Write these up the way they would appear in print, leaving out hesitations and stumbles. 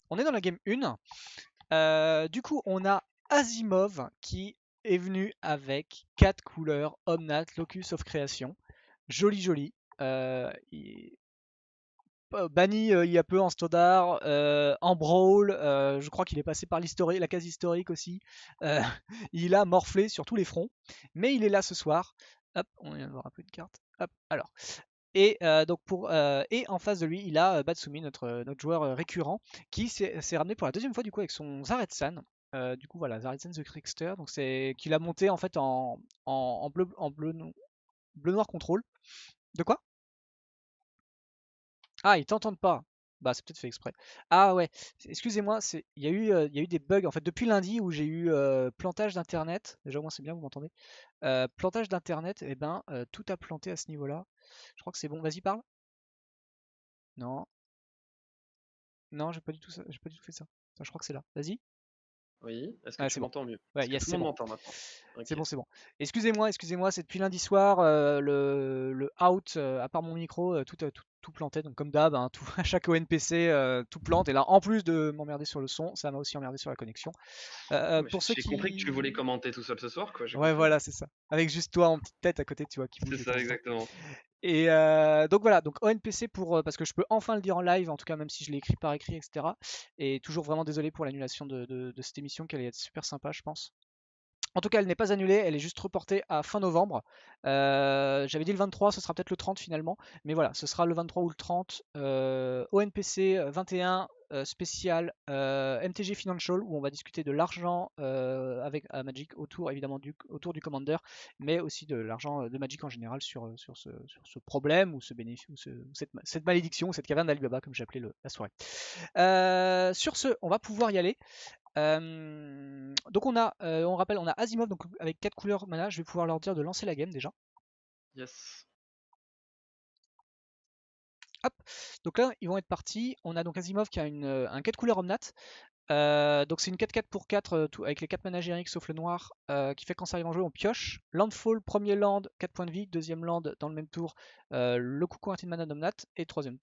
on est dans la game 1. Du coup, on a Asimov qui est venu avec 4 couleurs Omnat, Locus of Creation. Joli, joli. Banni il y a peu en Stodar, en Brawl, je crois qu'il est passé par l'historique, la case historique aussi. Euh, il a morflé sur tous les fronts, mais il est là ce soir. Hop, on vient de voir un peu de carte. Hop, alors. Et en face de lui, il a Batsumi, notre joueur récurrent, qui s'est ramené pour la deuxième fois du coup avec son Zaretsan. Du coup voilà, Zaretsan the Trickster, donc c'est qu'il a monté en fait en bleu noir contrôle. De quoi? Ah, ils t'entendent pas. Bah, c'est peut-être fait exprès. Ah ouais, excusez-moi, il y a eu des bugs en fait depuis lundi où j'ai eu plantage d'internet. Déjà, au moins c'est bien, vous m'entendez. Plantage d'internet, et ben tout a planté à ce niveau-là. Je crois que c'est bon. Vas-y, parle. Non, non, j'ai pas du tout ça, j'ai pas du tout fait ça. Attends, je crois que c'est là. Vas-y. Oui, est-ce que Ouais, tu c'est bon. m'entends mieux? Ouais, Est-ce que yes, tout le c'est monde bon. m'entend maintenant? C'est Ok. bon, c'est bon. Excusez-moi, c'est depuis lundi soir, le out, à part mon micro, tout plantait. Donc comme d'hab, hein, à chaque ONPC, tout plante. Et là, en plus de m'emmerder sur le son, ça m'a aussi emmerdé sur la connexion. Non, mais Pour ceux j'ai compris que tu voulais qui... commenter tout seul ce soir, quoi, j'ai Ouais, compris. voilà, c'est ça. Avec juste toi en petite tête à côté, tu vois, qui C'est bouge de ça, temps en temps. exactement. Et donc voilà, donc ONPC parce que je peux enfin le dire en live, en tout cas même si je l'ai écrit par écrit, etc. Et toujours vraiment désolé pour l'annulation de cette émission, qui allait être super sympa, je pense. En tout cas, elle n'est pas annulée, elle est juste reportée à fin novembre. J'avais dit le 23, ce sera peut-être le 30 finalement, mais voilà, ce sera le 23 ou le 30. ONPC 21 spécial MTG Financial, où on va discuter de l'argent avec Magic autour évidemment autour du Commander, mais aussi de l'argent de Magic en général sur ce problème ou ce bénéfice ou cette malédiction ou cette caverne d'Alibaba comme j'ai appelé la soirée. Sur ce, on va pouvoir y aller. Donc on rappelle, on a Asimov donc avec 4 couleurs mana. Je vais pouvoir leur dire de lancer la game déjà. Yes. Hop. Donc là, ils vont être partis. On a donc Asimov qui a un 4 couleurs Omnat. Donc c'est une 4-4 pour 4 avec les 4 manas génériques sauf le noir, qui fait quand ça arrive en jeu, on pioche. Landfall, premier land, 4 points de vie. Deuxième land dans le même tour, le coup converti de mana d'Omnat. Et troisième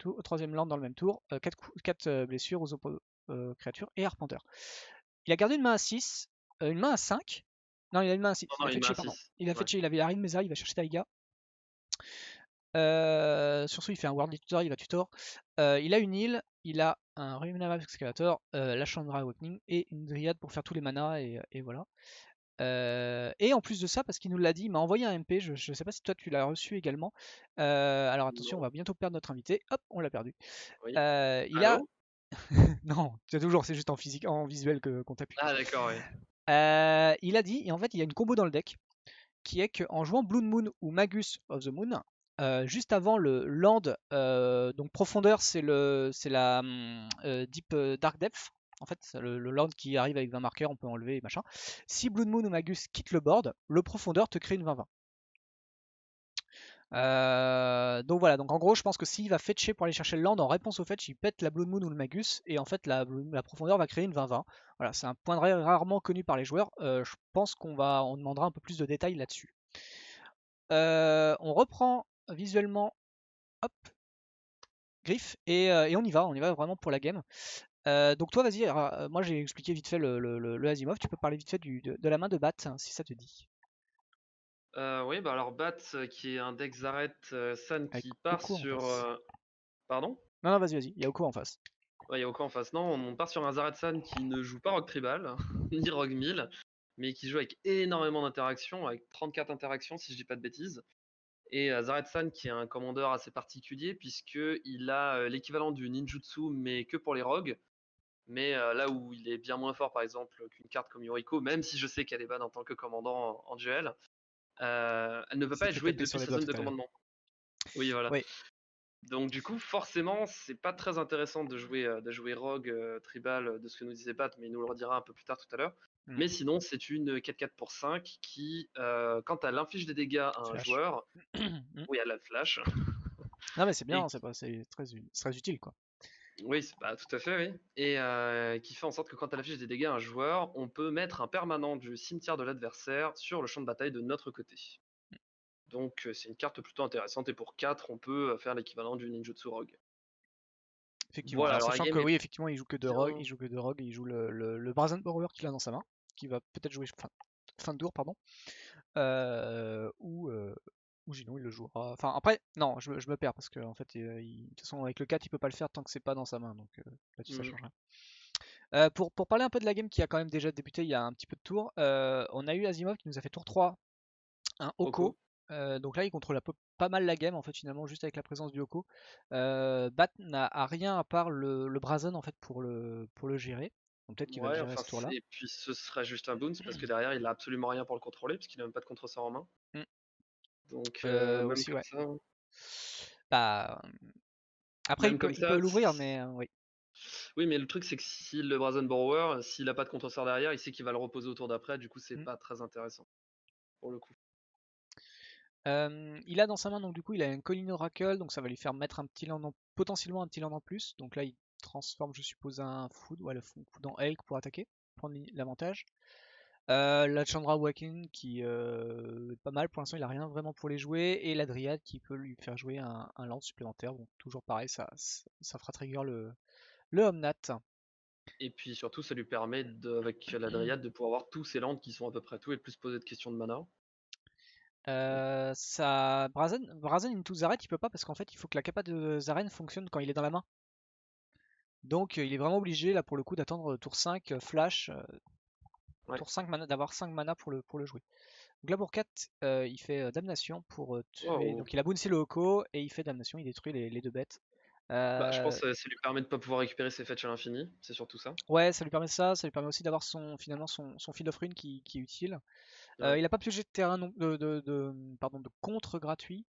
land dans le même tour, 4 blessures aux créatures et Arpenteur. Il a gardé une main à 6, une main à 5. Non, il a une main à 6. Non, Il non, a il m'a fetché, pardon. assist. Il a Ouais. fetché, il avait Arin Mesa, il va chercher Taiga. Sur ce, il fait un Worldly Tutor, il va tutor. Il a une île, il a un Ruminava Excavator, la Chandra Awakening et une Dryade pour faire tous les manas, et voilà. Et en plus de ça, parce qu'il nous l'a dit, il m'a envoyé un MP, je ne sais pas si toi tu l'as reçu également. Alors attention, on Non. va bientôt perdre notre invité. Hop, on l'a perdu. Oui. Il a... Allô? non, c'est toujours, c'est juste en physique, en visuel qu'on t'appuie. Ah, d'accord, oui. Il a dit, et en fait il y a une combo dans le deck, qui est qu'en jouant Blood Moon ou Magus of the Moon, juste avant le land, donc profondeur c'est la Deep Dark Depth, en fait le land qui arrive avec 20 marqueurs, on peut enlever machin. Si Blood Moon ou Magus quitte le board, le profondeur te crée une 20-20. Donc voilà, donc en gros je pense que s'il va fetcher pour aller chercher le land, en réponse au fetch il pète la Blood Moon ou le Magus, et en fait la profondeur va créer une 20-20. Voilà, c'est un point de rarement connu par les joueurs. Je pense on demandera un peu plus de détails là-dessus. On reprend visuellement, hop, griffe, et on y va vraiment pour la game. Donc toi vas-y, moi j'ai expliqué vite fait le Asimov, tu peux parler vite fait de la main de Bat, hein, si ça te dit. Oui, bah alors Bat, qui est un deck Zaret San Avec qui part Oko en sur. face. Pardon? Non, non, vas-y, il y a Oko en face. Ouais, il y a Oko en face. Non, on part sur un Zaret San qui ne joue pas Rogue Tribal, ni Rogue 1000, mais qui joue avec énormément d'interactions, avec 34 interactions si je dis pas de bêtises. Et Zaret-san qui est un commandeur assez particulier puisqu'il a l'équivalent du ninjutsu mais que pour les rogues. Mais là où il est bien moins fort par exemple qu'une carte comme Yoriko, même si je sais qu'elle est bonne en tant que commandant en duel, elle ne peut pas C'est être fait jouée taper depuis sur les sa doigts zone tout de à l'heure. commandement. Oui, voilà. Oui, Donc du coup, forcément, c'est pas très intéressant de jouer Rogue Tribal de ce que nous disait Pat, mais il nous le redira un peu plus tard tout à l'heure. hmm, Mais sinon, c'est une 4-4 pour 5 qui, quand elle inflige des dégâts à un flash. joueur, Hmm. oui, elle a le flash, Non mais c'est et bien, c'est très utile quoi. oui, bah, tout à fait, oui. Et qui fait en sorte que quand elle affiche des dégâts à un joueur, on peut mettre un permanent du cimetière de l'adversaire sur le champ de bataille de notre côté. Donc c'est une carte plutôt intéressante et pour 4, on peut faire l'équivalent du Ninjutsu Rogue. Effectivement. Voilà, Alors alors la sachant game que est oui, effectivement, il joue que de rogue, bien. il joue que de rogue, et il joue le Brazen Borrower qu'il a dans sa main, qui va peut-être jouer fin de tour, pardon. Ou sinon il le jouera. Enfin après, non, je me perds parce que en fait, de toute façon avec le 4 il peut pas le faire tant que c'est pas dans sa main, donc là-dessus ça Mhm. change rien. Pour parler un peu de la game qui a quand même déjà débuté il y a un petit peu de tour, on a eu Asimov qui nous a fait tour 3 un Oko. Oko. Donc là, il contrôle pas mal la game en fait finalement juste avec la présence du Oko. Bat a rien à part le Brazen en fait pour le gérer. Donc peut-être qu'il va le Ouais, gérer à enfin, ce tour-là. et puis ce sera juste un bounce parce que derrière il a absolument rien pour le contrôler parce qu'il a même pas de contre-sort en main. Mm. Donc même Aussi comme ouais. ça, Bah après même comme il peut ça. l'ouvrir mais oui. Oui, mais le truc c'est que si le Brazen Borrower, s'il a pas de contre-sort derrière, il sait qu'il va le reposer au tour d'après, du coup c'est Mm. pas très intéressant pour le coup. Il a dans sa main donc du coup il a un Colin Oracle donc ça va lui faire mettre un petit land potentiellement un petit land en plus. Donc là il transforme je suppose un food ou le food en Elk pour attaquer, prendre l'avantage. La Chandra Awakening qui est pas mal, pour l'instant il a rien vraiment pour les jouer, et la Dryad qui peut lui faire jouer un land supplémentaire, bon toujours pareil, ça fera trigger le Omnat. Et puis surtout ça lui permet avec la Dryad de pouvoir avoir tous ses landes qui sont à peu près tout et de plus se poser de questions de mana. Donc, Brazen into Zaren il peut pas parce qu'en fait il faut que la capa de Zaren fonctionne quand il est dans la main. Donc il est vraiment obligé là pour le coup d'attendre tour 5 flash, ouais. tour 5 mana, d'avoir 5 mana pour le jouer. Donc là pour 4 il fait damnation pour tuer, Wow. donc il a bouncé le Hoko et il fait damnation, il détruit les deux bêtes. Bah, je pense Euh, que ça lui permet de pas pouvoir récupérer ses fetch à l'infini, c'est surtout ça. ouais, ça lui permet ça lui permet aussi d'avoir finalement son Field of Ruin qui est utile. Ouais. Il n'a pas pioché de terrain pardon, de contre gratuit,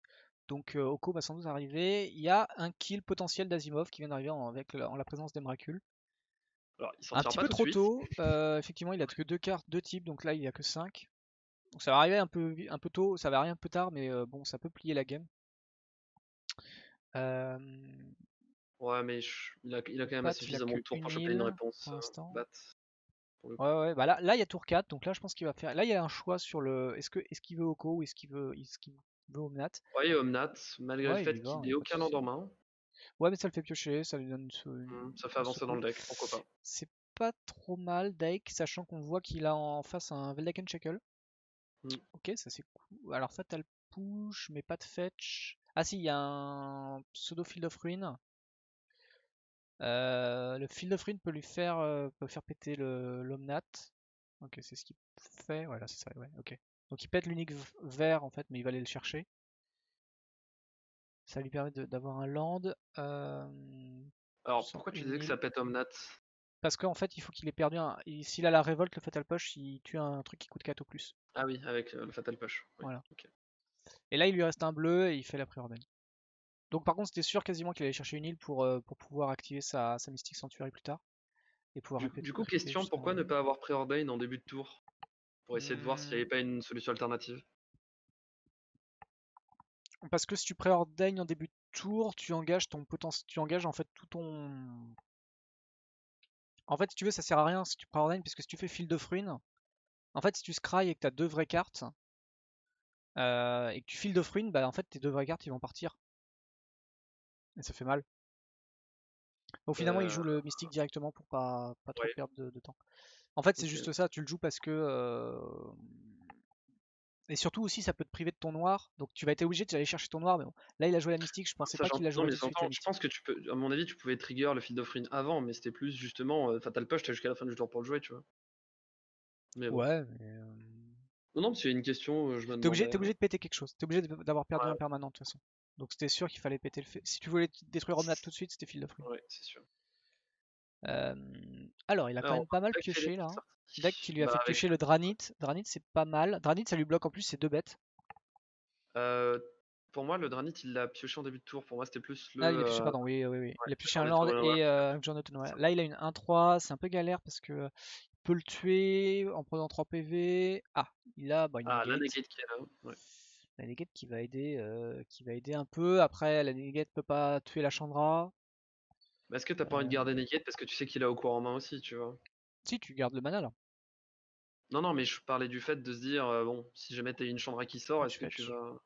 donc Oko va sans doute arriver. Il y a un kill potentiel d'Azimov qui vient d'arriver en la présence d'Emrakul. Alors, il Un sortira petit pas peu tout de trop suite. tôt, effectivement il a que deux cartes, deux types, donc là il n'y a que 5. Donc ça va arriver un peu tôt, ça va arriver un peu tard, mais bon ça peut plier la game. Euh, Ouais, mais il a quand même Bat il a suffisamment que de tours une pour choper une île réponse pour l'instant. bat pour le coup. Ouais, ouais, bah là il y a tour 4, donc là je pense qu'il va faire. Là il y a un choix sur le. Est-ce qu'il veut Oko ou est-ce qu'il veut Omnat? Ouais, Omnat, malgré le Ouais, il y fait va, qu'il il ait y a pas de aucun land en souci. main, Ouais, mais ça le fait piocher, ça lui donne ça fait une avancer dans soucoupe. le deck, pourquoi pas. C'est pas trop mal, Dake, sachant qu'on voit qu'il a en face un Veldaken Shackle. Hmm. Ok, ça c'est cool. Alors Fatal Push, mais pas de fetch. Ah si, il y a un pseudo Field of Ruin. Le Field of Ruin peut faire péter l'Omnat. Ok, c'est ce qu'il fait. Voilà, c'est ça, ouais, ok. Donc il pète l'unique vert en fait, mais il va aller le chercher. Ça lui permet d'avoir un land. Alors, Sans pourquoi tu une disais que île. ça pète Omnat? Parce qu'en fait, il faut qu'il ait perdu un. S'il a la révolte, le Fatal Push, il tue un truc qui coûte 4 ou plus. Ah oui, avec le Fatal Push. Oui, Voilà. ok. Et là, il lui reste un bleu et il fait la préordine. Donc, par contre, c'était sûr quasiment qu'il allait chercher une île pour pouvoir activer sa Mystique Sanctuary plus tard. Et pouvoir Du coup, répéter question, justement. pourquoi ne pas avoir Preordain en début de tour? Pour essayer de voir s'il n'y Hmm, avait pas une solution alternative. Parce que si tu préordines en début de tour, tu engages ton potentiel. Tu engages en fait tout ton. En fait, si tu veux, ça sert à rien si tu préordines, parce que si tu fais Field of Ruin, en fait, si tu scry et que tu as deux vraies cartes, et que tu Field of Ruin, bah en fait, tes deux vraies cartes ils vont partir. Et ça fait mal. Donc finalement, il Euh, joue le mystique directement pour pas trop ouais, perdre de temps. En fait, c'est ok. juste ça, tu le joues parce que. Et surtout aussi, ça peut te priver de ton noir. Donc tu vas être obligé d'aller chercher ton noir. Mais bon, là, il a joué la mystique, je pensais pas qu'il la Non, jouerait mais tout de suite la j'entends, je mystique. pense que tu peux, à mon avis, tu pouvais trigger le Field of Ruin avant, mais c'était plus justement Fatal Push, t'as jusqu'à la fin du tour pour le jouer, tu vois. Mais bon. Ouais, mais. Non, non, c'est une question, je me T'es demandais. obligé de péter quelque chose. T'es obligé d'avoir perdu un Ouais, permanent de toute façon. Donc c'était sûr qu'il fallait péter le fait. Si tu voulais détruire Omnat tout de suite, c'était Field of Ruin. ouais, c'est sûr. Euh, Alors, il a quand Alors, même pas mal deck fait les pioché là, petites hein. Deck qui sorties. lui a Bah, fait avec. piocher le Dranit. Dranit, c'est pas mal. Dranit, ça lui bloque en plus ses deux bêtes. Euh, pour moi, le Dranit, il l'a pioché en début de tour. Pour moi, c'était plus le. Ah, il a pioché, pardon, oui, oui, oui. Ouais, Il a le pioché un Journey land to Runaway et qu'il a un Journey to c'est Nowhere. ça. Là, il a une 1-3, c'est un peu galère parce que il peut le tuer en prenant 3 PV. Ah, il a une Ah, la negate. Negate qui est là. Ouais. La negate qui va aider un peu. Après, la negate peut pas tuer la Chandra. Mais est-ce que t'as pas envie de Euh, garder Negate parce que tu sais qu'il a au cours en main aussi, tu vois? Si, tu gardes le mana là. Non, non, mais je parlais du fait de se dire, bon, si jamais t'as une Chandra qui sort, Fetch, est-ce que tu fetch. vas.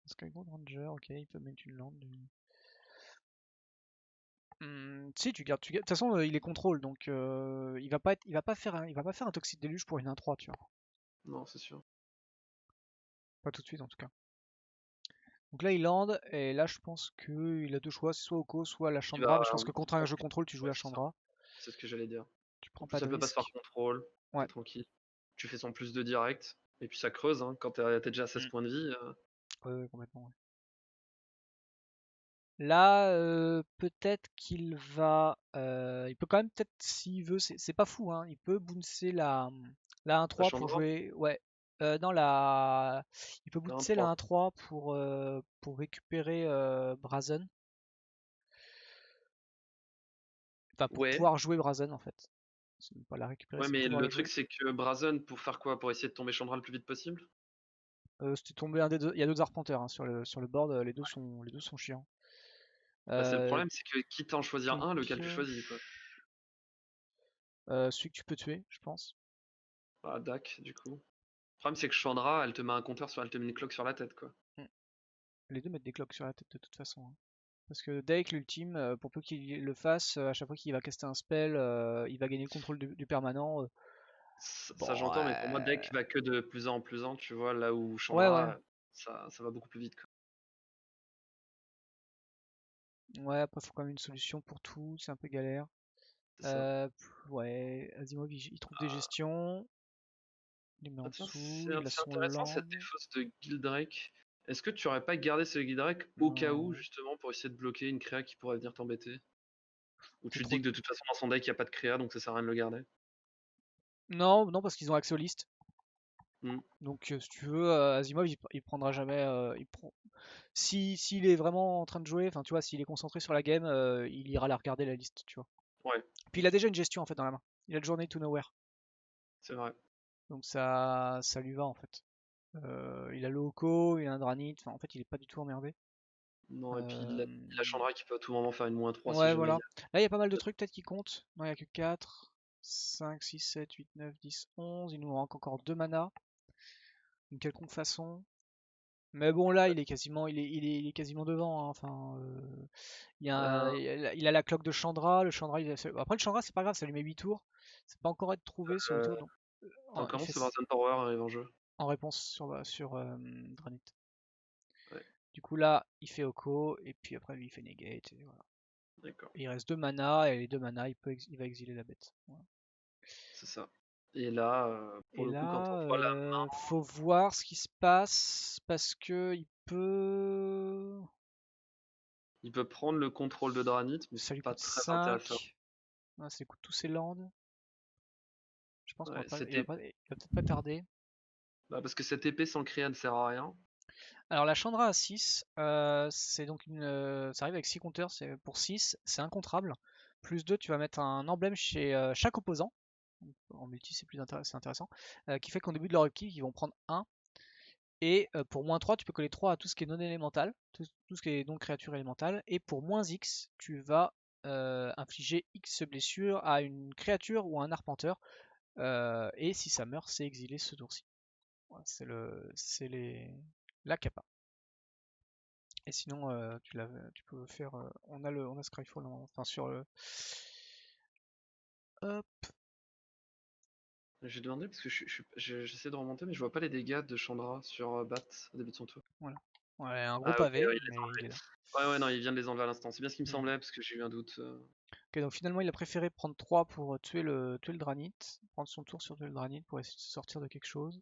Skyground Ranger, ok, il peut mettre une land. Si tu gardes. De toute façon, il est contrôle, donc il va pas faire un Toxic Déluge pour une 1-3, tu vois. Non, c'est sûr. Pas tout de suite en tout cas. Donc là il land, et là je pense qu'il a deux choix, c'est soit Oko, soit la Il Chandra, va mais je pense que contre un jeu contrôle, tu joues ouais, la c'est ça. Chandra. C'est ce que j'allais dire. Tu En prends pas plus, de elle peut pas se faire risque. contrôle. Ouais. T'es tranquille. Tu fais son plus de direct. Et puis ça creuse, hein. Quand t'es déjà à 16 Mm. points de vie. Ouais, complètement. Ouais. Là, peut-être qu'il va. Il peut quand même, peut-être, s'il veut, c'est pas fou, hein. Il peut bouncer la La 1-3 pour Chandra, jouer. Ouais. Non, la. Il peut t'as un bouncer la 3. 1-3 pour récupérer Brazen. Enfin, pour Ouais. pouvoir jouer Brazen en fait. C'est même pas la récupérer, Ouais, c'est mais pouvoir le la truc, jouer. c'est que Brazen, pour faire quoi? Pour essayer de tomber Chandra le plus vite possible? C'était tombé un des deux. Il y a d'autres arpenteurs, hein, sur le board, les deux sont chiants. Bah, c'est le Euh, problème, c'est que quitte à en choisir Ton un, lequel tu choisis, quoi. pioche. Celui que tu peux tuer, je pense. Ah, Dak, du coup. Le problème, c'est que Chandra, elle te met un compteur sur, elle te met une cloque sur la tête, quoi. Mm. Les deux mettent des cloques sur la tête de toute façon, hein. Parce que Dake, l'ultime, pour peu qu'il le fasse, à chaque fois qu'il va caster un spell, il va gagner le contrôle du permanent. Ça, Bon, j'entends, mais pour moi, Deck va que de plus en plus en, tu vois, là où ouais, ouais. Chandra, ça va beaucoup plus vite, quoi. Ouais, après, faut quand même une solution pour tout, c'est un peu galère. C'est ça. Ouais, Asimov, il trouve des Ah, gestions. Il les met ah, en tiens, dessous, il a c'est son intéressant cette land. défausse de Gildrake. Est-ce que tu aurais pas gardé ce Gildrake au cas où, Non, justement, pour essayer de bloquer une créa qui pourrait venir t'embêter? Ou c'est tu te trop. dis que de toute façon, dans son deck, il n'y a pas de créa, donc ça sert à rien de le garder? Non, non, parce qu'ils ont accès aux listes. Hmm. Donc, si tu veux, Asimov, il prendra jamais. S'il est vraiment en train de jouer, enfin, tu vois, s'il est concentré sur la game, il ira la regarder la liste, tu vois. Ouais, Puis il a déjà une gestion en fait dans la main. Il a le Journey to Nowhere. c'est vrai. Donc ça lui va en fait. Il a le Hoko, il a un Dranit, enfin en fait il est pas du tout emmerdé. Non, et puis Euh, il a Chandra qui peut à tout moment faire une -3 si Ouais, jamais il voilà. y a. Là il y a pas mal de trucs peut-être qui comptent. Non, il y a que 4, 5, 6, 7, 8, 9, 10, 11. Il nous manque encore 2 mana d'une quelconque façon. Mais bon là il est quasiment devant, hein. Enfin, Euh, il a la cloque de Chandra. Le Chandra, après le Chandra c'est pas grave, ça lui met 8 tours. C'est pas encore être trouvé ce 8 euh, tours, donc Attends, il comment fait ce Brazen Power arrive en jeu? en réponse sur Dranit. Ouais, Du coup là, il fait Oko, et puis après lui il fait Negate, et voilà. d'accord, Et il reste 2 mana, et les 2 mana, il va exiler la bête. Voilà. c'est ça. Et là, pour Et le coup, quand on là, voit la faut voir ce qui se passe, parce que il peut prendre le contrôle de Dranit, mais ça c'est lui pas coûte très intéressant. 5. Ouais, ça lui coûte tous ses lands. Je pense qu'on va Ouais, pas, il va peut-être pas tarder. bah, parce que cette épée sans créa ne sert à rien. Alors la Chandra à 6, c'est donc ça arrive avec 6 compteurs, c'est pour 6, c'est incontrable. Plus 2, tu vas mettre un emblème chez chaque opposant. Donc, en multi, c'est intéressant. Qui fait qu'au début de leur upkeep, ils vont prendre 1. Et pour -3, tu peux coller 3 à tout ce qui est non élémental, tout ce qui est non créature élémentale. Et pour -X, tu vas infliger X blessures à une créature ou à un arpenteur. Et si ça meurt, c'est exilé ce tour-ci. Voilà, la capa. Et sinon, tu peux faire. On a Scryfall, enfin sur le. Hop. J'ai demandé parce que j'essaie de remonter, mais je vois pas les dégâts de Chandra sur Bat au début de son tour. Voilà. Ouais, un gros Ah, ok, pavé, ouais, il les a mais il est enlevés. là. Ouais, ouais, non, il vient de les enlever à l'instant. C'est bien ce qui me Hmm. semblait parce que j'ai eu un doute. Ok, donc finalement, il a préféré prendre 3 pour tuer le Dranit, prendre son tour sur tuer le Dranit pour essayer de sortir de quelque chose.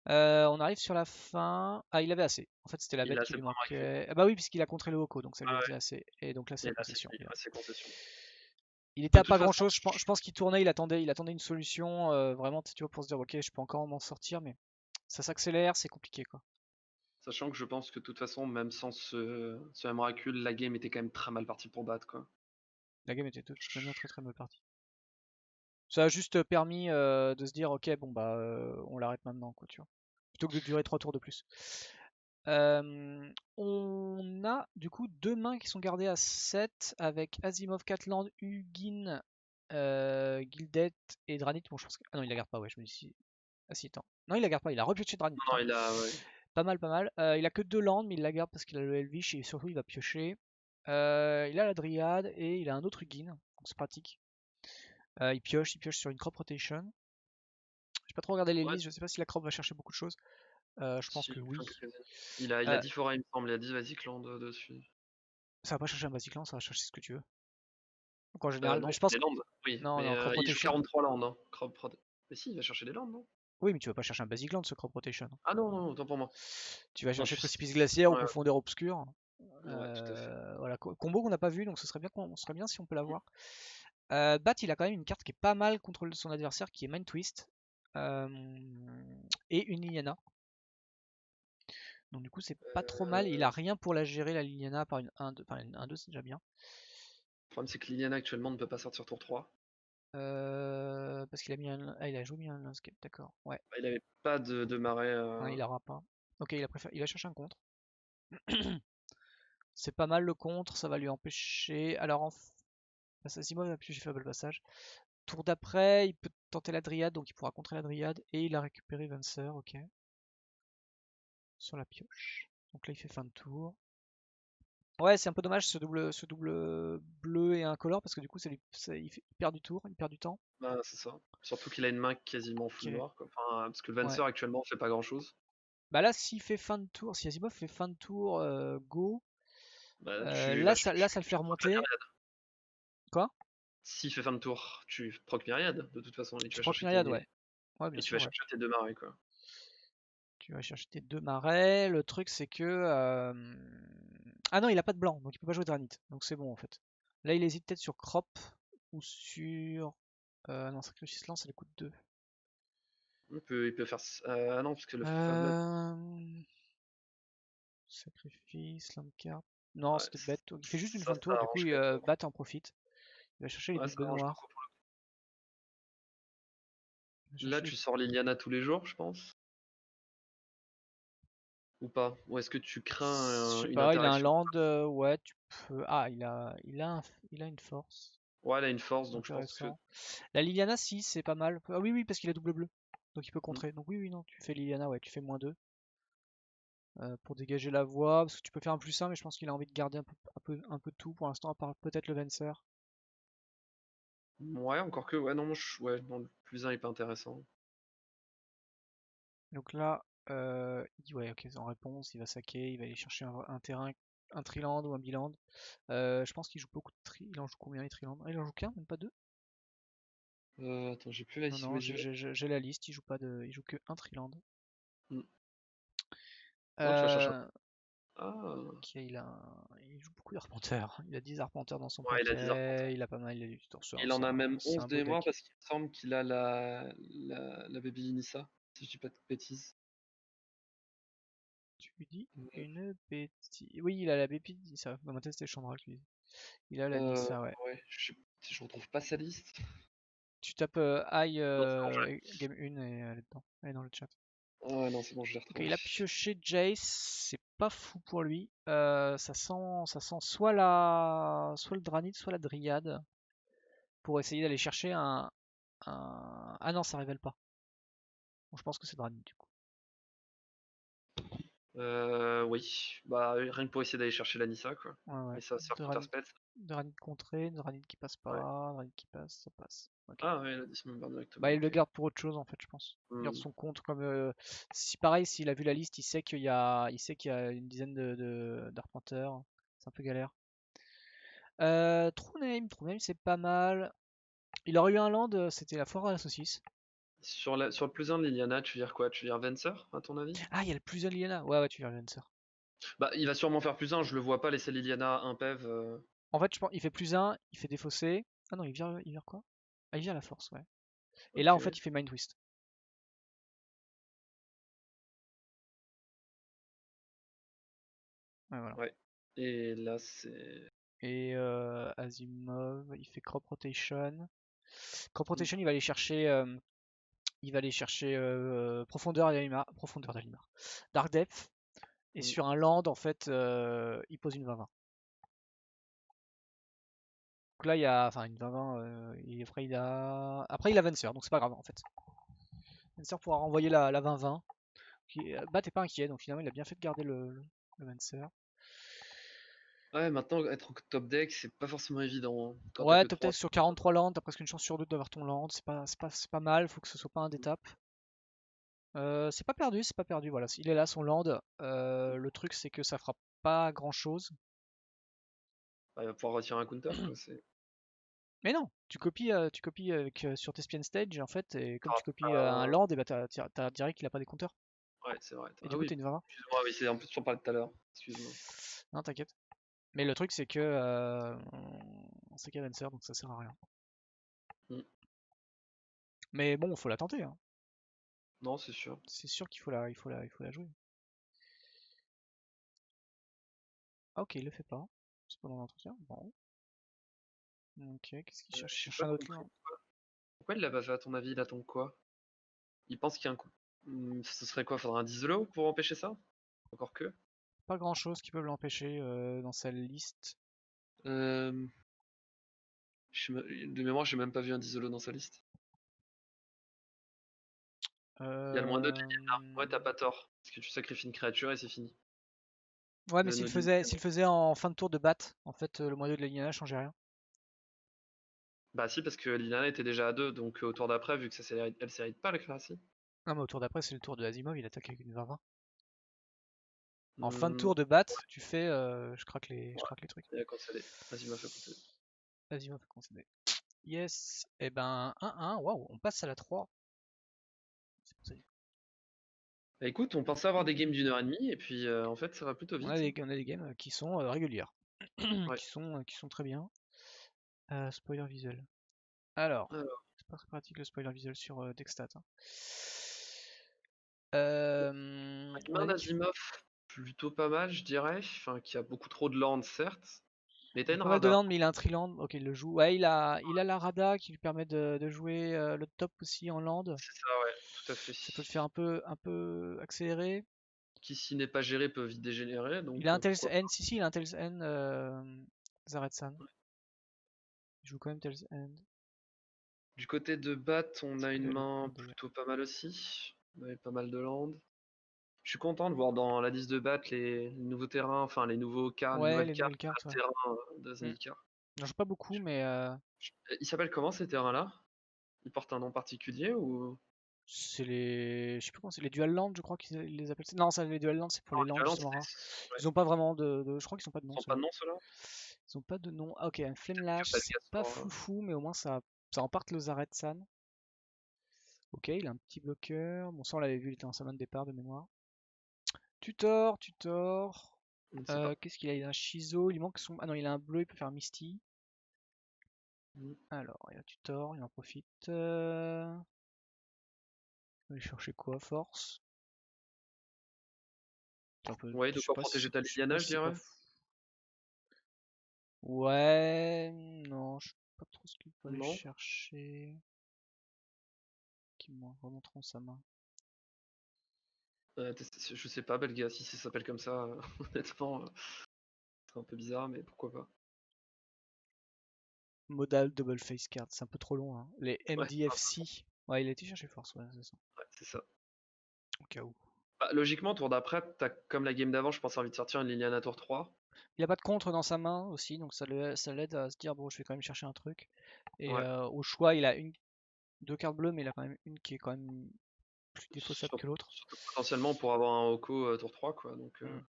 On arrive sur la fin. Ah, il avait assez. En fait, c'était la Il bête a qui assez lui pour me récup. manquait. Ah bah oui, puisqu'il a contré le Hoko, donc ça lui Ah en faisait ouais, assez. Et donc là, c'est et la là, c'est concession, fini. Là, évidemment. c'est concession. Il était De à toute pas grand façon, chose. Je pense qu'il tournait, il attendait une solution, vraiment, tu vois, pour se dire, ok, je peux encore m'en sortir, mais ça s'accélère, c'est compliqué, quoi. sachant que je pense que de toute façon, même sans ce même recul, la game était quand même très mal partie pour Bat, quoi. La game était de toute manière très très mal partie. Ça a juste permis de se dire, ok, bon bah, on l'arrête maintenant, quoi, tu vois. Plutôt que de durer 3 tours de plus. On a du coup 2 mains qui sont gardées à 7 avec Asimov, Catland, Hugin, Gildet et Dranit. Bon, je pense que. Ah non, il la garde pas, ouais, je me dis. Ah si, attends. Non, il la garde pas, il a repioché Dranit, Non, putain. non, il a, ouais. Pas mal, pas mal. Il a que 2 landes, mais il la garde parce qu'il a le Elvish et surtout il va piocher. Il a la Dryade et il a un autre Ugin, donc c'est pratique. Il pioche sur une crop rotation. J'ai pas trop regardé les Ouais, listes, je sais pas si la crop va chercher beaucoup de choses. Je pense si, que oui. il a Euh, 10 forêts, il me semble, il a 10 Basic Land dessus. Ça va pas chercher un Basic Land, ça va chercher ce que tu veux. Donc en général, mais Non, je pense les que. lands, oui, Non, mais non, crop il joue rotation. 43 lands, hein. Mais si, il va chercher des lands, non? Oui, mais tu vas pas chercher un Basic Land ce crop rotation. Ah non, non, autant pour moi. Tu vas Non, chercher Précipice Glaciaire ou Ouais, Profondeur Obscure. ouais, tout à fait. Voilà, combo qu'on n'a pas vu, donc ce serait bien, serait bien si on peut l'avoir. Bat, il a quand même une carte qui est pas mal contre son adversaire, qui est Mind Twist. Euh, et une Liliana. Donc du coup, c'est pas trop mal. Il a Le rien pour la gérer, la Liliana, à part une 1-2. Enfin, une 1-2, c'est déjà bien. problème, c'est que Liliana actuellement ne peut pas sortir tour 3. Parce qu'il a mis un. Ah, il a joué mis un landscape, d'accord. Ouais. Bah, il avait pas de marais. Ouais, il aura pas. Ok, il va chercher un contre. C'est pas mal le contre, ça va lui empêcher. Alors, Asimov a pioché faible passage. Tour d'après, il peut tenter la Dryade, donc il pourra contrer la Dryade. Et il a récupéré Venser, ok. Sur la pioche. Donc là, il fait fin de tour. Ouais, c'est un peu dommage ce double bleu et incolore parce que du coup, il perd du tour, il perd du temps. Bah, c'est ça. Surtout qu'il a une main quasiment full Ok, noire, quoi. Enfin, parce que le ouais. Venser actuellement fait pas grand chose. Bah là, s'il fait fin de tour, si Asimov fait fin de tour, go, Bah, là, ça le fait tu proc la remonter. myriade. Quoi? S'il fait fin de tour, tu proc myriade, de toute façon, et tu Tu vas proc chercher myriade, ouais. Ouais, bien sûr, ouais. tes deux marais, quoi. Tu vas chercher tes deux marais. Le truc, c'est que. Ah non, il a pas de blanc, donc il peut pas jouer Dranit. Donc c'est bon en fait. Là, il hésite peut-être sur Crop ou sur. Non, Sacrifice Lance, ça lui coûte 2. Il peut faire. Ah non, parce que le fameux. Euh... Sacrifice, Landcard. Non, Ouais, c'était bête. Donc, il fait juste une fin ça de tour, du coup, arrange pas trop. Bat en profite. Il va chercher les Ouais, doubles ça bleus arrange pas noirs. trop pour le Il va coup. Là, chercher tu sors Liliana tous les jours, je pense. Ou pas? Ou est-ce que tu crains Je sais une pas, il a un interaction? land, ouais, tu peux. Ah, il a une force. Ouais, elle a une force, donc je pense que. Intéressant. La Liliana, si, c'est pas mal. Ah oui, oui, parce qu'il a double bleu. Donc il peut Hmm. contrer. Donc oui, oui, non, tu fais Liliana, ouais, tu fais -2 pour dégager la voie. Parce que tu peux faire un +1, mais je pense qu'il a envie de garder un peu de tout pour l'instant, à part peut-être le Venser. Ouais, encore que, ouais, non, ouais, non, le plus un est pas intéressant. Donc là, il dit ouais, ok, en réponse, il va saquer, il va aller chercher un terrain, un triland ou un biland. Je pense qu'il joue beaucoup de il en joue combien les trilands? Ah, il en joue qu'un, même pas deux? Attends, j'ai plus la Non, liste sous non, mes yeux. j'ai la liste, il joue que un triland. Hmm. Non, tu vas chercher un. Euh, Ah, ok, il joue beaucoup d'arpenteurs. Il a 10 arpenteurs dans son ouais, il a 10 arpents. paquet, il a pas mal, il a du torseur, Il en a même c'est 11 un de beau mémoire deck. parce qu'il me semble qu'il a la Baby Nissa, si je dis pas de bêtises. Tu lui dis une bêtise. Oui, il a la bépite, ça. Dans ma tête, c'était Chandra qui lui dit. Il a la Euh, Nissa, ouais. ouais, je retrouve pas sa liste. Tu tapes I Non, c'est bon, je l'ai. Game 1 et elle est dedans. Elle est dans le chat. Ah ouais, non, c'est bon, je l'ai Ok, retrouvé. il a pioché Jace, c'est pas fou pour lui. Ça sent soit le Dranit, soit la Dryade pour essayer d'aller chercher Ah non, ça révèle pas. Bon, je pense que c'est Dranit du coup. Oui, bah rien que pour essayer d'aller chercher la Nissa, quoi. Ouais, ouais. Mais ça va se faire Dranit, counterspell. Dranit contré, Dranit qui passe Ouais. pas, Dranit qui passe, ça passe. Ok. Ah ouais, il a Dismember Bah, directement, il le ok. garde pour autre chose en fait, je pense. Il garde Hmm. son compte comme. Si pareil, s'il a vu la liste, il sait qu'il y a une dizaine d'arpenteurs. C'est un peu galère. True Name, c'est pas mal. Il aurait eu un land, c'était la foire à la saucisse. Sur le plus 1 de Liliana, tu veux dire quoi? Tu veux dire Venser, à ton avis? Ah, il y a le plus jeune Liliana. Ouais, ouais, tu viens Lancer. Bah, il va sûrement faire plus 1, je le vois pas laisser Liliana un PEV. En fait, je pense il fait plus un, il fait défausser. Ah non, il vire quoi? Ah, il vire la force, ouais. Et là, en fait, Ok. il fait Mind Twist. Ouais, voilà. Ouais. Et là, c'est. Et Asimov, il fait Crop Rotation. Crop Hmm. Rotation, il va aller chercher profondeur d'Alimar. Dark Depth. Et Hmm. sur un land, en fait, il pose une 20-20. Donc là, il y a. Enfin, une 20-20. Après, il a Venser, donc c'est pas grave en fait. Venser pourra renvoyer la 20-20. Bat est pas inquiet, donc finalement, il a bien fait de garder le Venser. Ouais, maintenant, être au top deck, c'est pas forcément évident, hein. Quand t'as Ouais, que top 3. deck sur 43 landes, t'as presque une chance sur deux d'avoir ton land, c'est pas mal, faut que ce soit pas un des tapes. C'est pas perdu, c'est pas perdu, voilà, il est là son land. Le truc c'est que ça fera pas grand chose. Il va pouvoir retirer un counter, quoi. Mais non, tu copies avec, sur Thespian Stage en fait, et comme tu T'auras copies un pas- land, et bah t'as direct qu'il a pas des compteurs. Ouais, c'est vrai. Et Ah du coup oui, t'es une 20. excuse-moi, oui, c'est en plus, on parlait tout à l'heure. Excuse-moi. Non, t'inquiète. Mais le truc c'est que on sait Cancer, donc ça sert à rien. Hmm. Mais bon, faut la tenter, hein. Non, c'est sûr. C'est sûr il faut la jouer. Ah ok, il le fait pas. C'est pendant l'entretien. Bon. Ok, qu'est-ce qu'il cherche? Il J'ai cherche pas un autre compris. lieu. Pourquoi il l'a pas fait, à ton avis? Il attend quoi? Il pense qu'il y a un coup. Ce serait quoi? Faudra un Disolo pour empêcher ça? Encore que. Pas grand chose qui peut l'empêcher dans sa liste. Euh, De mémoire, j'ai même pas vu un Disolo dans sa liste. Il y a le moins 2 de Euh, Liliana. Ouais, t'as pas tort. Parce que tu sacrifies une créature et c'est fini. Ouais, mais Le no s'il faisait en fin de tour de bat, en fait, le moyen de la Liliana changeait rien. Bah si, parce que Liliana était déjà à 2, donc au tour d'après, vu que elle s'hérite pas la créatie. Non, mais au tour d'après, c'est le tour de Asimov, il attaque avec une 20-20. En fin de Hmm, tour de bat, ouais, tu fais je ouais. craque les trucs. Il a concédé. Vas-y, m'a fait concéder. Asimov a concédé. Yes, et ben 1-1, waouh, on passe à la 3. C'est pour ça. Bah écoute, on pensait avoir des games d'1 heure et demie, et puis en fait, ça va plutôt vite, hein. On a des games qui sont régulières, Ouais. qui sont très bien. Spoiler visuel. Alors, Alors, c'est pas très pratique le spoiler visuel sur Dexstat, hein. une On a main dit que tu d'Azimov, plutôt pas mal, je dirais. Enfin, qui a beaucoup trop de landes, certes. Mais t'as il a une pas mal de Rada. land, mais il a un triland. Ok, il le joue. Ouais, il a la Rada qui lui permet de jouer le top aussi en land. C'est ça, ouais, tout à fait. Ça peut le faire un peu accélérer. Qui, s'il n'est pas géré, peut vite dégénérer, Il donc a un Tails pourquoi pas. End, si, il a un Tails End, Zaretsan. Il joue quand même Tails End. Du côté de Bat, on a une Spoiler le main coup d'ailleurs. plutôt pas mal aussi. On avait pas mal de landes. Je suis content de voir dans la liste de Bat les nouveaux terrains, enfin les Ouais, nouvelles les cartes nouvelles cartes, ouais. terrains de Hmm. Zendikar. J'en joue pas beaucoup, mais Ils s'appellent comment ces terrains-là? Ils portent un nom particulier ou. c'est les. Je sais plus comment c'est, les Dual Land, je crois qu'ils les appellent. Non, ça, les Dual Land, c'est pour Non, les lands Violent, justement rares. ouais. Ils ont pas vraiment je crois qu'ils ont pas de Ils nom, ont pas ceux-là. de nom ceux-là? Ils ont pas de nom. Ah, ok, un Flame Que Lash, c'est pas Pelgassor, foufou, mais au moins ça emparte le Zaretsan. Ok, il a un petit bloqueur. Bon, ça on l'avait vu, il était en sa main de départ de mémoire. Tutor, tutor. je ne sais pas. Qu'est-ce qu'il a? Il a un Shizo, il manque son. Ah non, il a un bleu, il peut faire Misty. Mm. Alors, il a tutor, il en profite. Il va aller chercher quoi? Force. Ouais, de quoi protéger ta Je sais pas Liliana, si je c'est pas. dirais. Ouais, non, je sais pas trop ce qu'il peut aller Non. chercher. Qui me remonteront sa main. Je sais pas, Belga, si ça s'appelle comme ça, honnêtement, c'est un peu bizarre, mais pourquoi pas. Modal Double Face Card, c'est un peu trop long, hein. Les Ouais, MDFC. Ouais, il a été chercher force, ouais, c'est ça. ouais, c'est ça. Au cas où. Bah, logiquement, tour d'après, t'as comme la game d'avant, je pense, envie de sortir une Liliana tour 3. Il a pas de contre dans sa main aussi, donc ça l'aide à se dire bon, je vais quand même chercher un truc. Et Ouais. au choix, il a deux cartes bleues, mais il a quand même une qui est quand même plus défaussable que l'autre. Surtout potentiellement pour avoir un Oko tour 3, quoi. Donc, Hmm.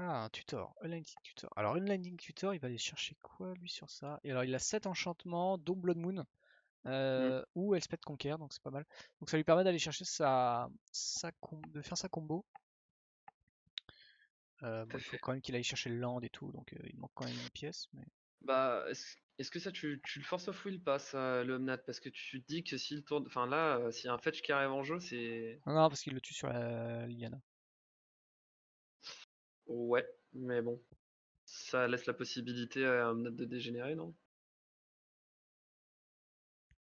Ah, un tutor, un Lightning Tutor. Alors, une Lightning Tutor, il va aller chercher quoi lui sur ça? Et alors, il a 7 enchantements, dont Blood Moon, hmm, ou Elspeth Conquer, donc c'est pas mal. Donc, ça lui permet d'aller chercher de faire sa combo. tout Bon, à il faut fait. quand même qu'il aille chercher le land et tout, donc il manque quand même une pièce. Mais... Bah, est-ce que ça, tu le force off will pas, ça, le Omnat? Parce que tu te dis que s'il tourne. Enfin là, s'il y a un fetch qui arrive en jeu, c'est. Non, non, parce qu'il le tue sur la Liliana. Ouais, mais bon. Ça laisse la possibilité à Omnat de dégénérer, non?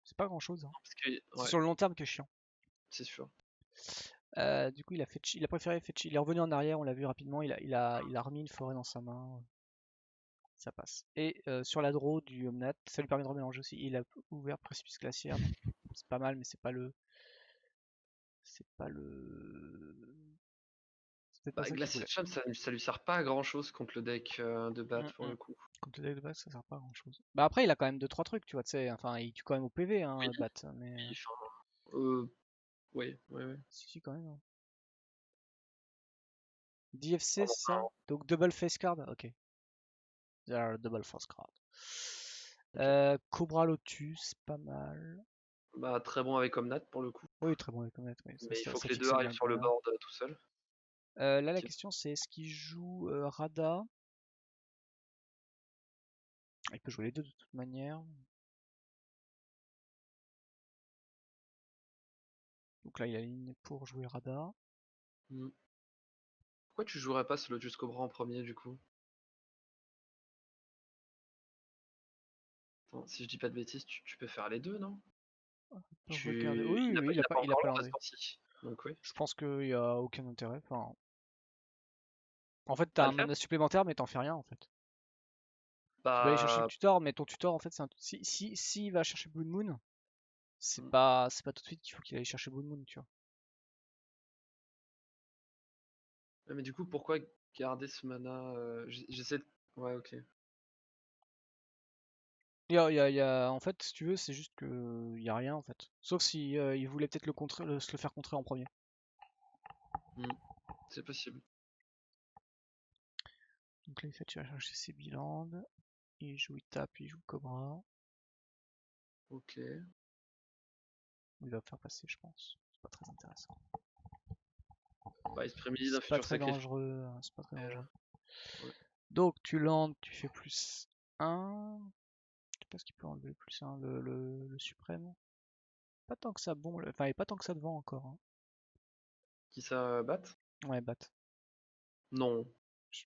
C'est pas grand chose, hein. Parce que. C'est Ouais, sur le long terme que chiant. c'est sûr. Du coup, il a préféré fetch. Il est revenu en arrière, on l'a vu rapidement. Il a remis une forêt dans sa main. Ça passe. Et sur la draw du Omnat, ça lui permet de remélanger aussi. Il a ouvert Précipice Glaciaire, donc c'est pas mal, mais c'est pas le. C'est pas le. peut-être pas ça qu'il voulait. Glacial Charm, ça lui sert pas à grand chose contre le deck de bat pour le coup. Contre le deck de base, ça sert pas à grand chose. Bah après, il a quand même 2-3 trucs, tu vois, tu sais. Enfin, il tue quand même au PV, hein, Oui, Bat. Mais. oui, oui, oui, oui. Si, quand même. Hein. DFC, Pardon, c'est ça? Donc double face card? Ok. There are double face card. ok. Cobra Lotus, pas mal. Bah, très bon avec Omnat pour le coup. Oui, très bon avec Comet, oui. Mais il faut Ça que les deux fixe arrivent Omnat sur le derrière. board tout seul. Là, la Ok. question c'est est-ce qu'il joue Rada? Il peut jouer les deux de toute manière. Donc là, il a ligne pour jouer Rada. Hmm. Pourquoi tu jouerais pas ce Lotus Cobra en premier du coup? Attends, si je dis pas de bêtises, tu peux faire les deux, non? Regarder. Oui, oui, oui, Il a pas il a encore pas l'ordre à ce l'enlevé. temps-ci. Donc oui. Je pense qu'il n'y a aucun intérêt. Enfin, en fait, À t'as un le faire? mana supplémentaire, mais t'en fais rien en fait. Tu peux aller chercher le Bah. tutor, mais ton tutor, en fait, si il va chercher Blood Moon, Hmm. c'est pas tout de suite qu'il faut qu'il aille chercher Blood Moon, tu vois. Ouais, mais du coup, pourquoi garder ce mana j'essaie de. Ouais, ok. En fait, si tu veux, c'est juste que il y a rien en fait. Sauf si il voulait peut-être se le faire contrer en premier. Hmm. C'est possible. Donc là, il va chercher ses bilans. Il tape, il joue Cobra. Ok. Il va faire passer, je pense. C'est pas très intéressant. Bah, il se prémédite d'un C'est pas futur très sacrifice. dangereux. C'est pas très mais, dangereux. ouais. Donc tu landes, tu fais plus 1. Je sais pas ce qu'il peut enlever plus 1, le suprême. Pas tant que ça bon, enfin il est pas tant que ça devant encore. Hein. Qui ça batte? Ouais, bat. Non. Je-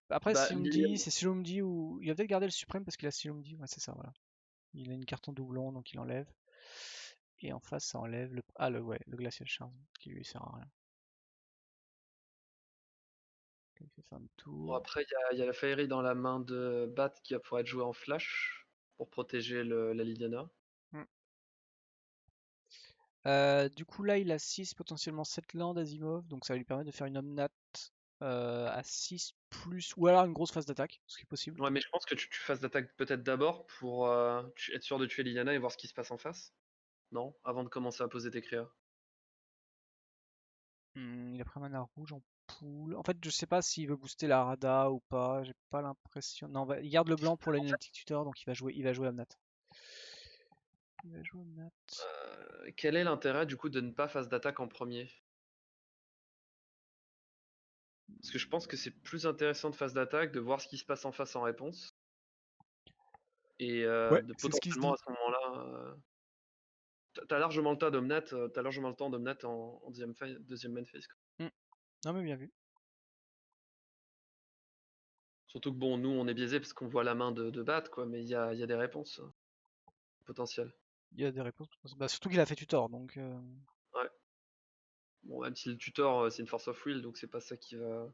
Après Bah, Silumdi, c'est Silumdi ou. Il va peut-être garder le suprême parce qu'il a Silumdi. Ouais, c'est ça, voilà. Il a une carte en doublon, donc il enlève. Et en face, ça enlève le. Ah, le Glacial Charm, qui lui sert à rien. Il fait fin de bon, tour. après, il y a la Fairy dans la main de Bat qui va pouvoir être jouée en flash pour protéger la Liliana. Hmm. Du coup, là, il a 6, potentiellement 7 landes Asimov, donc ça va lui permettre de faire une Omnat à 6 plus, ou alors une grosse phase d'attaque, ce qui est possible. Ouais, mais je pense que tu fasses d'attaque peut-être d'abord pour être sûr de tuer Liliana et voir ce qui se passe en face. Non? Avant de commencer à poser tes créas. Il a pris un mana rouge en pool. En fait, je sais pas s'il veut booster la Rada ou pas, j'ai pas l'impression. Non, il garde le blanc pour l'Analytic Tutor, donc il va jouer Omnat. Il va jouer Omnat. Quel est l'intérêt du coup de ne pas phase d'attaque en premier? Parce que je pense que c'est plus intéressant de phase d'attaque, de voir ce qui se passe en face en réponse. Et Ouais, de c'est ce qui se potentiellement dit. à ce moment-là. T'as largement le temps d'Omnat, t'as largement le temps d'Omnat en deuxième main phase. Hmm. Non, mais bien vu. Surtout que bon, nous on est biaisé parce qu'on voit la main de Bat, quoi, mais il y a des réponses potentielles. Il y a des réponses. Bah, surtout qu'il a fait tutor, donc. Ouais. Bon, même si le tutor c'est une force of will, donc c'est pas ça qui va.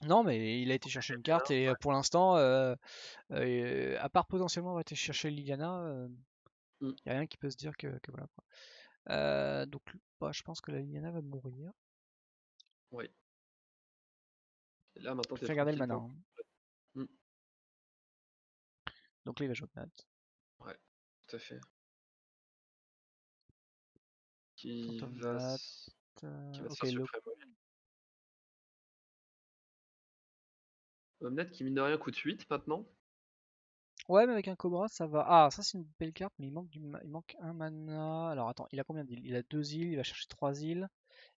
Non, mais il a été chercher une carte et pour l'instant, à part potentiellement avoir été chercher Liliana, Mm. il n'y a rien qui peut se dire que voilà. Quoi. Donc, bah, je pense que la Liliana va mourir. Oui. Et là Je maintenant t'es préfère garder le tranquille mana. pour Hein. le. Mm. Donc là, il va jouer Omnat. Ouais, tout à fait. Contre Qui va, Omnat. qui va se Ok, faire suprême. Omnet qui mine de rien coûte 8 maintenant. Ouais, mais avec un Cobra, ça va. Ah, ça, c'est une belle carte, mais il manque un mana. Alors, attends, il a combien d'îles? Il a 2 îles, il va chercher 3 îles.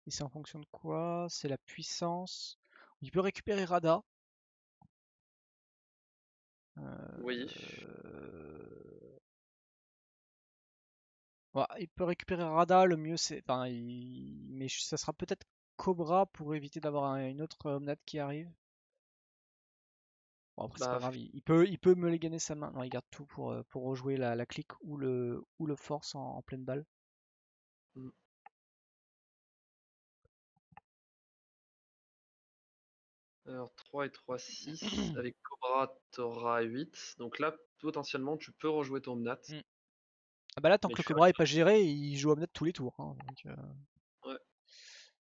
Et c'est en fonction de quoi? C'est la puissance. Il peut récupérer Rada. Oui. Ouais, il peut récupérer Rada, le mieux c'est. Enfin, mais ça sera peut-être Cobra pour éviter d'avoir une autre Omnat qui arrive. Bon, après, c'est pas Bah, grave, il peut me les gagner sa main. Non, il garde tout pour rejouer la clique ou le force en pleine balle. mm. Alors 3 et 3, 6. Avec Cobra, t'auras 8. Donc là, potentiellement, tu peux rejouer ton Omnat. Mm. Ah bah là, tant Mais que le tu fais Cobra est pas géré, il joue Omnat tous les tours. Hein, donc, ouais.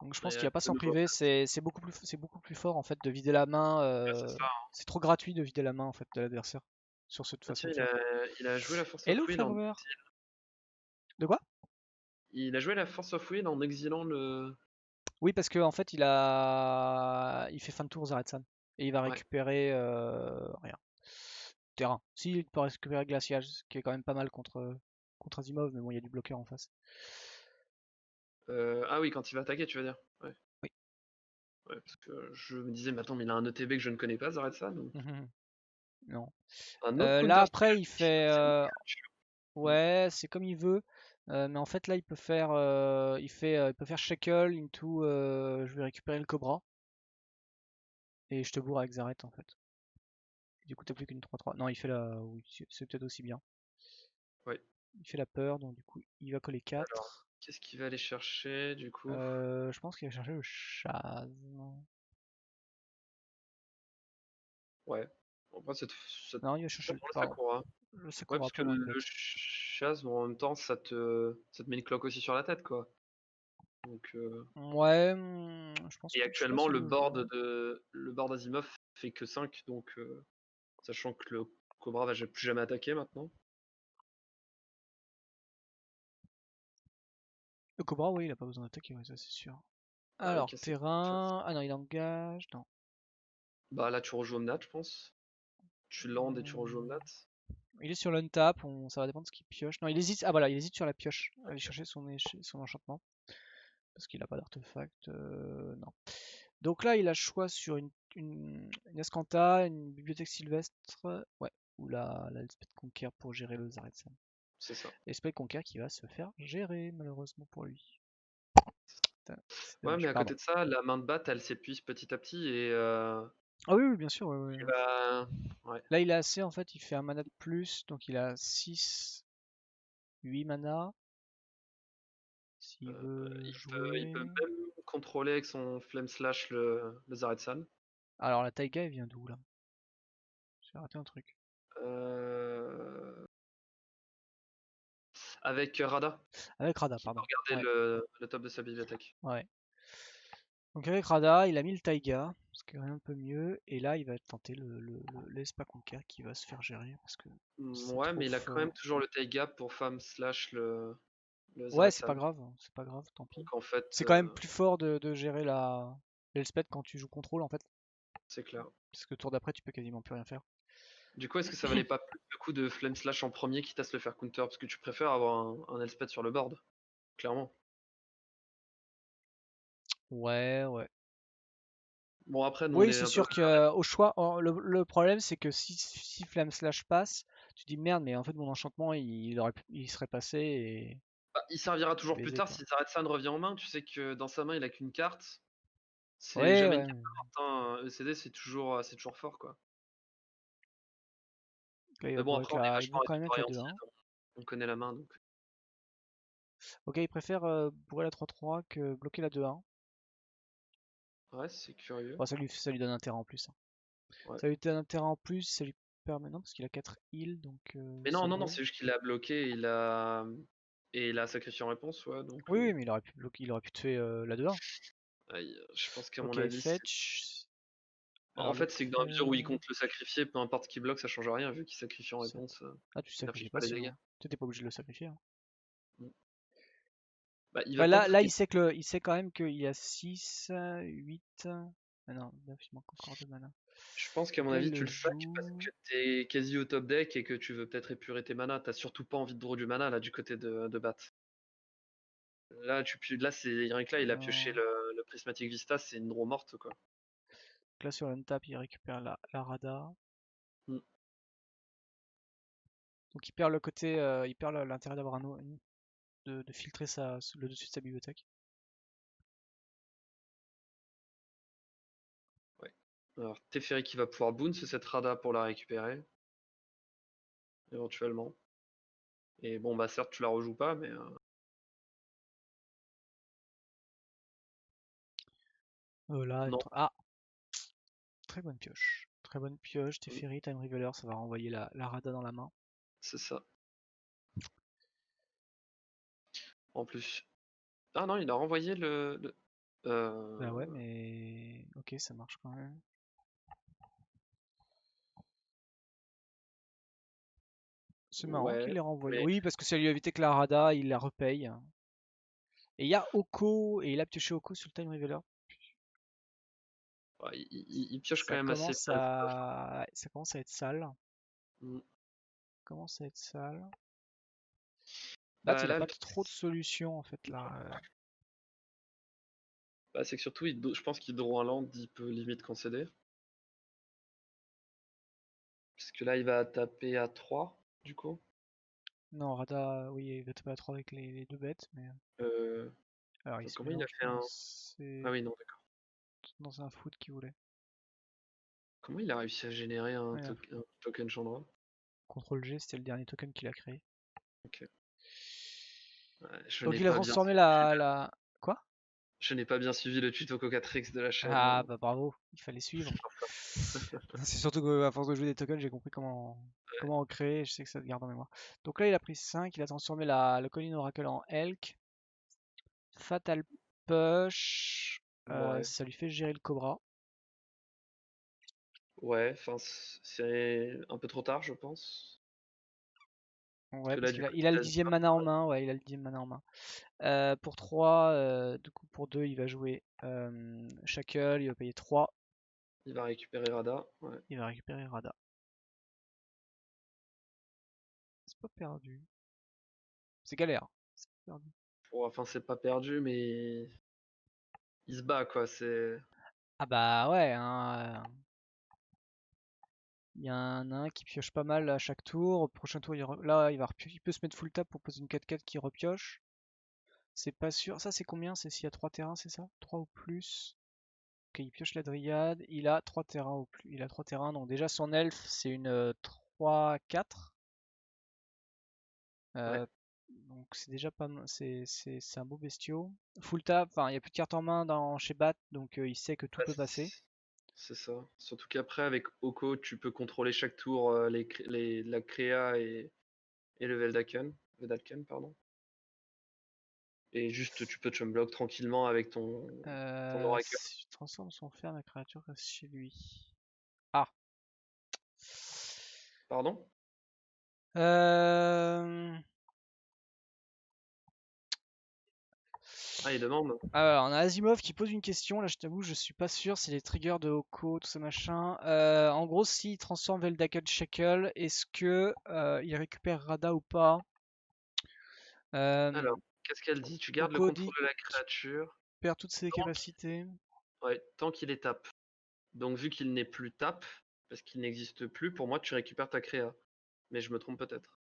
Donc je Et pense qu'il n'y a pas que sans le privé, c'est beaucoup plus fort en fait de vider la main. c'est ça. C'est trop gratuit de vider la main en fait de l'adversaire sur cette Ah façon tiens, de faire. il a joué la Force of Hello Will en Flower. De quoi? il a joué la Force of Will en exilant le. Oui, parce que en fait il fait fin de tour Zaretsan et il va Ouais. récupérer rien. Terrain. Si, il peut récupérer Glaciage, ce qui est quand même pas mal contre Azimov, mais bon, il y a du bloqueur en face. Ah oui, quand il va attaquer, tu veux dire. Ouais. Oui. Ouais, parce que je me disais, mais attends, mais il a un ETB que je ne connais pas, Zaretsan. Non. Un no Là counter après il fait c'est bon. ouais, c'est comme il veut. Mais en fait là il peut faire il peut faire shackle into je vais récupérer le Cobra et je te bourre avec Zaret en fait. Du coup t'as plus qu'une 3-3. Non, il fait la oui, c'est peut-être aussi bien. Ouais. Il fait la peur donc du coup il va coller Alors, 4. qu'est-ce qu'il va aller chercher du coup? Je pense qu'il va chercher le Chaz. Ouais. Après, Non, il va chercher ça le pour le pardon. Sakura. Le Ouais, Sakura parce que pour moins de le bêtes. chasse, bon, en même temps, ça te met une cloque aussi sur la tête, quoi. Donc, Ouais, et je sais pas actuellement, s'il le joue. le board Asimov fait que 5, donc sachant que le Cobra va plus jamais attaquer maintenant. Le Cobra, oui, il a pas besoin d'attaquer, ouais, ça c'est sûr. Ah oui, Alors, casser quelque chose. terrain. Ah non, il engage. Non. Bah là, tu rejoues Omnat, je pense. Tu landes et tu rejoues Hmm, Omnat. Il est sur l'untap, ça va dépendre de ce qu'il pioche. Non, il hésite. Ah voilà, il hésite sur la pioche. Aller chercher son enchantement. Parce qu'il a pas d'artefact. Non. Donc là, il a choix sur une Escanta, une bibliothèque sylvestre. Ouais. Ou la Elspeth Conquer pour gérer le Zaretsan. C'est ça. Elspeth Conquer qui va se faire gérer, malheureusement pour lui. Putain, c'est Ouais, mais dommage. à Pardon. côté de ça, la main de batte, elle s'épuise petit à petit et Ah oui, oui, bien sûr. Ouais, il ouais. va. Ouais. Là, il a assez, en fait, il fait un mana de plus, donc il a 6, 8 mana. S'il veut Il peut jouer. même contrôler avec son Flame Slash le Zaretsan. Alors, la Taiga, elle vient d'où là? J'ai raté un truc. Euh, Avec Rada, Avec Rada, qui peut pardon. regarder Ouais, le top de sa bibliothèque. ouais. Donc, avec Rada, il a mis le Taiga, ce qui est un peu mieux. Et là, il va tenter l'Espa Conquer qui va se faire gérer parce que c'est Ouais, trop mais il a quand même fort. toujours le Taiga pour Femme Slash le Ouais, Zaretsan. c'est pas grave, tant pis. Donc en fait, C'est quand même plus fort de gérer l'Elspeth quand tu joues contrôle en fait. c'est clair. Parce que tour d'après, tu peux quasiment plus rien faire. Du coup, est-ce que ça valait pas plus le coup de Flame Slash en premier, quitte à se le faire counter? Parce que tu préfères avoir un Elspeth sur le board, clairement. Ouais, ouais. Bon, après, nous, on Oui, est c'est un peu. sûr que au choix, le problème c'est que si Flamme Slash passe, tu dis merde, mais en fait mon enchantement il serait passé et Bah, il servira toujours plus baisé tard quoi. si Zaretsan revient en main. Tu sais que dans sa main, il a qu'une carte. C'est Ouais, jamais une ouais. carte morte, hein. ECD, c'est toujours fort, quoi. Ok, il Mais va bon, bourrer après, avec on est la, il vachement veut quand même mettre la orienté, 2-1. on connaît la main, donc. Ok, il préfère bourrer la 3-3 que bloquer la 2-1. Ouais, c'est curieux. Bon, ça lui donne un terrain en plus, hein. Ouais. Ça lui donne un terrain en plus, ça lui permet non parce qu'il a 4 heals donc Mais non, ça non, non, vaut. c'est juste qu'il a bloqué, et il a sacrifié en réponse, ouais, donc. Oui, oui, mais il aurait pu tuer la 2-1. Je pense qu'à mon Ok, avis, fetch. en Alors fait, c'est que dans la mesure où il l'autre. compte le sacrifier, peu importe qui bloque, ça change rien, vu qu'il sacrifie en Ça- réponse, Ah, tu il sacrifies n'applique pas pas les dégâts. sinon. Tu n'es pas obligé de le sacrifier, hein. Mm. Bah, il va Bah peut-être. là, il sait quand même qu'il y a 6, 8. Ah non, 9, il manque encore de mana. Je pense qu'à mon Donc là, avis, il tu le le sacs parce joue. que t'es quasi au top deck et que tu veux peut-être épurer tes manas. T'as surtout pas envie de draw du mana là du côté de Bat. Là, c'est rien que là, il a pioché Non. le Prismatic Vista, c'est une draw morte, quoi. Donc là, sur l'untap, il récupère la Rada. Mm. Donc il perd le côté, il perd l'intérêt d'avoir de filtrer le dessus de sa bibliothèque. Ouais. Alors, Teferi qui va pouvoir boon cette Rada pour la récupérer, éventuellement. Et bon, bah certes, tu la rejoues pas, mais Là, non, ah, très bonne pioche. Très bonne pioche, Teferi, Time Revealer, ça va renvoyer la Rada dans la main. c'est ça. En plus. Ah non, il a renvoyé le. Bah ouais, Euh, mais ok, ça marche quand même. C'est marrant qu'il ouais, l'ait renvoyé. mais Oui, parce que ça lui a évité que la Rada, il la repaye. Et il y a Oko, et il a pioché Oko sur le Time Revealer. ouais, il pioche quand même assez bien. Ça commence à être sale. Mm. Commence à être sale. Bat, Bah il a là, pas trop de solutions en fait là. bah, c'est que surtout, je pense qu'il draw un land, il peut limite concéder. Parce que là, il va taper à 3 du coup. Non, Rada, oui, il va taper à 3 avec les deux bêtes, mais. Euh, Alors il Attends, se comment il a mélange fait pas. un. Ah C'est oui, non, d'accord. dans un foot qu'il voulait. Comment il a réussi à générer Ouais, un token Chandra? CTRL G, c'était le dernier token qu'il a créé. Ok. Ouais, je Donc n'ai il a pas bien transformé suivi Quoi? je n'ai pas bien suivi le tuto Cocatrix de la chaîne. Ah bah bravo, il fallait suivre. C'est surtout qu'à force de jouer des tokens, j'ai compris comment en créer, je sais que ça te garde en mémoire. Donc là il a pris 5, il a transformé le Colline Oracle en Elk. Fatal Push, Ouais, ça lui fait gérer le Cobra. ouais, enfin, c'est un peu trop tard, je pense. Parce Ouais, que parce là, qu'il du a, coup, il a le il a 10e mana en main, ouais, il a le 10e mana en main. Pour 3, du coup pour 2, il va jouer Shackle, il va payer 3, il va récupérer Rada. Ouais. il va récupérer Rada. C'est pas perdu. C'est galère. C'est pas perdu. Enfin, c'est pas perdu, mais il se bat, quoi. C'est. Ah bah ouais, hein, il y en a un qui pioche pas mal à chaque tour. Au prochain tour, là, il peut se mettre full tap pour poser une 4-4 qui repioche. C'est pas sûr. Ça, c'est combien? C'est s'il y a 3 terrains, c'est ça? 3 ou plus. Ok, il pioche la Dryade. Il a 3 terrains ou plus. Il a 3 terrains. Donc, déjà, son elfe, c'est une 3-4. Ouais. Donc, c'est déjà pas mal. C'est un beau bestiau. Full tap. Enfin, il n'y a plus de cartes en main chez Bat. Donc, il sait que tout Ouais, peut passer. c'est ça. Surtout qu'après, avec Oko, tu peux contrôler chaque tour la créa et le Veldalken, pardon. Et juste, tu peux chum-block tranquillement avec ton Oracle. Si tu transformes son fer, la créature reste chez lui. Ah. Pardon? Euh... Ah, il demande. Alors, on a Asimov qui pose une question. Là, je t'avoue, je suis pas sûr. C'est les triggers de Oko, tout ça machin. En gros, s'il transforme Veldaken Shackle, est-ce que il récupère Rada ou pas? Alors, Euh, qu'est-ce qu'elle dit? Tu gardes le Oko dit contrôle de la qu'il créature perd toutes ses tant capacités. tant qu'il est tape. Donc, vu qu'il n'est plus tape, parce qu'il n'existe plus, pour moi, tu récupères ta créa. Mais je me trompe peut-être.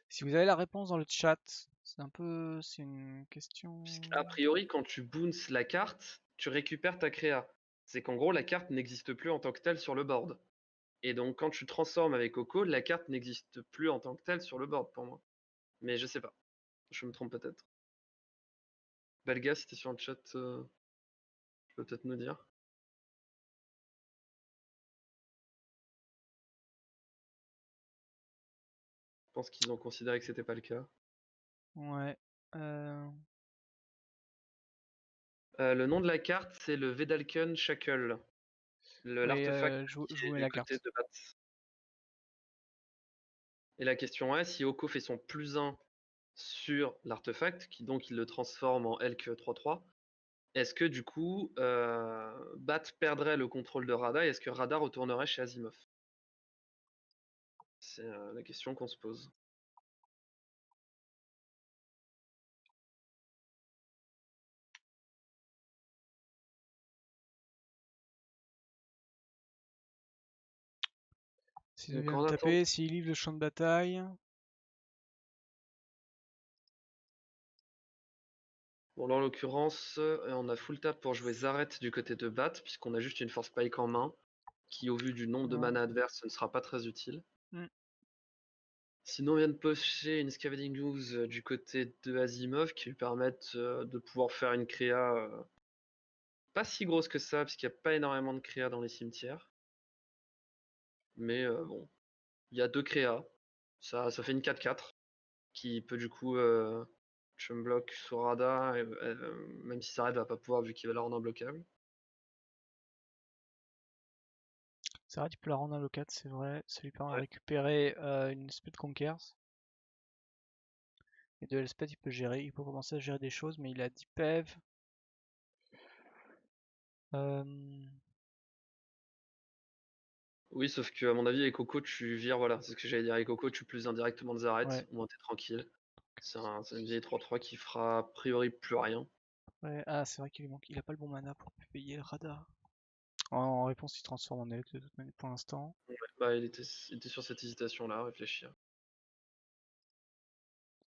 Si vous avez la réponse dans le chat, c'est une question. Puisqu'a priori, quand tu bounces la carte, tu récupères ta créa. C'est qu'en gros, la carte n'existe plus en tant que telle sur le board. Et donc, quand tu transformes avec Oko, la carte n'existe plus en tant que telle sur le board pour moi. Mais je sais pas. Je me trompe peut-être. Belga, si t'es sur le chat, tu peux peut-être nous dire. Je pense qu'ils ont considéré que c'était pas le cas. Ouais. Euh, Le nom de la carte, c'est le Vedalken Shackle, Oui, l'artefact je qui vous est mets du la côté carte. de Bat. Et la question est, si Oko fait son +1 sur l'artefact, qui donc il le transforme en Elk 3-3, est-ce que du coup, Bat perdrait le contrôle de Rada et est-ce que Rada retournerait chez Asimov? C'est la question qu'on se pose. S'il Donc vient en me attendant, taper, s'il livre le champ de bataille. bon là en l'occurrence, on a full tap pour jouer Zaret du côté de Bat, puisqu'on a juste une force pike en main, qui au vu du nombre de Non. mana adverse ne sera pas très utile. Hmm. Sinon, on vient de pocher une Scavenging Ooze du côté de Asimov qui lui permettent de pouvoir faire une créa pas si grosse que ça, parce qu'il n'y a pas énormément de créa dans les cimetières. Mais bon, il y a deux créas. Ça fait une 4-4 qui peut du coup Je me bloque sur Rada, même si Zaret va pas pouvoir vu qu'il va la rendre imbloquable. C'est vrai, tu peux la rendre à low 4, c'est vrai. Ça lui permet de Ouais. récupérer une Spade Conquers. Et de l'espèce, il peut gérer, il peut commencer à gérer des choses, mais il a 10 PEV. Oui, sauf que à mon avis, avec Coco, tu vires, voilà, c'est ce que j'allais dire. Avec Coco, tu plus indirectement de Zaret, Ouais. au moins t'es tranquille. C'est une vieille 3-3 qui fera a priori plus rien. Ouais. Ah, c'est vrai qu'il lui manque. Il a pas le bon mana pour payer le radar. En réponse, il se transforme en elk de toute manière pour l'instant. Ouais, bah, il était sur cette hésitation-là, réfléchir.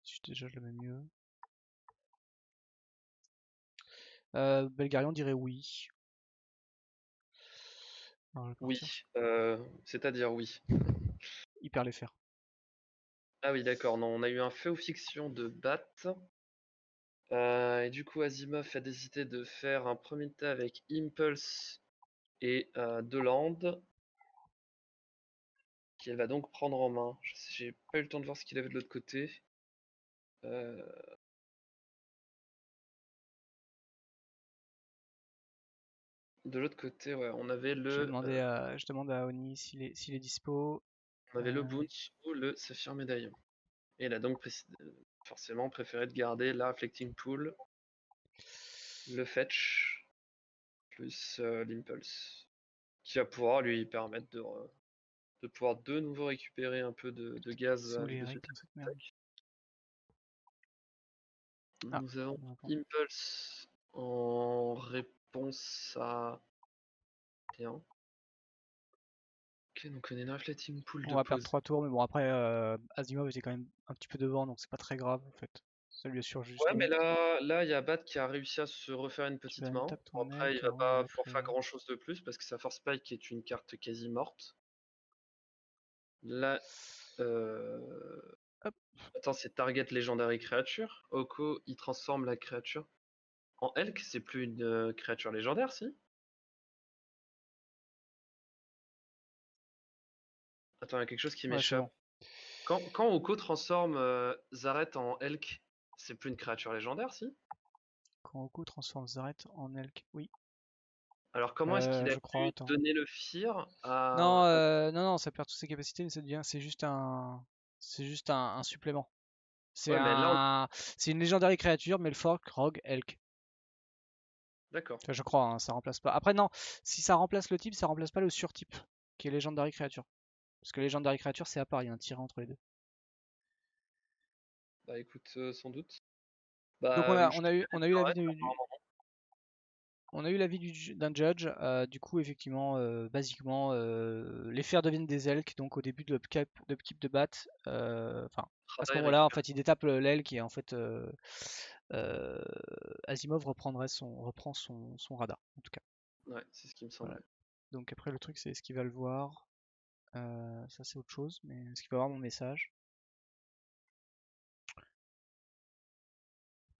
Si déjà je le mets mieux. Belgarion dirait oui. Alors, je vais Oui, partir. c'est-à-dire oui. Il perd les fers. Ah oui, d'accord, non, on a eu un feu aux fictions de Bat. Et du coup, Asimov a décidé de faire un premier tas avec Impulse et De Land, qu'elle va donc prendre en main. J'ai pas eu le temps de voir ce qu'il avait de l'autre côté. Euh, de l'autre côté, ouais, on avait Je demande à Oni s'il est dispo. le Bounce ou le Saphir Médaillon. Et il a donc forcément préféré de garder la Reflecting Pool, le Fetch, plus l'Impulse, qui va pouvoir lui permettre de pouvoir de nouveau récupérer un peu de gaz Sous avec les de règles suite. dans cette merde. Ah, Nous avons on attend. Impulse en réponse à T1. Ok, donc on a une Reflecting Pool On de va perdre pause. 3 tours, mais bon, après, Asimov était quand même un petit peu devant, donc c'est pas très grave en fait. Ça lui assure juste Ouais, mais donc. là, il y a Bat qui a réussi à se refaire une Tu vas petite main. untap Bon, ton après, il elk, va alors oui, pas avec pouvoir faire le. grand chose de plus parce que sa Force Spike est une carte quasi morte. Là, Hop. attends, c'est Target Legendary Creature. Oko, il transforme la créature en Elk, c'est plus une créature légendaire, si? Attends, il y a quelque chose qui Ouais, c'est m'échappe. bon. Quand Oko transforme Zaret en Elk, c'est plus une créature légendaire, si? Quand Goku transforme Zaret en elk, oui. Alors comment est-ce qu'il a Je crois, pu attends. donner le Fear Non, à... non, ça perd toutes ses capacités, mais c'est juste un supplément. Ouais, mais là, C'est une légendary créature, mais le fork, rogue, elk. d'accord. Enfin, je crois, hein, ça remplace pas. Après, non, si ça remplace le type, ça remplace pas le surtype, qui est légendary créature. Parce que légendary créature, c'est à part, il y a un tiré entre les deux. Bah écoute, sans doute. Donc Bah, je te on connais a eu plus l'avis Zaret, apparemment. on a eu l'avis d'un judge. Du coup, effectivement, basiquement, les fers deviennent des elks. Donc au début de l'upkeep de bat, enfin à ce Radha, il moment-là, en récupère. fait, il détape l'elk et en fait, euh, Asimov reprend son radar. En tout cas, Ouais, c'est ce qui me voilà. semblait. Donc après, le truc, c'est est-ce qu'il va le voir. Ça, c'est autre chose. Mais est-ce qu'il va voir mon message?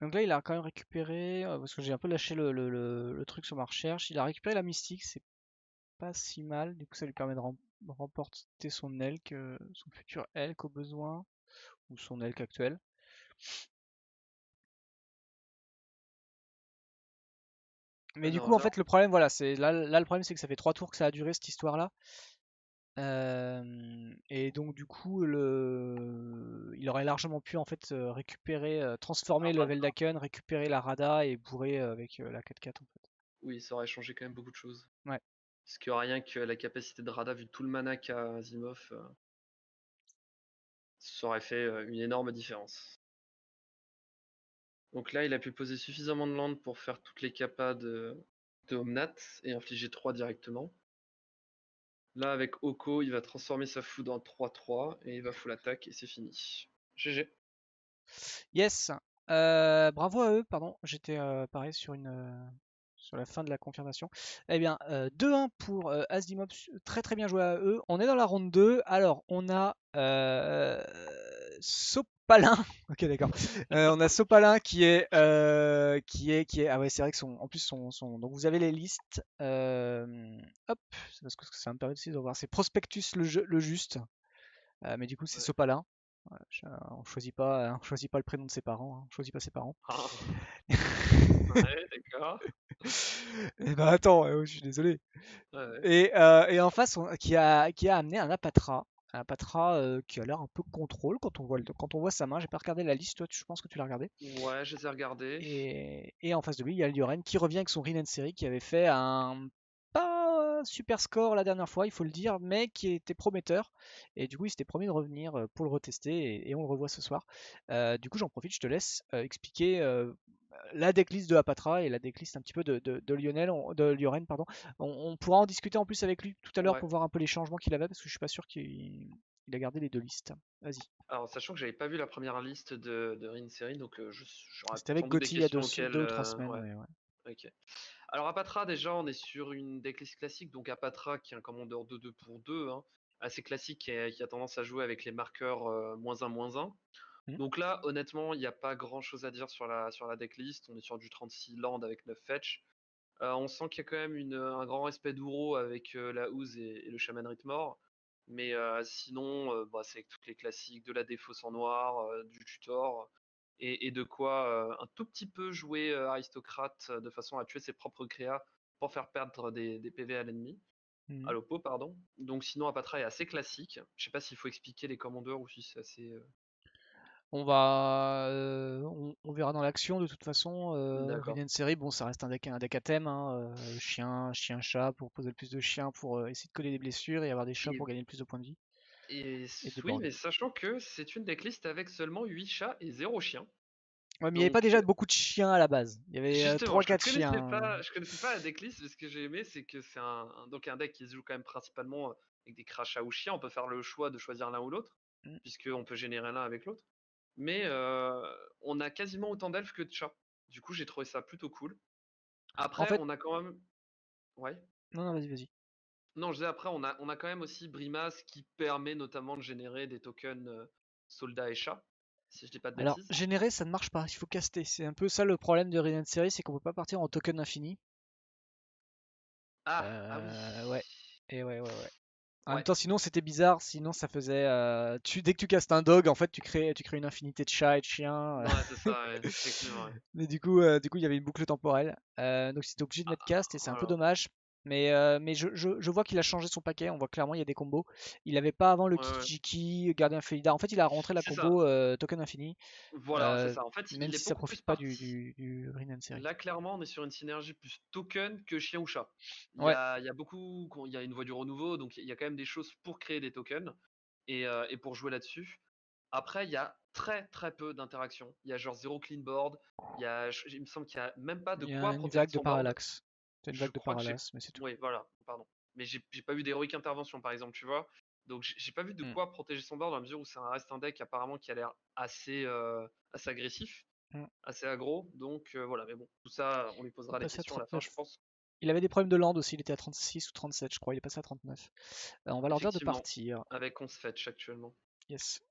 Donc là, il a quand même récupéré, parce que j'ai un peu lâché le truc sur ma recherche. Il a récupéré la mystique, c'est pas si mal. Du coup, ça lui permet de remporter son elk, son futur elk au besoin, ou son elk actuel. Mais du Alors coup, en là, fait, le problème, voilà, c'est là le problème, c'est que ça fait 3 tours que ça a duré cette histoire-là. Et donc, du coup, il aurait largement pu en fait récupérer, transformer le Veldaken, récupérer la Rada et bourrer avec la 4-4 en fait. oui, ça aurait changé quand même beaucoup de choses. Ouais. Parce que rien que la capacité de Rada, vu tout le mana qu'a Asimov, ça aurait fait une énorme différence. Donc là, il a pu poser suffisamment de land pour faire toutes les capas de Omnat et infliger 3 directement. Là, avec Oko, il va transformer sa foudre en 3-3 et il va full attaque et c'est fini. GG. Yes. Bravo à eux, pardon. J'étais pareil sur la fin de la confirmation. Eh bien, 2-1 pour Asimov. Très très bien joué à eux. On est dans la ronde 2. Alors, on a Sopalin. Ok, d'accord. On a Sopalin qui est. Ah ouais, c'est vrai que en plus donc vous avez les listes. Hop, c'est parce que ça me permet aussi de voir. C'est Prospectus le juste. Mais du coup, c'est Ouais. Sopalin. On choisit pas le prénom de ses parents, hein, on choisit pas ses parents. Ah, ouais, d'accord. Et bah attends, je suis désolé. Ouais, ouais. Et en face, qui a amené un Patra qui a l'air un peu contrôle quand on voit sa main. J'ai pas regardé la liste, toi, je pense que tu l'as regardé. Ouais, je les ai regardés. Et en face de lui, il y a Lioren qui revient avec son Rin série qui avait fait un pas super score la dernière fois, il faut le dire, mais qui était prometteur. Et du coup, il s'était promis de revenir pour le retester et on le revoit ce soir. Du coup, j'en profite, je te laisse expliquer la decklist de Apatra et la decklist un petit peu de Lioren, pardon. On pourra en discuter en plus avec lui tout à l'heure Ouais. pour voir un peu les changements qu'il avait parce que je suis pas sûr qu'il a gardé les deux listes. Vas-y. Alors, sachant que j'avais pas vu la première liste de Rin Série, donc j'aurais C'était avec sans doute des Gotti il y a questions auxquelles. 2 ou 3 semaines, Ouais, mais ouais. ok. Alors, Apatra, déjà, on est sur une decklist classique, donc Apatra qui est un commandeur de 2 pour 2, hein, assez classique, qui a tendance à jouer avec les marqueurs -1/-1. Hmm. Donc là, honnêtement, il n'y a pas grand chose à dire sur la decklist. On est sur du 36 land avec 9 fetch. On sent qu'il y a quand même un grand respect d'Uro avec la Ooze et le Shaman Ritmore. Mais sinon, bah, c'est avec toutes les classiques de la défausse en noir, du tutor, et de quoi un tout petit peu jouer aristocrate de façon à tuer ses propres créas pour faire perdre des PV à l'ennemi, à Hmm. l'oppo, pardon. Donc sinon, Apatra est assez classique. Je sais pas s'il faut expliquer les commandeurs ou si c'est assez. On verra dans l'action de toute façon. D'accord. Rune série, bon, ça reste un deck à thème, hein, chien, chat pour poser le plus de chiens pour essayer de coller des blessures et avoir des chats Et, pour gagner le plus de points de vie et des oui, bords. mais sachant que c'est une decklist avec seulement 8 chats et 0 chiens. Ouais, mais il n'y avait pas Donc déjà beaucoup de chiens à la base. Il y avait justement, 3-4 chiens. je connaissais pas la decklist, mais ce que j'ai aimé, c'est que c'est donc un deck qui se joue quand même principalement avec des crachats ou chiens. On peut faire le choix de choisir l'un ou l'autre, Mm. puisqu'on peut générer l'un avec l'autre. Mais on a quasiment autant d'elfes que de chats. Du coup, j'ai trouvé ça plutôt cool. En Après, fait, on a quand même. Ouais. non, non, vas-y, vas-y. Non, je disais après, on a quand même aussi Brimas qui permet notamment de générer des tokens soldats et chats, si je dis pas de Alors, bêtises. générer, ça ne marche pas, il faut caster. C'est un peu ça le problème de Rune série, c'est qu'on peut pas partir en token infini. Ah oui. Ouais. Et ouais. En même Ouais, temps, sinon c'était bizarre. Sinon, ça faisait. Dès que tu castes un dog, en fait, tu crées une infinité de chats et de chiens. ouais, c'est ça, ouais. Effectivement, ouais. Mais du coup, il y avait une boucle temporelle. Donc, c'était obligé de Ah, mettre cast et c'est un peu voilà. dommage. Mais je vois qu'il a changé son paquet. On voit clairement il y a des combos. Il n'avait pas avant le Ouais, ouais. Kijiki, Gardien Felida. En fait, il a rentré la C'est ça. combo Token Infini. Voilà, c'est euh, ça. En fait, Même il est si ça beaucoup profite plus pas du, parti. du, du Rin Series. Là, clairement, on est sur une synergie plus token que chien ou chat. Ouais. Il y a beaucoup, il y a une voie du renouveau, donc il y a quand même des choses pour créer des tokens et pour jouer là-dessus. Après, il y a très très peu d'interactions. Il y a genre zéro clean board. Il me semble qu'il y a même pas de Il y a quoi une protéger vague de son board. parallaxe. C'est une Je vague de crois que j'ai. parallaxe, mais c'est tout. Oui, voilà, pardon. Mais j'ai pas vu d'héroïque intervention, par exemple, tu vois. Donc j'ai pas vu de Mm. quoi protéger son board dans la mesure où ça reste un deck apparemment qui a l'air assez agressif, Mm. assez aggro. Donc voilà, mais bon, tout ça, on lui Il est posera des passé à questions à la fin, 39. je pense. Il avait des problèmes de land aussi, il était à 36 ou 37, je crois, il est passé à 39. On va leur dire de Effectivement, partir. avec 11 fetch actuellement. Yes.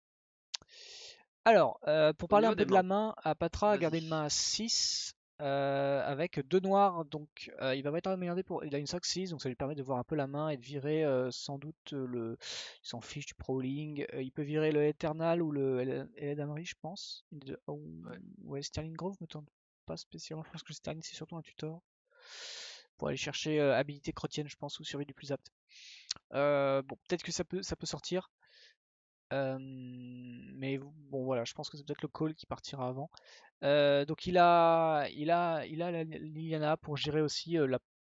Alors, pour Au parler un niveau peu des de la mains, main, Patra a vas-y. gardé une main à 6 avec 2 noirs, donc il va être emmerdé il a une sac 6, donc ça lui permet de voir un peu la main et de virer sans doute Il s'en fiche du Prowling. Il peut virer le Eternal ou le Eladamri, je pense. Ouais. Ouais, Sterling Grove me tente pas spécialement, je pense que Sterling c'est surtout un tutor. Pour aller chercher habilité chrétienne, je pense, ou survie du plus apte. Bon, peut-être que ça peut sortir. Mais bon, voilà, je pense que c'est peut-être le call qui partira avant. Donc il a la Liliana pour gérer aussi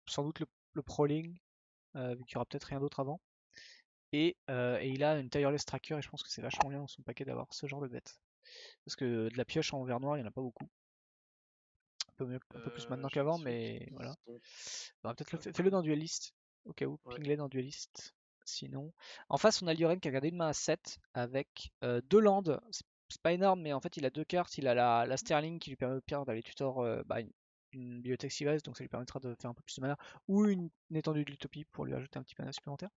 sans doute le prowling, vu qu'il y aura peut-être rien d'autre avant. Et il a une tireless tracker et je pense que c'est vachement bien dans son paquet d'avoir ce genre de bête. Parce que de la pioche en vert noir, il n'y en a pas beaucoup. Un peu plus maintenant Je me qu'avant, souviens mais qu'ils voilà. sont Bah, peut-être pas fais-le beaucoup. dans Duelist, au cas où, Ouais. ping-les dans Duelist. Sinon, en face, on a Lioren qui a gardé une main à 7 avec 2 landes. C'est pas énorme, mais en fait, il a 2 cartes. Il a la Sterling qui lui permet au pire d'aller tutor une bibliothèque Sylvestre, donc ça lui permettra de faire un peu plus de mana, ou une étendue de l'utopie pour lui ajouter un petit mana supplémentaire.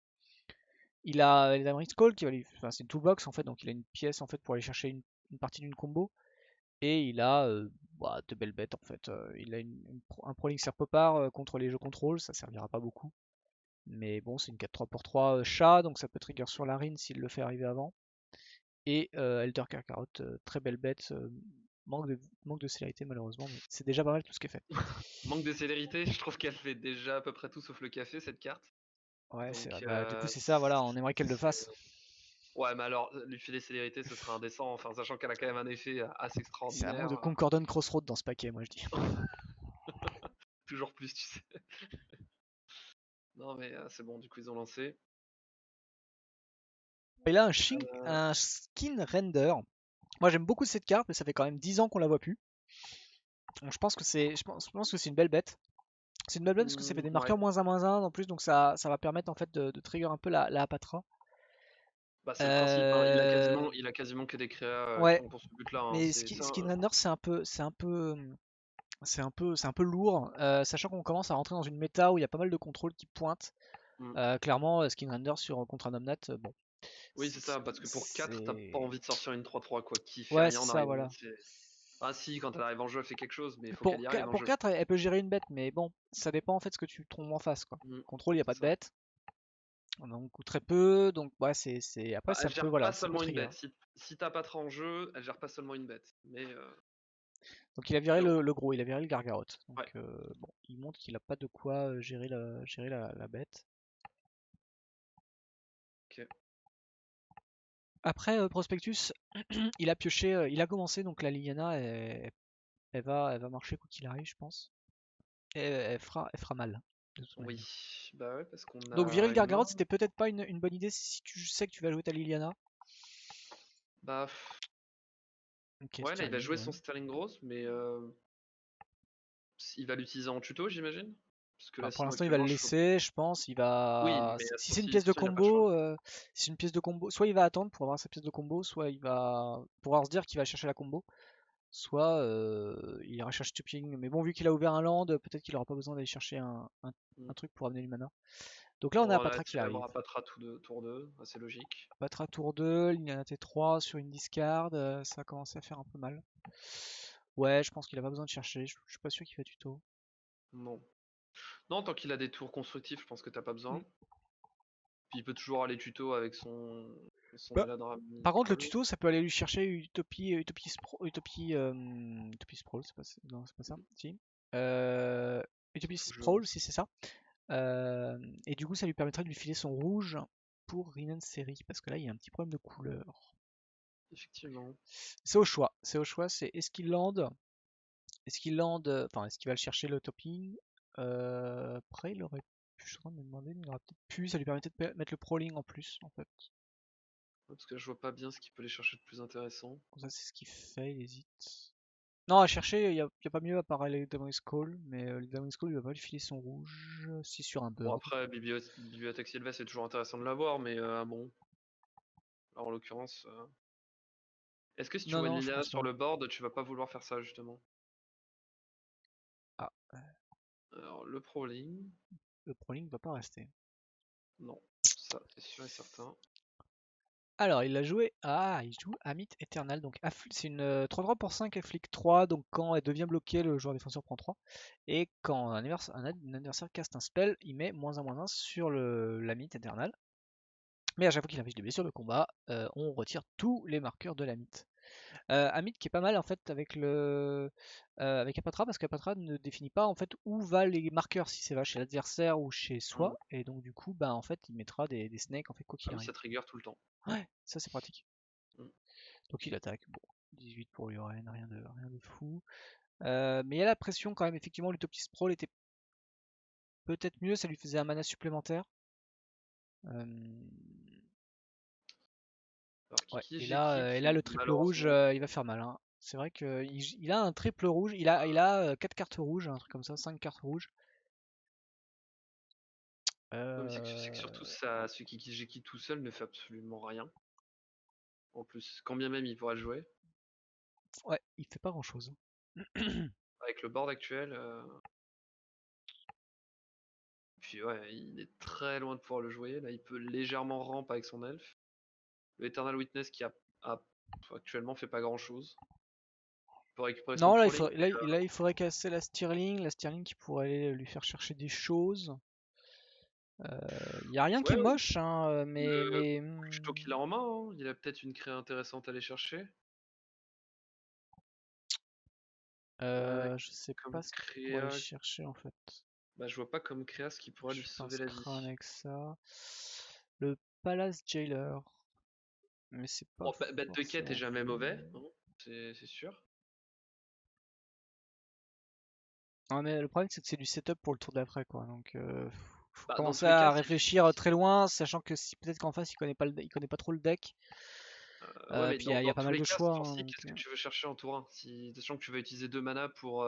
Il a les Daemon Call qui va lui. Enfin, c'est une toolbox en fait, donc il a une pièce en fait pour aller chercher une partie d'une combo. Et il a de belles bêtes en fait. Il a un Prowling Serpopard contre les jeux contrôle, ça servira pas beaucoup. Mais bon, c'est une 4-3 pour 3 chat, donc ça peut trigger sur la Rine s'il le fait arriver avant. Et Elder Kakarot, très belle bête. Manque de célérité malheureusement, mais c'est déjà pas mal tout ce qu'elle fait. Manque de célérité, je trouve qu'elle fait déjà à peu près tout sauf le café cette carte. Ouais, c'est vrai. Donc Bah, du coup, c'est ça, voilà, on aimerait qu'elle le fasse. ouais, mais alors lui filer célérité, ce serait indécent. Enfin, sachant qu'elle a quand même un effet assez C'est un manque de extraordinaire. Concordant Crossroad dans ce paquet, moi je dis. Toujours plus, tu sais. Non, mais c'est bon. Du coup, ils ont lancé. Il a Euh, un skin render. Moi j'aime beaucoup cette carte, mais ça fait quand même 10 ans qu'on la voit plus. Donc je pense que c'est une belle bête. C'est une belle bête parce que ça fait des ouais. marqueurs -1/-1 en plus, donc ça va permettre en fait de trigger un peu la Apatra. Bah, c'est le principe, hein. Euh, Il a quasiment que des créas qui ouais, ont pour ce but-là, hein. mais C'est ça. skin render c'est un peu lourd, sachant qu'on commence à rentrer dans une méta où il y a pas mal de contrôles qui pointent. Mm. Clairement, skin render sur contre un Omnat, bon, Oui, c'est ça, parce que pour 4, t'as pas c'est envie de sortir une 3-3, quoi, qui fait ouais, rien c'est en ça, arrivant. voilà. Ah si, quand elle arrive en jeu, elle fait quelque chose, mais il faut qu'elle y arrive en Pour jeu. 4, elle peut gérer une bête, mais bon, ça dépend en fait ce que tu tombes en face, quoi. Mm. Contrôle, il n'y a C'est pas de ça. bête, donc ou très peu, donc ouais, après Bah, c'est elle un peu gère voilà, pas ça peut seulement une trigger. bête. Si t'as pas trop en jeu, elle gère pas seulement une bête. Mais Donc il a viré bon, le gros, il a viré le Gargarot. Donc ouais. bon, il montre qu'il a pas de quoi gérer la bête. Ok. Après Prospectus, il a pioché, il a commencé donc la Liliana, elle va marcher quoi qu'il arrive, je pense. Et elle fera mal, de toute Oui. manière. Bah ouais, parce qu'on Donc virer a le une Gargarot, main. c'était peut-être pas une bonne idée si tu sais que tu vas jouer ta Liliana. Bah Ok, ouais, là il va Stirling, jouer ouais. son Sterling Gross, mais il va l'utiliser en tuto, j'imagine. Parce que Bah, là, pour sinon l'instant, il va le actuellement, je. laisser, je pense. Il Oui, va. mais Si c'est une pièce de il a pas le choix. combo, si c'est une pièce de combo, soit il va attendre pour avoir sa pièce de combo, soit il va pouvoir se dire qu'il va chercher la combo, soit il ira chercher Tuping. Mais bon, vu qu'il a ouvert un land, peut-être qu'il aura pas besoin d'aller chercher Mm. un truc pour amener du mana. Donc là, on a Bon, là, Patra tu qui vas arrive. avoir Patra tour 2, assez logique. Patra tour 2, Liliana T3 sur une discard, ça va commencer à faire un peu mal. Ouais, je pense qu'il a pas besoin de chercher, je suis pas sûr qu'il fait tuto. Non. Non, tant qu'il a des tours constructifs, je pense que t'as pas Mm. besoin. Puis il peut toujours aller tuto avec son Bah, Meladra par contre, le Mythical. tuto, ça peut aller lui chercher Utopie Sprawl, c'est pas, non, c'est pas ça, si. Utopie Faut que je Sprawl, lance. si c'est ça. Et du coup, ça lui permettrait de lui filer son rouge pour Rinan Seri, parce que là, il y a un petit problème de couleur. Effectivement. C'est au choix, c'est enfin, est-ce qu'il va le chercher le topping. Après, il aurait pu, je suis en train de me demander, mais il aurait peut-être pu, ça lui permettait de mettre le prowling en plus, en fait. Parce que je vois pas bien ce qu'il peut aller chercher de plus intéressant. Comme ça, c'est ce qu'il fait, il hésite. Non, à chercher, y a pas mieux à part les Damon's Call, mais les Damon's Call, il va pas lui filer son rouge, si sur un Bon, bird. après, Bibliothèque Sylvestre, c'est toujours intéressant de l'avoir, mais bon. Alors, en l'occurrence. Est-ce que si tu Non, vois une non, je Liliana pense sur pas. le board, tu vas pas vouloir faire ça, justement? Ah, Alors, le Prowling. le Prowling va pas rester. Non. Ça, c'est sûr et certain. Alors, il a joué. Ah, il joue Amit Eternal. Donc, c'est une 3-3 pour 5 Afflict 3. Donc, quand elle devient bloquée, le joueur défenseur prend 3. Et quand un adversaire caste un spell, il met -1/-1 sur l'Amit Eternal. Mais à chaque fois qu'il inflige des blessures de combat, on retire tous les marqueurs de l'Amit. Amit qui est pas mal en fait avec Apatra parce qu'Apatra ne définit pas en fait où va les marqueurs si c'est va chez l'adversaire ou chez soi Hmm. et donc du coup bah en fait il mettra des snakes en fait quoi Ah qu'il oui, arrive. ça trigger tout le temps. Ouais, ça c'est pratique. Hmm. Donc il attaque, bon 18 pour Yoren, rien de fou. Mais il y a la pression quand même, effectivement l'Utopie Sprawl était peut-être mieux, ça lui faisait un mana supplémentaire. Euh, Alors, Ouais, Kiki Jeki, et là le triple rouge, malheureusement. il va faire mal, hein. C'est vrai qu'il a un triple rouge, il a 4 cartes rouges, un truc comme ça, 5 cartes rouges. Non, mais c'est que surtout, Euh, ça, ce Kiki Jeki tout seul ne fait absolument rien. En plus, quand bien même il pourra le jouer. Ouais, il fait pas grand-chose. Avec le board actuel. Puis ouais, il est très loin de pouvoir le jouer. Là, il peut légèrement ramp avec son elfe. Le Eternal Witness a actuellement fait pas grand chose. Il peut récupérer son Non, Prowling. là, il faudrait casser la Stirling qui pourrait aller lui faire chercher des choses. Y a rien qui Ouais, est ouais. moche, hein, Le mais Kushto qu'il a en main, hein, il a peut-être une créa intéressante à aller chercher. je sais Comme pas ce qu'il pourrait aller créa, chercher en fait. bah, je vois pas comme créa ce qui pourrait Je lui suis pas un sauver la screen vie. avec ça. Le Palace Jailer, mais c'est pas Bon, bête de quête est forcément jamais fou. mauvais, hein, c'est sûr. Ah, mais le problème c'est que c'est du setup pour le tour d'après quoi, donc faut Bah, dans commencer tous les cas, à réfléchir très loin, sachant que si peut-être qu'en face il connaît pas trop le deck. ouais, mais Puis il y dans a pas tous mal les de cas, ce choix, hein, tour-ci, donc, qu'est-ce que tu veux chercher en tour 1? Si, sachant que tu vas utiliser 2 mana pour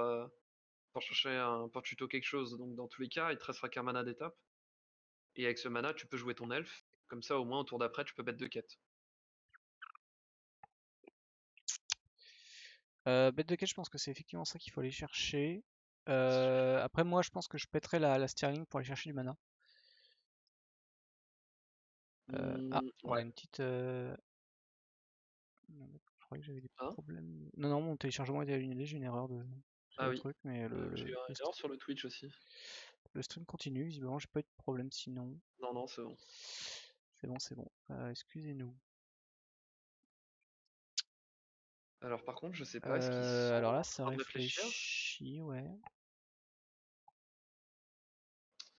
chercher pour tuto quelque chose, donc dans tous les cas, il te restera qu'un mana d'étape. Et avec ce mana, tu peux jouer ton elfe. Comme ça, au moins, au tour d'après, tu peux bête de quête. bête de quête, je pense que c'est effectivement ça qu'il faut aller chercher. Après moi je pense que je pèterai la Sterling pour aller chercher du mana. On a Ouais. une petite. Non, je croyais que j'avais des Hein? problèmes. Non, non, mon téléchargement était annulé, j'ai une erreur sur Ah le oui. truc, mais J'ai eu une erreur sur le Twitch aussi. le stream continue, visiblement, j'ai pas eu de problème sinon. Non, non, c'est bon. C'est bon, c'est bon. Excusez-nous. Alors par contre, je sais pas, est-ce qu'ils sont Alors là, en ça train de réfléchir? réfléchit, ouais.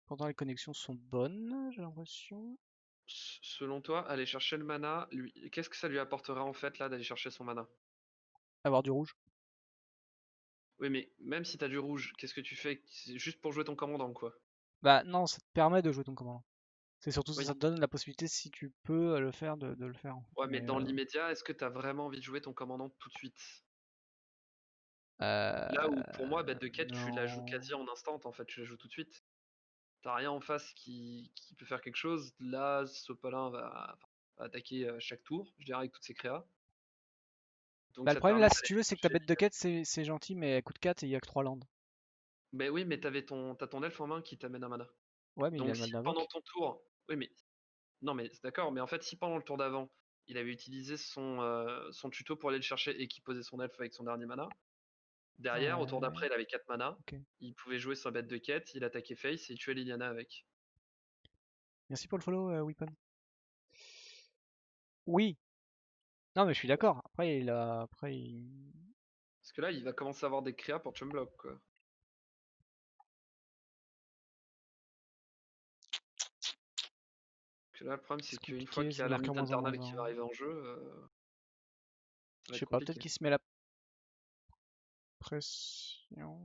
Pourtant, les connexions sont bonnes, j'ai l'impression. Selon toi, aller chercher le mana, qu'est-ce que ça lui apportera en fait là d'aller chercher son mana? Avoir du rouge. Oui, mais même si t'as du rouge, qu'est-ce que tu fais? C'est juste pour jouer ton commandant, quoi. Bah non, ça te permet de jouer ton commandant. C'est surtout ça, Oui. ça te donne la possibilité, si tu peux le faire, de le faire, en fait. Ouais, mais Mais dans l'immédiat, est-ce que t'as vraiment envie de jouer ton commandant tout de suite? Là où pour moi, bête de quête, tu la joues non. quasi en instant, en fait, tu la joues tout de suite. T'as rien en face qui peut faire quelque chose. Là, Sopalin va attaquer chaque tour, je dirais, avec toutes ses créas. Donc Bah le ça te problème permet là, si d'aller tu veux, c'est que ta chercher bête de quête, c'est gentil, mais elle coûte 4 et il y a que 3 landes. Mais oui, mais t'as ton elfe en main qui t'amène un mana. Ouais, mais il a Donc le mal si pendant d'invoque. ton tour, oui, mais non, mais c'est d'accord, mais en fait, si pendant le tour d'avant, il avait utilisé son tuto pour aller le chercher et qu'il posait son elfe avec son dernier mana, derrière, au tour Ouais, d'après, il avait 4 mana, ok. il pouvait jouer sa bête de quête, il attaquait face et il tuait Liliana avec. Merci pour le follow, Weapon. Oui, non, mais je suis Parce d'accord. Après, parce que là, il va commencer à avoir des créas pour Chum-Block, quoi. Parce que là, le problème, c'est c'est qu'une fois compliqué, qu'il y c'est a des la marqueurs mythe moins un infernale moins qui va un. arriver en jeu, ça va Je être sais pas, peut-être compliqué. qu'il se met la pression.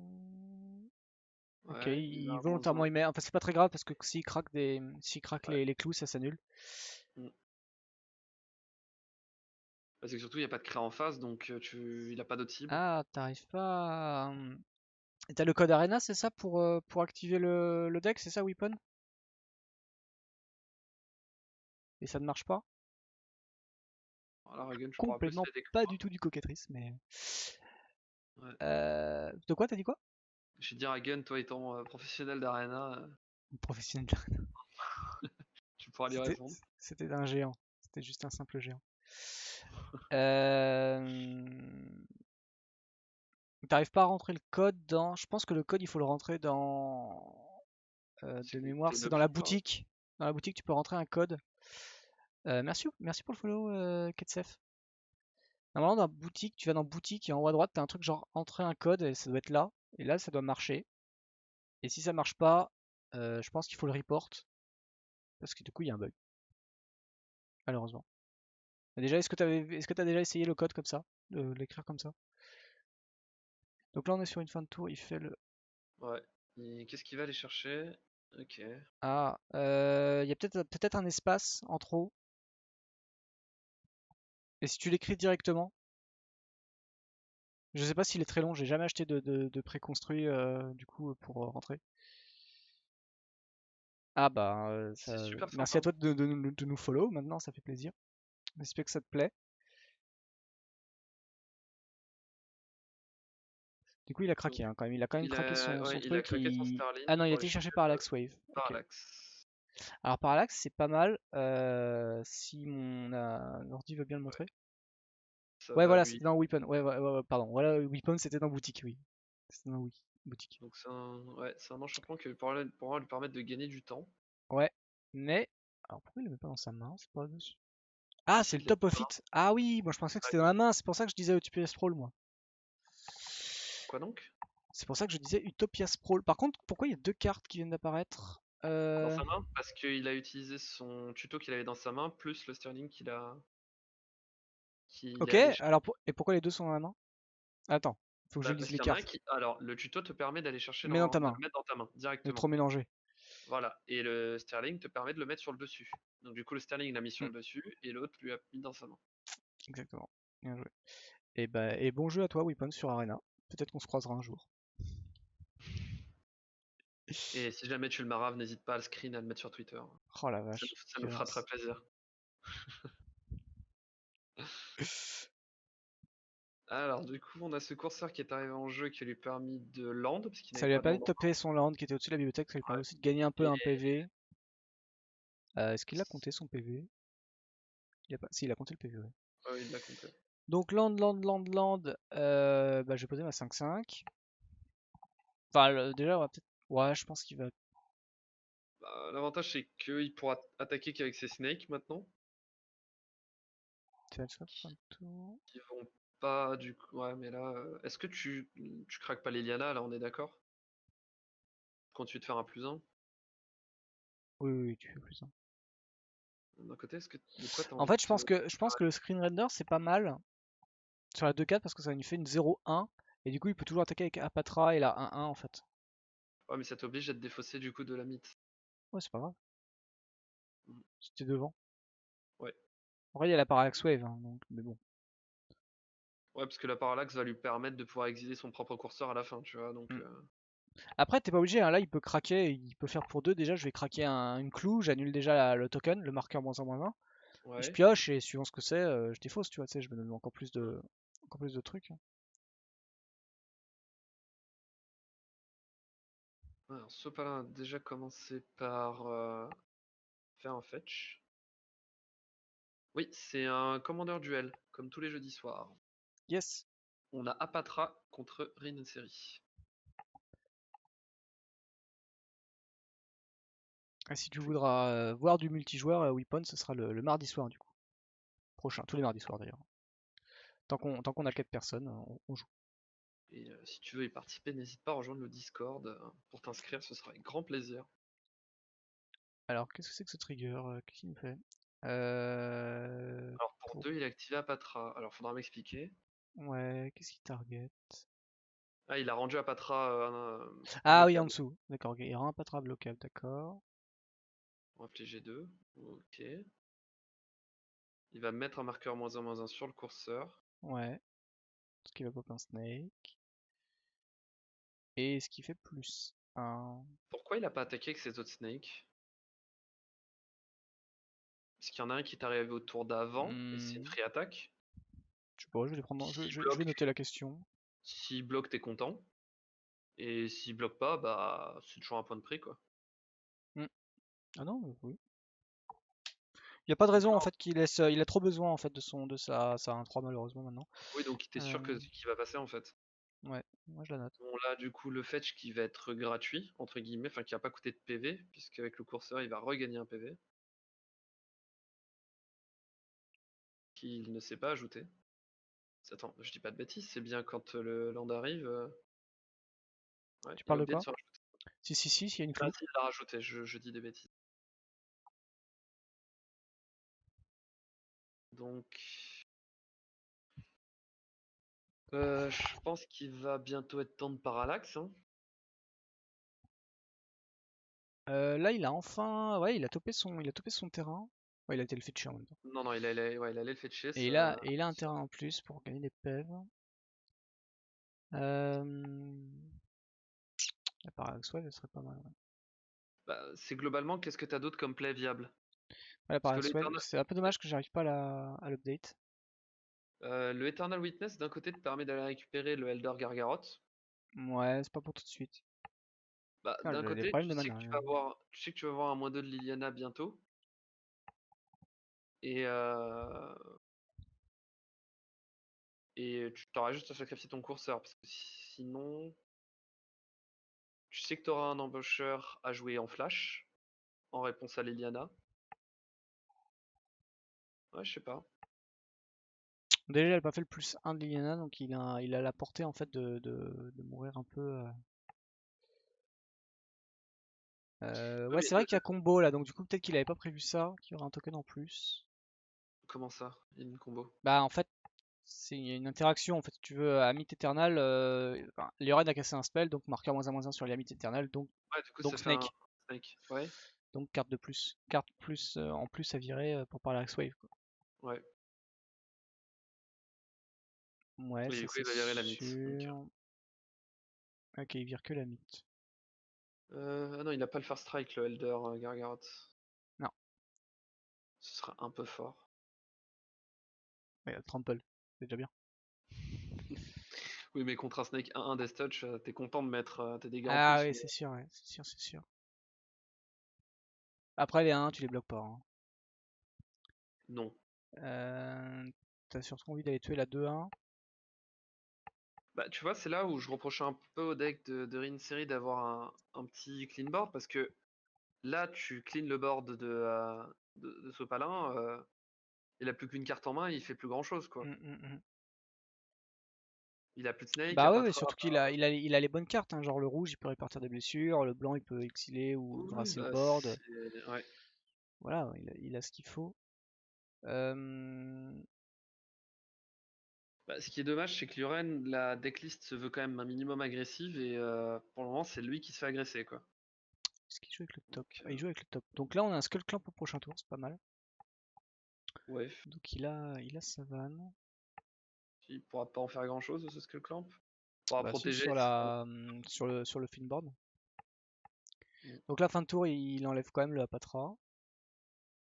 Ok, Ouais, il va à moins volontairement un. il met. Enfin, c'est pas très grave parce que s'il craque Ouais. les clous, ça s'annule. Mm. Parce que surtout, il n'y a pas de créa en face, donc il a pas d'autre cible. Ah, t'arrives pas à... Et t'as le code Arena, c'est ça, pour activer le deck, c'est ça, Weapon? Et ça ne marche pas? Alors, Regen, je pourrais plus Complètement l'aider que pas moi. du tout du coquettrice, mais... Ouais. De quoi, t'as dit quoi? Je vais dire à Gun, toi étant professionnel d'Arena, Professionnel. tu pourras lui C'était, répondre. c'était un géant. C'était juste un simple géant. Euh... T'arrives pas à rentrer le code dans... Je pense que le code, il faut le rentrer dans... de mémoire, T'es c'est dans 9 la ou pas? boutique. Dans la boutique, tu peux rentrer un code. Merci pour le follow, Ketsef. Normalement, dans la boutique, tu vas dans boutique et en haut à droite, t'as un truc genre entrer un code et ça doit être là. Et là, ça doit marcher. Et si ça marche pas, je pense qu'il faut le report. Parce que du coup, il y a un bug. Malheureusement. Est-ce que t'as déjà essayé le code comme ça? De l'écrire comme ça? Donc là, on est sur une fin de tour. Il fait le. Ouais. Et qu'est-ce qu'il va aller chercher? Ok. Ah, il y a peut-être un espace en trop. Et si tu l'écris directement, je sais pas s'il est très long. J'ai jamais acheté de préconstruit du coup pour rentrer. Ah bah, C'est super merci à sympa. toi de nous follow maintenant, ça fait plaisir. J'espère que ça te plaît. Du coup, il a Donc, craqué hein, quand même. Il a quand même craqué ouais, son il a truc. craqué son Ah Starling non, il a pour aller téléchargé chercher par le Wave. Ok. Parallax. Alors Parallax, c'est pas mal. Si ordi veut bien le Ouais. montrer. Ça Ouais, va voilà, lui. c'était dans Weapon. Ouais, pardon. Voilà, Weapon, c'était dans boutique, oui. C'était dans Boutique. Donc c'est un enchantement qui va pouvoir lui permettre de gagner du temps. Ouais, mais. Alors pourquoi il le met pas dans sa main? C'est pas dessus. Ah, c'est Si, le il l'a top mis of dans it. Ah oui, moi je pensais que c'était dans la main. C'est pour ça que je disais Utopia Sprawl, moi. Quoi donc? C'est pour ça que je disais Utopia Sprawl. Par contre, pourquoi il y a deux cartes qui viennent d'apparaître? Dans sa main, parce qu'il a utilisé son tuto qu'il avait dans sa main, plus le Sterling qu'il est Ok, allé chercher. alors et pourquoi les deux sont dans la main? Attends, faut que je Bah, lise parce les qu'il y en a un cartes. qui. Alors, le tuto te permet d'aller chercher Mets dans ta de main, le mettre dans ta main de directement. trop mélanger. Voilà. Et le Sterling te permet de le mettre sur le dessus. Donc du coup, le Sterling l'a mis sur Hmm, le dessus et l'autre lui a mis dans sa main. exactement. Bien joué. Et bon jeu à toi, Weapon, sur Arena. Peut-être qu'on se croisera un jour. Et si jamais tu le maraves, n'hésite pas à le screen et à le mettre sur Twitter. Oh la Ça vache, nous, ça nous fera très violence. plaisir. Alors, du coup, on a ce courseur qui est arrivé en jeu qui lui a permis de land, parce qu'il Ça n'avait lui a pas de permis land de encore. topper son land qui était au-dessus de la bibliothèque, ça lui permet Ouais. aussi de gagner un peu Et un PV. Est-ce qu'il a compté son PV? Il a pas... Si, il a compté le PV, ouais. ouais, il l'a compté. Donc land, bah, je vais poser ma 5-5. Enfin, déjà, on va peut-être... Ouais, je pense qu'il va... Bah, l'avantage, c'est qu'il pourra attaquer qu'avec ses snakes maintenant, Tu vas le swap fin de tour. qui vont pas du coup. Ouais, mais là, est-ce que tu craques pas l'Eliana, là, on est d'accord? Quand tu te faire un plus un Oui, oui, oui, tu fais plus ça. d'un côté, de quoi t'as En envie de fait, te. je pense que le screen render, c'est pas mal sur la 2-4 parce que ça lui fait une 0-1. Et du coup, il peut toujours attaquer avec Apatra et la 1-1 en fait. Ouais, mais ça t'oblige à te défausser du coup de la mythe. Ouais, c'est pas grave. Mm. C'était devant. Ouais. Après, il y a la Parallax Wave, hein, donc, mais bon. Ouais, parce que la parallaxe va lui permettre de pouvoir exiler son propre courseur à la fin, tu vois, donc. Hmm. Après, t'es pas obligé, hein, là il peut craquer, il peut faire pour deux. Déjà, je vais craquer une clou, j'annule déjà le token, le marqueur -1/-1. Et je Ouais. pioche et suivant ce que c'est, je défausse, tu vois, tu sais, je me donne Mm. encore plus de trucs. Alors, Sopalin a déjà commencé par faire un fetch. Oui, c'est un commandeur duel, comme tous les jeudis soirs. Yes. On a Apatra contre Rinoceri. Et si tu voudras voir du multijoueur Weapon, ce sera le mardi soir du coup. Prochain, tous les mardis soirs d'ailleurs. Tant qu'on a 4 personnes, on joue. Et si tu veux y participer, n'hésite pas à rejoindre le Discord pour t'inscrire, ce sera avec grand plaisir. Alors, qu'est-ce que c'est que ce trigger? Qu'est-ce qu'il me fait? Alors pour Pour... 2, il a activé Apatra. Alors faudra m'expliquer. Ouais, qu'est-ce qu'il target? Ah, il a rendu Apatra Ah oui, en bloquable. dessous. D'accord, ok. Il y aura un patra bloquable, d'accord. On va appeler G2. Ok. Il va mettre un marqueur -1/-1 sur le courseur. Ouais. Ce qui va pop un snake. Et ce qui fait plus un. Pourquoi il a pas attaqué avec ses autres snakes? Parce qu'il y en a un qui est arrivé au tour d'avant, et c'est une Hmm, free attack. je sais pas, je vais les prendre. S'il Je vais bloque, noter la question. s'il bloque, t'es content. Et s'il bloque pas, bah c'est toujours un point de prix quoi. Hmm. Ah non, oui. Il n'y a pas de Donc raison là, en fait qu'il laisse. Il a trop besoin en fait de sa 1-3 malheureusement maintenant. oui, donc t'es sûr Euh, qu'il va passer en fait. ouais, moi je la note. Bon là du coup le fetch qui va être gratuit, entre guillemets, enfin qui a pas coûté de PV, puisqu'avec le courseur il va regagner un PV, qu'il ne s'est pas ajouté. Attends, je dis pas de bêtises, c'est bien quand le land arrive. Ouais, Tu il a parles de oublié de quoi? se rajouter. Si, il y a une Ah clou. si, il l'a rajouté, je dis des bêtises. Donc je pense qu'il va bientôt être temps de parallaxe, hein. Là, il a enfin. Ouais, il a topé son terrain. Ouais, il a été le fetcher en même temps. Non, non, ouais, il allait le fetcher, Et il a un terrain en plus pour gagner des PEV. Euh... La Parallax Wave, elle serait pas mal. Ouais. bah, c'est globalement qu'est-ce que t'as d'autre comme play viable? Ouais, la Parce que Parallax Wave, c'est un peu dommage que j'arrive pas à l'update. le Eternal Witness d'un côté te permet d'aller récupérer le Elder Gargaroth. Ouais, c'est pas pour tout de suite. Bah, Ah, d'un j'ai des côté, problèmes de mana. tu sais que tu vas avoir un -2 de Liliana bientôt. Et, tu t'auras juste à sacrifier ton courseur. Parce que sinon, tu sais que tu auras un embaucheur à jouer en flash. en réponse à Liliana. Ouais, je sais pas. Déjà, il a pas fait le plus 1 de Liliana, donc il a la portée en fait de mourir un peu. Ouais, Ouais, mais c'est vrai qu'il y a combo là, donc du coup, peut-être qu'il avait pas prévu ça, qu'il y aura un token en plus. comment ça? Il y a une combo. Bah, en fait, c'est une interaction. En fait, si tu veux, Amit Eternal, enfin, Leoren a cassé un spell, donc marqueur -1/-1 sur les Amit Eternal, Ouais, du coup, ça donc fait un Snake, Snake. Ouais, donc carte de plus. Carte plus en plus à virer pour parler à Wave. ouais. Ouais, Et ça du coup, c'est il va virer la mythe. Ok. sûr. Ok, il vire que la mythe. Ah non, il a pas le first strike, le Elder Gargaroth. Non, Ce sera un peu fort. il a Trample, c'est déjà bien. Oui, mais contre un Snake 1-1 Death Touch, t'es content de mettre tes dégâts en Ah plus. oui, Mais c'est sûr, ouais, c'est sûr, c'est sûr. Après les 1, tu les bloques pas, hein. non. Euh, T'as surtout envie d'aller tuer la 2-1. Bah, tu vois, c'est là où je reprochais un peu au deck de Rin Series d'avoir un petit clean board parce que là, tu clean le board de Sopalin. Il a plus qu'une carte en main, il fait plus grand chose, quoi. Mm, mm, mm. Il a plus de Snake, Bah ouais, mais Apatra. surtout qu'il a les bonnes cartes, hein, genre le rouge il peut répartir des blessures, le blanc il peut exiler ou Oui, brasser le bah, board. ouais. Voilà, il a ce qu'il faut. Euh, Bah, ce qui est dommage, c'est que Luren, la decklist se veut quand même un minimum agressive et pour le moment, c'est lui qui se fait agresser, quoi. Est-ce qu'il joue avec le top? Donc, Ah, il joue avec le top. Donc là on a un Skull Clamp au prochain tour, c'est pas mal. ouais, Donc il a Savane. il pourra pas en faire grand-chose de ce Skull Clamp. Il pourra Bah si protéger. sur la sur le Finboard. Mm. Donc là fin de tour il enlève quand même le Apatra.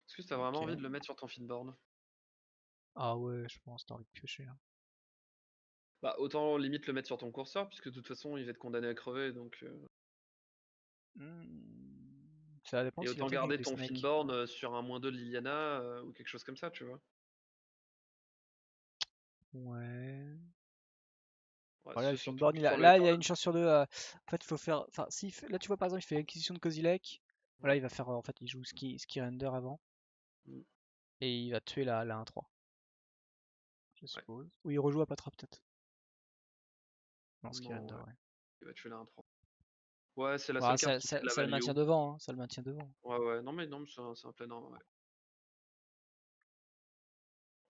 Est-ce que tu as vraiment envie Ok. de le mettre sur ton feedboard? Ah ouais, je pense, t'as envie de piocher là. Bah, autant limite le mettre sur ton courseur, puisque de toute façon, il va être condamné à crever, donc... Ça dépend Et s'il autant attaque avec garder des ton snakes. feedboard sur un -2 de Liliana, ou quelque chose comme ça, tu vois. Ouais. Ouais, Voilà, le c'est surtout Finborn, que sur le là, il turn... y a une chance sur deux. En fait, il faut faire. Enfin, si, là, tu vois, par exemple, il fait acquisition de Kozilek. Voilà, il va faire. En fait, il joue Ski Render avant. Mm. Et il va tuer la 1-3, je Ouais, suppose. Ou il rejoue à Patra, peut-être. Non, Ski non, Render, ouais, ouais. il va tuer la 1-3. Ouais, c'est la seule Bah, carte ça, qui fait ça, de la ça le value. maintient devant, hein, ça le maintient devant. Ouais, ouais, non, mais c'est un planant, ouais.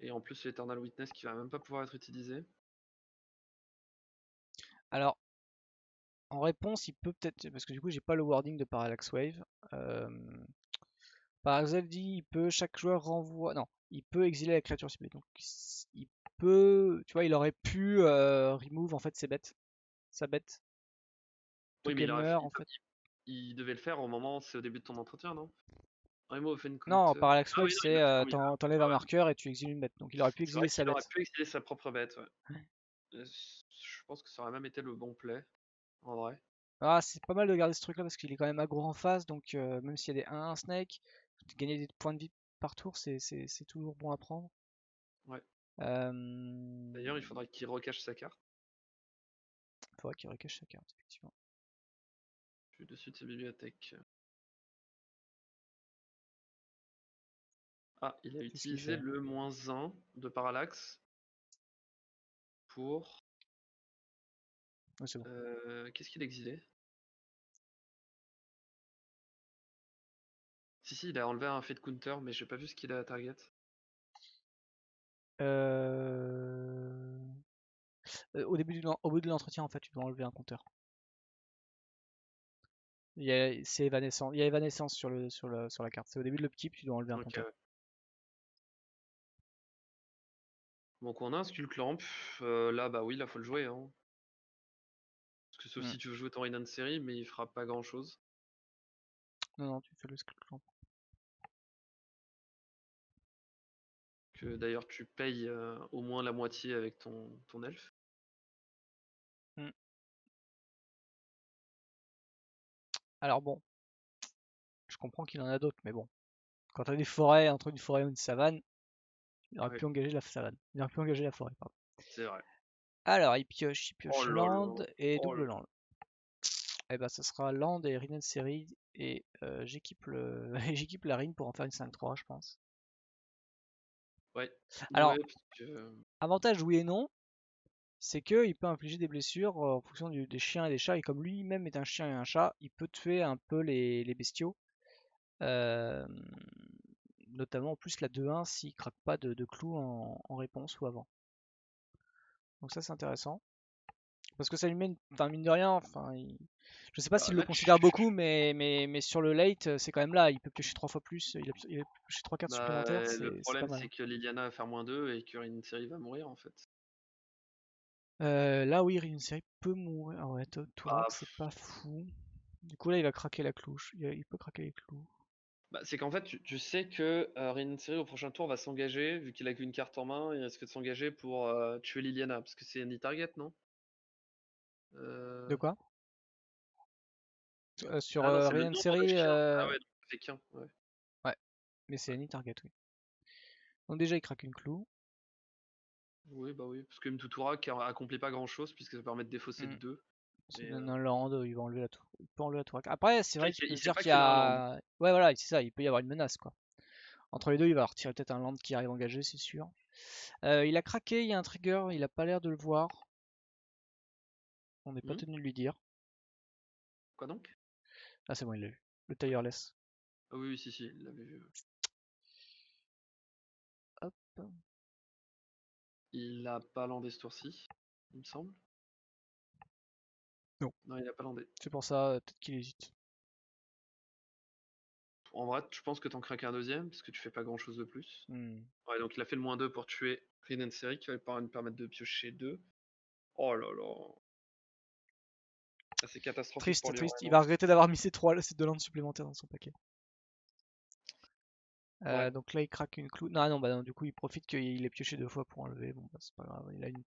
Et en plus, l'Eternal Witness qui va même pas pouvoir être utilisé. Alors, en réponse, il peut peut-être. Parce que du coup, j'ai pas le wording de Parallax Wave. Euh, Parallax dit il peut. Chaque joueur renvoie. Non, il peut exiler la créature ciblée. Donc, il peut. Tu vois, il aurait pu remove en fait ses bêtes. Sa bête. Oui, mais Token meurt en fait. il devait le faire au moment, c'est au début de ton entretien, non? Remove Non, Encounter. Parallax Ah Wave, oui, non, il c'est l'a fait comme il a. t'enlèves un Ouais, ouais. marqueur et tu exiles une bête. Donc il aurait pu C'est vrai exiler sa qu'il aurait bête. pu exiler sa propre bête, ouais. Je pense que ça aurait même été le bon play, en vrai. Ah, c'est pas mal de garder ce truc là parce qu'il est quand même aggro en face. Donc même s'il y a des 1-1 snake, gagner des points de vie par tour, c'est toujours bon à prendre. Ouais. Euh, D'ailleurs, il faudrait qu'il recache sa carte. Faudrait qu'il recache sa carte, effectivement. Je suis dessus de sa bibliothèque. Ah, il a C'est ce qu'il utilisé fait. le -1 de Parallax pour... Ouais, c'est bon. Qu'est-ce qu'il a exilé? Si, il a enlevé un fait de counter, mais j'ai pas vu ce qu'il a à target. Euh, au bout de l'entretien, en fait, tu dois enlever un compteur. C'est évanescence. Il y a évanescence sur la carte. C'est au début de l'upkeep, tu dois enlever un Ok, compteur. ouais. Donc on a un Skull Clamp. Là, bah oui, là, faut le jouer, hein. Parce que sauf Hmm. si tu veux jouer ton Renan de série, mais il fera pas grand chose. Non, non, tu fais le Skull Clamp. Que d'ailleurs tu payes au moins la moitié avec ton elfe. Hmm. Alors bon, je comprends qu'il en a d'autres, mais bon. Quand t'as des forêts, entre une forêt et une savane, il aurait Ouais, pu engager la savane. Il aurait pu engager la forêt, pardon. c'est vrai. Alors, il Oh pioche là land là. et Oh double là. land. Et bah, ça sera land et Renan Série et j'équipe j'équipe la Rine pour en faire une 5-3, je pense. Ouais. Alors, Ouais, parce que... avantage oui et non, c'est qu'il peut infliger des blessures en fonction des chiens et des chats, et comme lui-même est un chien et un chat, il peut tuer un peu les bestiaux. Euh, Notamment en plus la 2-1 s'il craque pas de clous en réponse ou avant. Donc ça c'est intéressant. Parce que ça lui met, enfin mine de rien, je sais pas Bah, s'il le là, considère beaucoup, mais sur le late, c'est quand même là, il peut piocher 3 fois plus, il a pioché 3 cartes supplémentaires, le c'est pas problème, mal. c'est que Liliana va faire -2 et que une série va mourir, en fait. Là oui, une série peut mourir. Ah ouais, Bah, Tourak c'est pas fou. Du coup là il va craquer la clouche, il peut craquer les clous. c'est qu'en fait, tu sais que Rin-Seri au prochain tour va s'engager, vu qu'il a qu'une carte en main, il risque de s'engager pour tuer Liliana, parce que c'est any target, non? De Euh, quoi? Sur Ah non, c'est le Ryan nombre de Série, chiens. Ah ouais, donc ça fait qu'un. Ouais. ouais, mais c'est Ouais. any target, oui. Donc déjà il craque une clou. Oui, bah oui, parce que Mtuturak accomplit pas grand chose, puisque ça permet de défausser de Hmm. 2. Ça Mais donne un land, il va enlever la tour. Il peut enlever la tour. Après, c'est vrai qu'il peut il se fait dire pas qu'il y qu'il a un land. a. Ouais, voilà, c'est ça, il peut y avoir une menace, quoi. Entre les deux, il va retirer peut-être un land qui arrive engagé, c'est sûr. Il a craqué, il y a un trigger, il a pas l'air de le voir. On n'est pas Hmm. tenu de lui dire. Quoi donc? Ah, c'est bon, il l'a vu. Le tireless. Ah oui, oui, si, si, il l'avait vu. Hop. Il a pas landé ce tour-ci, il me semble. Non. Non, il a pas landé. C'est pour ça, peut-être qu'il hésite. En vrai, je pense que t'en craques un deuxième, parce que tu fais pas grand-chose de plus. Hmm. Ouais, donc il a fait le -2 pour tuer Rin Seri, qui va lui permettre de piocher 2. Oh là là. Ah, c'est catastrophique pour Triste, lui, triste. Il vraiment. va regretter d'avoir mis ces deux landes supplémentaires dans son paquet. Ouais. Donc là, il craque une clou. Non, non, bah non, du coup, il profite qu'il ait pioché 2 fois pour enlever. Bon, bah, c'est pas grave. Il a une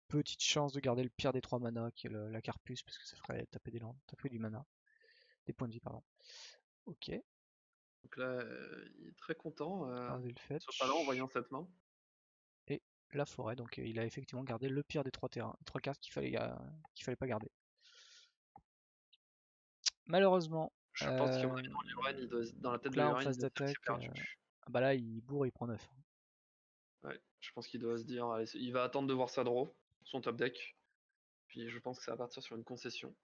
petite chance de garder le pire des 3 manas, qui est la Carpus, parce que ça ferait taper des landes, taper du mana. Des points de vie, pardon. Ok, Donc là, il est très content, enlever le ce pas là en fetch. voyant cette main. Et la forêt, donc il a effectivement gardé le pire des 3 terrains, 3 cartes qu'il fallait pas garder. Malheureusement, Je pense qu'à mon avis, dans Yoren, dans la tête donc de là en Yoren, il phase doit se dire que c'est d'attaque, perdu. ah bah là il bourre et il prend 9. Ouais, je pense qu'il doit se dire, allez, il va attendre de voir sa draw, son top deck. Puis je pense que ça va partir sur une concession.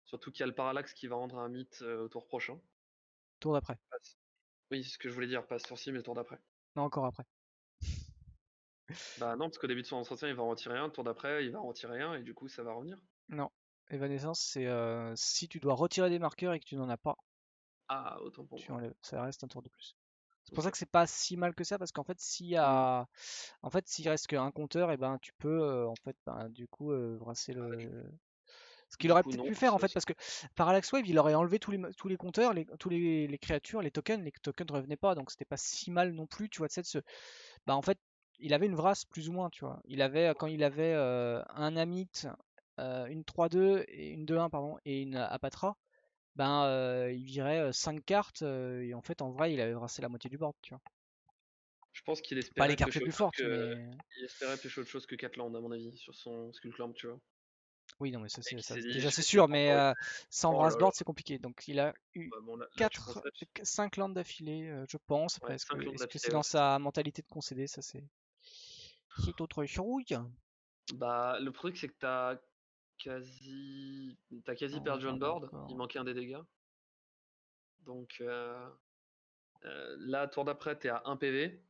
Surtout qu'il y a le parallaxe qui va rendre un mythe au tour prochain. Tour d'après. Oui, c'est ce que je voulais dire, pas ce tour-ci, mais le tour d'après. Non, encore après. Bah non, parce qu'au début de son entretien, il va en retirer un, le tour d'après, il va en retirer un, et du coup, ça va revenir. Non. Evanescence, c'est si tu dois retirer des marqueurs et que tu n'en as pas, Ah, autant pour tu moi. enlèves. Ça reste un tour de plus. C'est pour ça Ok. que c'est pas si mal que ça, parce qu'en fait, Hmm. s'il reste qu'un compteur, et ben tu peux en fait, ben, du coup, brasser Bah, le. Ce qu'il du aurait coup, peut-être non. pu faire en fait, parce que Parallax Wave, il aurait enlevé tous les compteurs, les créatures, les tokens ne revenaient pas, donc c'était pas si mal non plus, tu vois, bah en fait, il avait une Vrasse plus ou moins, tu vois. Il avait, quand il avait un Amit, une 3-2, et une 2-1, pardon, et une Apatra, ben il virait 5 cartes, et en fait, en vrai, il avait brassé la moitié du board, tu vois. Je pense qu'il Pas les espérait cartes les pêcher plus autre chose fortes, que. mais. Il espérait pêcher autre chose que Catland, à mon avis, sur son Skullclamp, tu vois. Oui, non, mais ça, Et qui s'est dit, déjà je c'est vais essayer de sûr, mais temporiser. sans Oh là là. Brassboard, c'est compliqué. Donc il a eu Bah bon, là tu prends 4, 7. 5 landes d'affilée, je pense. Après, Ouais, 5 landes est-ce que d'affilée, c'est ouais, dans c'est ça. sa mentalité de concéder? Ça, c'est autre chose. Bah, le truc, c'est que t'as quasi Non, perdu on jamais board. Il encore. manquait un des dégâts. Donc là, tour d'après, t'es à 1 PV.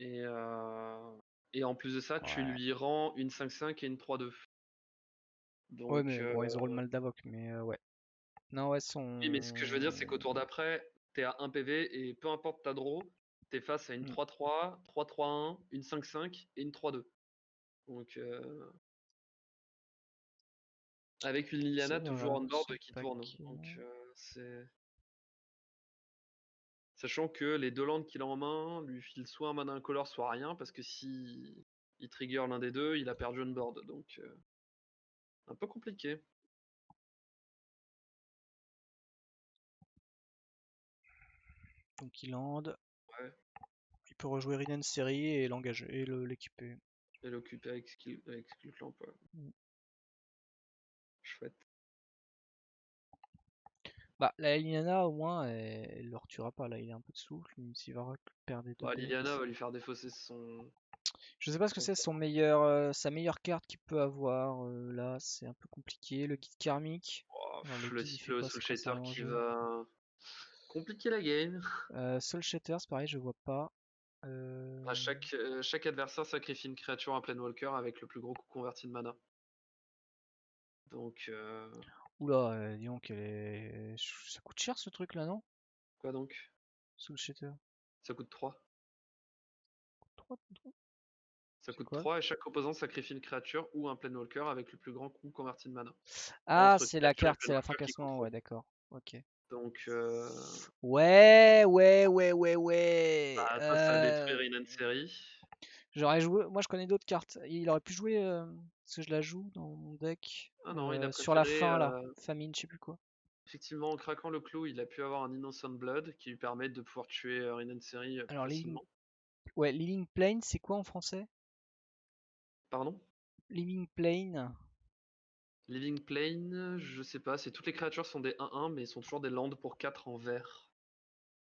Et, euh, et en plus de ça, tu Ouais. lui rends une 5-5 et une 3-2. Ouais, Donc, mais bon, ils auront le mal d'avoc, mais ouais. Non, ouais, oui, mais ce que je veux dire, c'est qu'au son. tour d'après, t'es à 1 PV et peu importe ta draw, t'es face à une Hmm. 3-3, 3-3-1, une 5-5 et une 3-2. Donc, avec une C'est Liliana toujours voilà, on board son qui tourne. paquet. Donc, c'est. Sachant que les deux landes qu'il a en main lui filent soit un mana incolore, soit rien, parce que si il trigger l'un des deux, il a perdu on board. Donc, un peu compliqué. Donc il land. Ouais. Il peut rejouer Rinen série et l'engager et l'équiper. Et l'occuper avec Skill Clamp, ouais. Hmm. Chouette. Bah, la Liliana, au moins, elle le retuera pas. Là, il a un peu de souffle, même s'il va perdre des 2 Bah, bêtes. Liliana va lui faire défausser son. Je sais pas ce que son c'est sort. son meilleur, sa meilleure carte qu'il peut avoir. Là, c'est un peu compliqué. Le guide karmique. Oh, Alors, le le guide, il fait cyclo quoi? Soul C'est quand ça Shatter arrive en qui jeu. va compliquer la game. Soul Shatters, pareil, je vois pas. À chaque adversaire sacrifie une créature à Planewalker avec le plus gros coût converti de mana. Donc, Oula, dis donc, ça coûte cher ce truc là, non? quoi donc? Soul Shatter. Ça coûte 3. 3, Ça c'est coûte quoi? 3 et chaque opposant sacrifie une créature ou un Planewalker avec le plus grand coût converti de mana. Ah, Entre c'est la créature et carte, c'est la fin Planewalker qui cassement, contrôle. ouais, d'accord. Ok. Donc, Ouais, ouais, ouais, ouais, ouais. bah, ça détruit Renan Série. J'aurais joué. Moi, je connais d'autres cartes. Il aurait pu jouer. Parce que je la joue dans mon deck. Ah non, il a Sur la préféré, fin, là. Famine, je sais plus quoi. effectivement, en craquant le clou, il a pu avoir un Innocent Blood qui lui permet de pouvoir tuer Renan Série plus Alors, Living. facilement. Ouais, Living Plane, c'est quoi en français? Pardon? Living Plane. Living Plane, je sais pas, c'est toutes les créatures sont des 1-1, mais sont toujours des landes pour 4 en vert.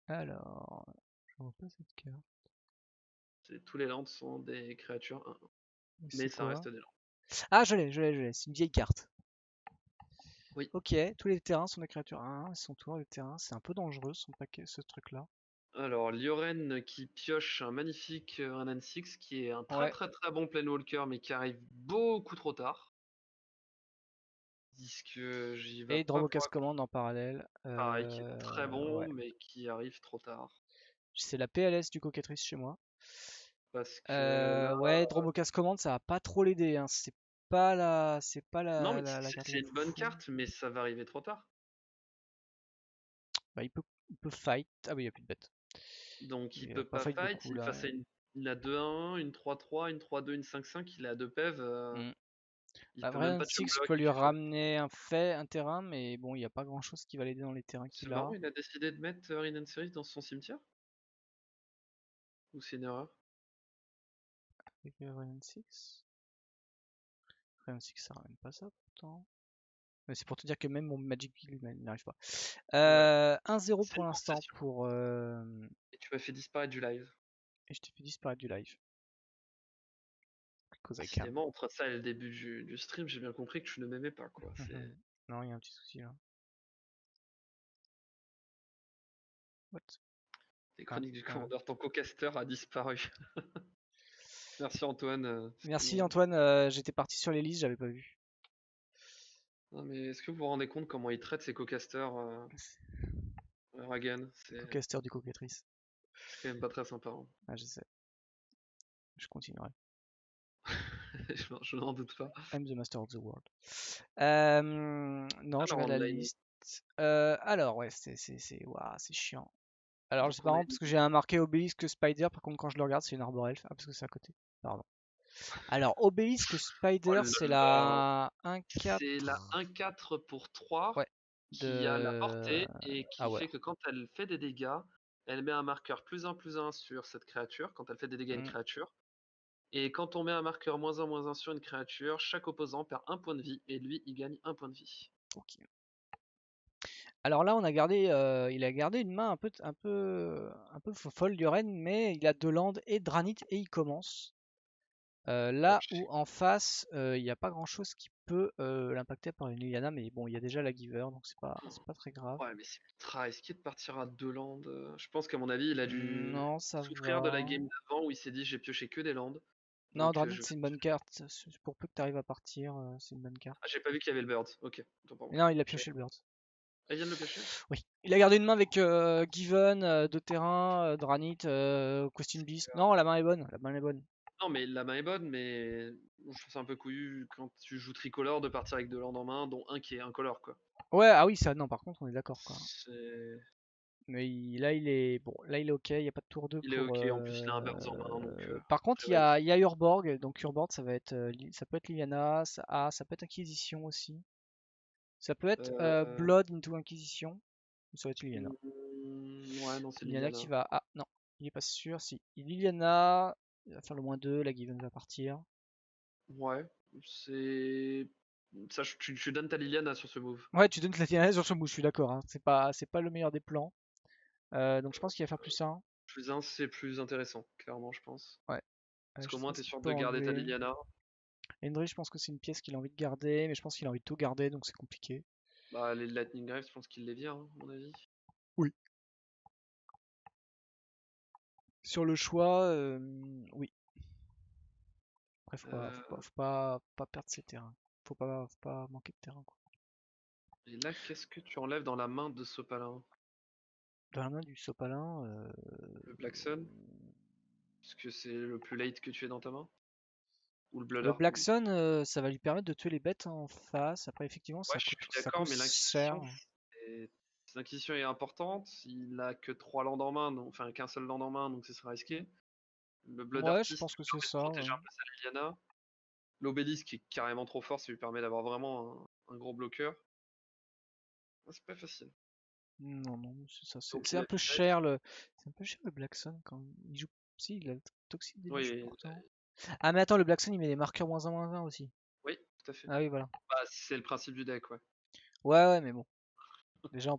Alors. Je vois pas cette carte. Tous les lands sont des créatures 1-1, mais C'est ça quoi? reste des landes. Ah, je l'ai. C'est une vieille carte. Oui. Ok, tous les terrains sont des créatures 1, son tour, les terrains. C'est un peu dangereux, son paquet, ce truc-là. Alors, Lioren qui pioche un magnifique Renan Six, qui est un très Ouais. très très bon Planewalker, mais qui arrive beaucoup trop tard. Puisque j'y va Et pas Dromocast voir Command en parallèle. pareil, qui est très bon, Ouais. mais qui arrive trop tard. C'est la PLS du Cocatrice chez moi. Parce que là, Ouais, Dromocast Command, ça va pas trop l'aider, hein. non, mais La carte c'est de une bonne foufou. carte, mais ça va arriver trop tard. Bah, il peut fight. Ah oui, il y a plus de bêtes. Donc il Il va peut pas pas fight fight, beaucoup là. il a 2-1, une 3-3, une 3-2, une 5-5, il a 2 PEV, Hmm. il Bah, peut même Vraian pas tuer un Six bloc peut et lui tu fais. ramener un terrain, mais bon, il n'y a pas grand chose qui va l'aider dans les terrains C'est qu'il marrant, a. il a décidé de mettre Renan Series dans son cimetière? Ou c'est une erreur? Avec Vraian Six. Vraian Six, ça ramène pas ça pourtant. Mais c'est pour te dire que même mon Magic Wheel il n'arrive pas. Ouais, 1-0 c'est pour une l'instant concession. pour. Et tu m'as fait disparaître du live. Et je t'ai fait disparaître du live. Because I can. Décidément, entre ça et le début du stream, j'ai bien compris que tu ne m'aimais pas, quoi. C'est Non, il y a un petit souci là. What? des Ah, chroniques du commandeur. Ton co-caster a disparu. Merci Antoine. C'était Merci mon. Antoine, j'étais parti sur les listes, j'avais pas vu. Non, mais est-ce que vous vous rendez compte comment il traite ses co-casters, Ragan? Co-caster du cocatrice. C'est quand même pas très sympa, hein. Ah, je sais. Je continuerai. Je n'en doute pas. I'm the master of the world. Non, je Alors, regarde la online. liste. Alors, ouais, ouah, c'est chiant. Alors, c'est Donc on a marrant une. parce que j'ai un marqué Obélisque Spider, par contre, quand je le regarde, c'est une Arbor Elf. Ah, parce que c'est à côté. Pardon. Alors, Obélisque Oh Spider, là c'est là. la C'est la 1-4. 1-4 pour 3 Ouais. qui a la De. portée et Ah qui ouais. fait que quand elle fait des dégâts, elle met un marqueur +1/+1 sur cette créature, quand elle fait des dégâts à une Hmm, créature. Et quand on met un marqueur -1/-1 sur une créature, chaque opposant perd un point de vie et lui, il gagne un point de vie. ok. Alors là, il a gardé une main un peu folle du Rennes, mais il a deux landes et Dranit et il commence. Là où en face, il n'y a pas grand chose qui peut l'impacter par une Liliana, mais bon, il y a déjà la Giver, donc c'est pas très grave. Ouais, mais c'est ultra risqué de partir à 2 landes. Je pense qu'à mon avis, il a dû Non, ça souffrir de la va. game d'avant où il s'est dit j'ai pioché que des landes. Non, Donc Dranit, je vais. c'est une bonne carte. Pour peu que tu arrives à partir, c'est une bonne carte. Ah, j'ai pas vu qu'il y avait le bird. Ok, autant pour Mais moi. non, il a Je savais pioché le pas. bird. Ah, il vient de le piocher? Oui. Il a gardé une main avec Given, deux terrains, Dranit, Question Beast. Non, la main est bonne. La main est bonne. Non, mais la main est bonne, mais je trouve ça un peu couillu quand tu joues tricolore de partir avec deux landes en main, dont un qui est incolore, quoi. Ouais, ah oui, ça, non, par contre, on est d'accord, quoi. C'est- Mais là, il est bon. Là, il est ok. Il n'y a pas de tour 2 Il est pour. ok, en plus il a un birds en main, donc Par a contre, il y priori, a, il y a Urborg. Donc Urborg, ça peut être Liliana. Ça peut être Inquisition aussi. Ça peut être euh, Blood into Inquisition. Ou ça va être Liliana. ouais, non, c'est Liliana qui Liliana. va. Ah non, il est pas sûr. Si Liliana, il va faire le -2. La Given va partir. Ouais, c'est tu donnes ta Liliana sur ce move. Ouais, tu donnes la Diana sur ce move, je suis d'accord. Hein. C'est pas le meilleur des plans. Donc je pense qu'il va faire plus 1. Plus 1, c'est plus intéressant, clairement, je pense. Ouais. Parce Je qu'au sais moins, pas t'es ce qu'il sûr peut de garder ta enlever. Liliana. Hendry, je pense que c'est une pièce qu'il a envie de garder, mais je pense qu'il a envie de tout garder, donc c'est compliqué. Bah, les Lightning Greaves, je pense qu'il les vire, hein, à mon avis. Oui. Sur le choix, oui. Après, faut pas perdre ses terrains. Faut pas manquer de terrain, quoi. Et là, qu'est-ce que tu enlèves dans la main de Sopalin? Dans la main du Sopalin, Le Black Sun? Parce que c'est le plus late que tu es dans ta main? Ou le Blood le Black Harpoon? Sun, ça va lui permettre de tuer les bêtes en face. Après, effectivement, Ouais, ça je coûte, suis ça d'accord, coûte mais cher. l'Inquisition est importante. Il a que 3 landes en main, enfin qu'un seul land en main, donc ce sera risqué. Le Blood Ouais, je Artist pense lui que c'est permet de ça, ouais. protéger un peu sa Liliana. L'Obélisque est carrément trop fort, ça lui permet d'avoir vraiment un gros bloqueur. Ah, c'est pas facile. Non, non, c'est ça. C'est Donc c'est il un a peu deck. cher c'est un peu cher le Black Sun quand il joue. Si, il a le Toxic Deluge Oui, pourtant. Ah, mais attends, le Black Sun il met des marqueurs -1/-1 aussi. oui, tout à fait. Ah oui, voilà. Bah, c'est le principe du deck, ouais. Ouais, ouais, mais bon. Déjà,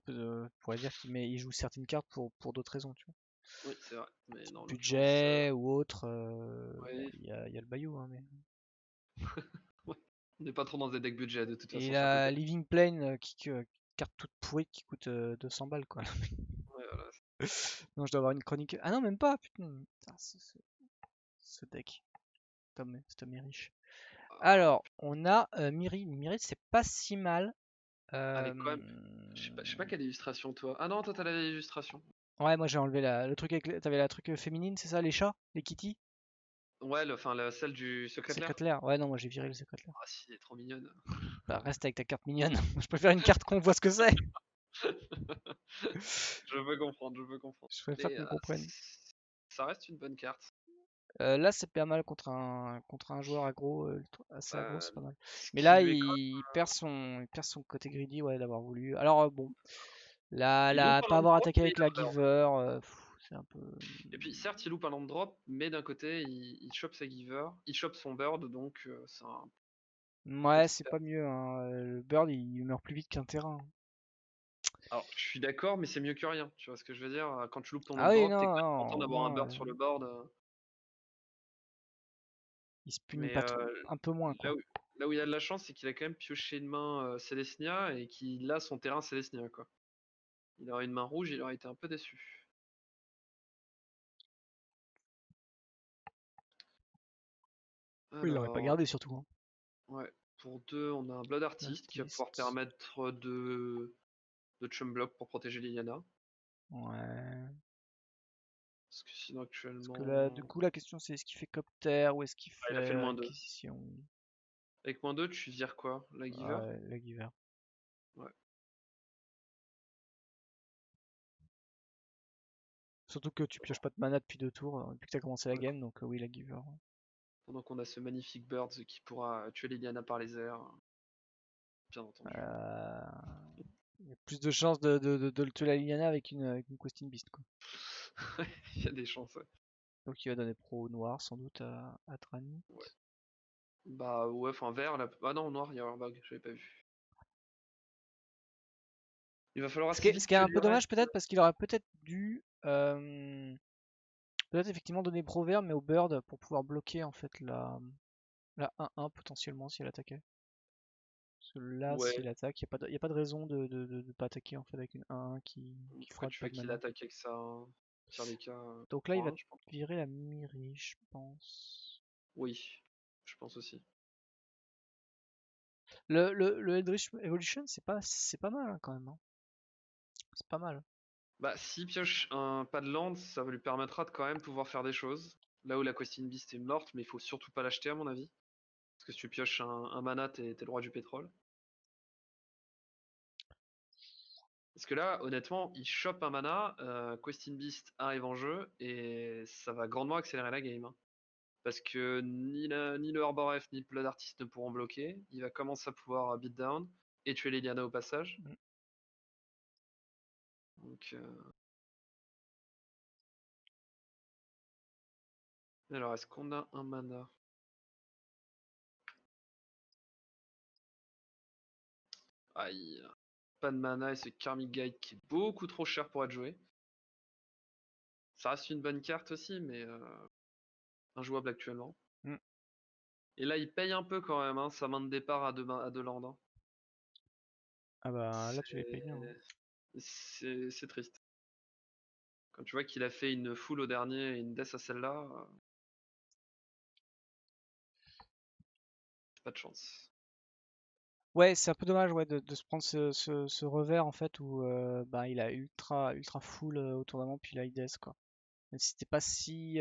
pourrait dire il joue certaines cartes pour d'autres raisons, tu vois. Oui, c'est vrai. Mais dans l'occurrence, Budget ou autre. Bon, ouais, il y a le Bayou, hein, mais. ouais. On n'est pas trop dans des decks budget de toute Et façon sur la Poké. Living Plane, carte toute pourrie qui coûte 200 balles, quoi. Ouais, voilà. Non, je dois avoir une chronique. Ah non, même pas, putain. Putain, ce deck. Cet homme est riche. Ah, Alors, on a Miri. Miri, c'est pas si mal. elle Euh, est quand même. Je sais pas quelle illustration toi. Ah non, toi t'as l'illustration. Ouais, moi j'ai enlevé le truc avec. T'avais la truc féminine, c'est ça, les chats, les kitty, Ouais, celle du secrétaire. secrétaire. Ouais, non, moi j'ai viré le secrétaire. Ah si, elle est trop mignonne. Bah, reste avec ta carte mignonne. Je préfère une carte qu'on voit ce que c'est. Je veux comprendre, je veux comprendre. Je préfère Mais qu'on comprenne. ça reste une bonne carte. Là, c'est pas mal contre un joueur aggro, assez aggro, Euh, c'est pas mal. ce Mais qui là, lui est il perd son côté greedy, ouais, d'avoir voulu. Alors, bon, Il loupe un pas land avoir drop, attaqué mais il avec a la un burn. giver, c'est un peu. Et puis certes, il loupe un land drop, mais d'un côté, il chope sa giver, il chope son bird, donc c'est un Ouais, petit c'est pas perte. mieux, hein. Le bird, il meurt plus vite qu'un terrain. Alors, je suis d'accord, mais c'est mieux que rien. Tu vois ce que je veux dire? Quand tu loupes ton land Ah oui, drop, t'es non, quand même non, content au d'avoir un moins, bird sur le board. il se punit Mais pas trop, un peu moins, là quoi. où, là où il a de la chance, c'est qu'il a quand même pioché une main Célestia et qu'il a son terrain Célestia, quoi. Il aurait une main rouge, il aurait été un peu déçu. Oui, il l'aurait pas Alors, gardé, surtout, hein. ouais, pour deux, on a un Blood Artist qui va pouvoir L'artiste. permettre de chum block pour protéger Liliana. Ouais. Parce que sinon, Parce que là, du actuellement. coup, la question c'est est-ce qu'il fait copter ou est-ce qu'il Ah, il a fait le fait -2. réquisition? Avec -2, tu vires quoi? La Giver? Ouais, la giver. Ouais. Surtout que tu pioches pas de mana depuis 2 tours, depuis que t'as commencé la Pendant game, donc oui, la giver. pendant qu'on a ce magnifique Birds qui pourra tuer Liliana par les airs, bien entendu. Euh, Il y a plus de chances de le tuer la Liliana avec une Questing Beast, quoi. Il y a des chances, ouais. Donc il va donner pro noir sans doute à Trani. Ouais. Bah ouais, enfin vert là. Ah non, noir, il y a un bug, j'avais pas vu. Il va falloir Ce qui assez est, ce vite qui est que un lui peu dommage reste. peut-être parce qu'il aurait peut-être dû peut-être effectivement donner pro vert mais au bird pour pouvoir bloquer en fait la 1-1 potentiellement si elle attaquait. Parce que là, Ouais, s'il attaque, il y a pas de raison de pas attaquer en fait avec une 1-1 qui pourquoi frotte tu pas veux de qu'il mana. attaque avec ça, hein? Pire des cas, Donc là, il va 3-1, je pense. virer la Miri, je pense. Oui, je pense aussi. Le Eldritch Evolution, c'est pas mal hein, quand même, hein. C'est pas mal. Bah, s'il pioche un pas de land, ça lui permettra de quand même pouvoir faire des choses. Là où la Questing Beast est morte, mais il faut surtout pas l'acheter à mon avis. Parce que si tu pioches un mana, t'es le roi du pétrole. Parce que là, honnêtement, il chope un mana, Questing Beast arrive en jeu, et ça va grandement accélérer la game, hein. Parce que ni le Arboref ni le Blood Artist ne pourront bloquer. Il va commencer à pouvoir beat down et tuer Liliana au passage. Mm. Donc, alors, est-ce qu'on a un mana? Aïe. Pas de mana et ce Karmic Guide qui est beaucoup trop cher pour être joué. Ça reste une bonne carte aussi, mais injouable actuellement. Mm. Et là, il paye un peu quand même, hein, sa main de départ à deux landes. Hein. Ah bah là tu les payes bien. Hein. C'est triste. Quand tu vois qu'il a fait une full au dernier et une death à celle-là, pas de chance. Ouais, c'est un peu dommage ouais, de se prendre ce revers en fait où bah, il a ultra full au tournament puis là il death quoi. Même si c'était pas si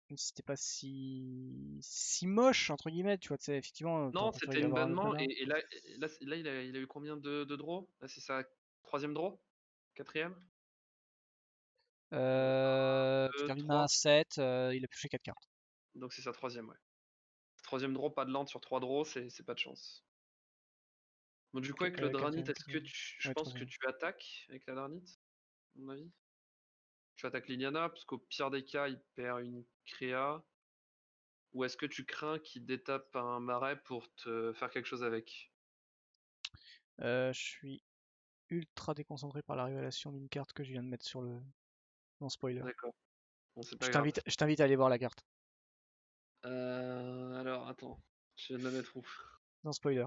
même si c'était pas si moche entre guillemets, tu vois, tu sais, effectivement Non, quand tu c'était arrives à une avoir un bonne autre main. mana. Et là, il a eu combien de draws? Là, c'est sa troisième draw? Quatrième? Parce qu'il 2, a une main à 3. 7, il a pioché 4 cartes. Donc c'est sa troisième, ouais. Troisième draw, pas de land sur 3 draws, c'est pas de chance. Bon, du coup, avec le Dranit, Quatrième, est-ce que quatrième. je Ouais, pense que troisième. tu attaques avec la Dranit, à mon avis? Tu attaques Liliana, parce qu'au pire des cas, il perd une créa. Ou est-ce que tu crains qu'il détape un marais pour te faire quelque chose avec? Je suis ultra déconcentré par la révélation d'une carte que je viens de mettre sur le non spoiler. D'accord, bon, c'est pas grave. Je t'invite à aller voir la carte. Alors, attends, je viens de la mettre où? Non spoiler.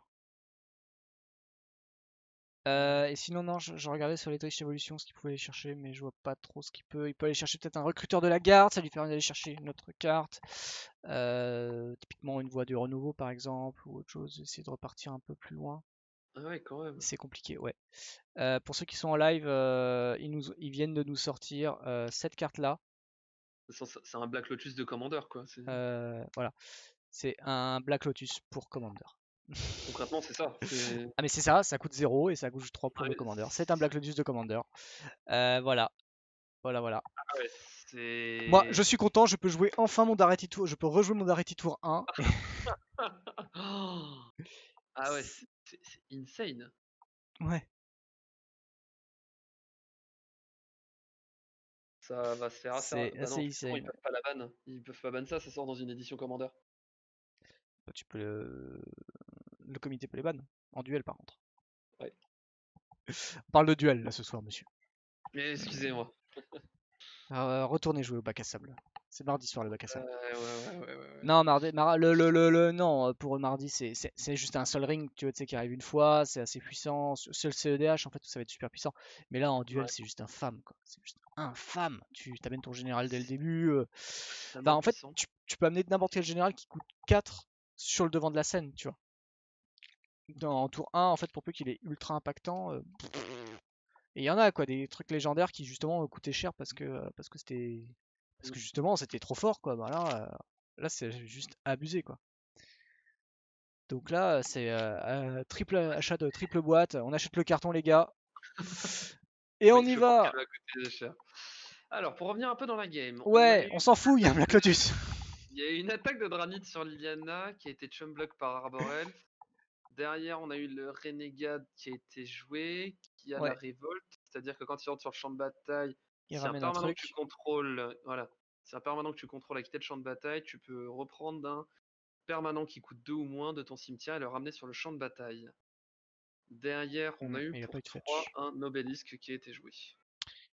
Et sinon, non, je regardais sur les Twitch Evolution ce qu'il pouvait aller chercher, mais je vois pas trop ce qu'il peut. Il peut aller chercher peut-être un recruteur de la garde, ça lui permet d'aller chercher une autre carte. Typiquement une voie du renouveau par exemple, ou autre chose, essayer de repartir un peu plus loin. Ah ouais, quand même. C'est compliqué, ouais. Pour ceux qui sont en live, ils viennent de nous sortir cette carte-là. C'est un Black Lotus de Commander, quoi. Voilà, c'est un Black Lotus pour Commander. Concrètement, c'est ça. Ah mais c'est ça coûte 0 et ça coûte juste 3 pour le Ouais, Commander. C'est un Black Lotus de Commander. Voilà, voilà. ah ouais, Moi, c'est. je suis content, je peux jouer enfin mon Dareti Tour, je peux rejouer mon Dareti Tour 1. Ah ouais, c'est insane. Ouais, Ça va se faire assez. c'est Bah non, assez effectivement, ils insane. peuvent pas la ban. Ils peuvent pas ban ça, ça sort dans une édition Commander. Bah, tu peux le comité peut les ban. En duel par contre. Ouais. On parle de duel là ce soir, monsieur. Mais excusez-moi. Retournez jouer au bac à sable. C'est mardi soir le bac à sable. Ouais. Non, non, pour mardi, c'est juste un seul ring, tu vois, tu sais, qui arrive une fois, c'est assez puissant. Sur le CEDH, en fait, ça va être super puissant. Mais là, en duel, Ouais, c'est juste infâme, quoi. C'est juste infâme. Tu t'amènes ton général dès le c'est début. Enfin, extrêmement en fait, puissant. tu peux amener n'importe quel général qui coûte 4 sur le devant de la scène, tu vois. En tour 1, en fait, pour peu qu'il est ultra impactant. Et il y en a, quoi, des trucs légendaires qui, justement, coûtaient cher parce que c'était. Parce Mm. que justement, c'était trop fort, quoi. Bah là c'est juste abusé, quoi. Donc là, c'est triple achat de triple boîte. On achète le carton, les gars. Et on Oui, y je pense qu'elle va. va coûter cher. Alors, pour revenir un peu dans la game, on a Ouais, eu on s'en fout, il y a un Black Lotus. il y a eu une attaque de Dranit sur Liliana qui a été chumblock par Arborelf. Derrière, on a eu le Renegade qui a été joué, qui a la Ouais, révolte, c'est-à-dire que quand il rentre sur le champ de bataille, il si un ramène un permanent que tu truc. contrôles, voilà, si un permanent que tu contrôles a quitté le champ de bataille, tu peux reprendre un permanent qui coûte 2 ou moins de ton cimetière et le ramener sur le champ de bataille. Derrière, on a eu Mais il a pas pour eu de 3 fetch. un obélisque qui a été joué.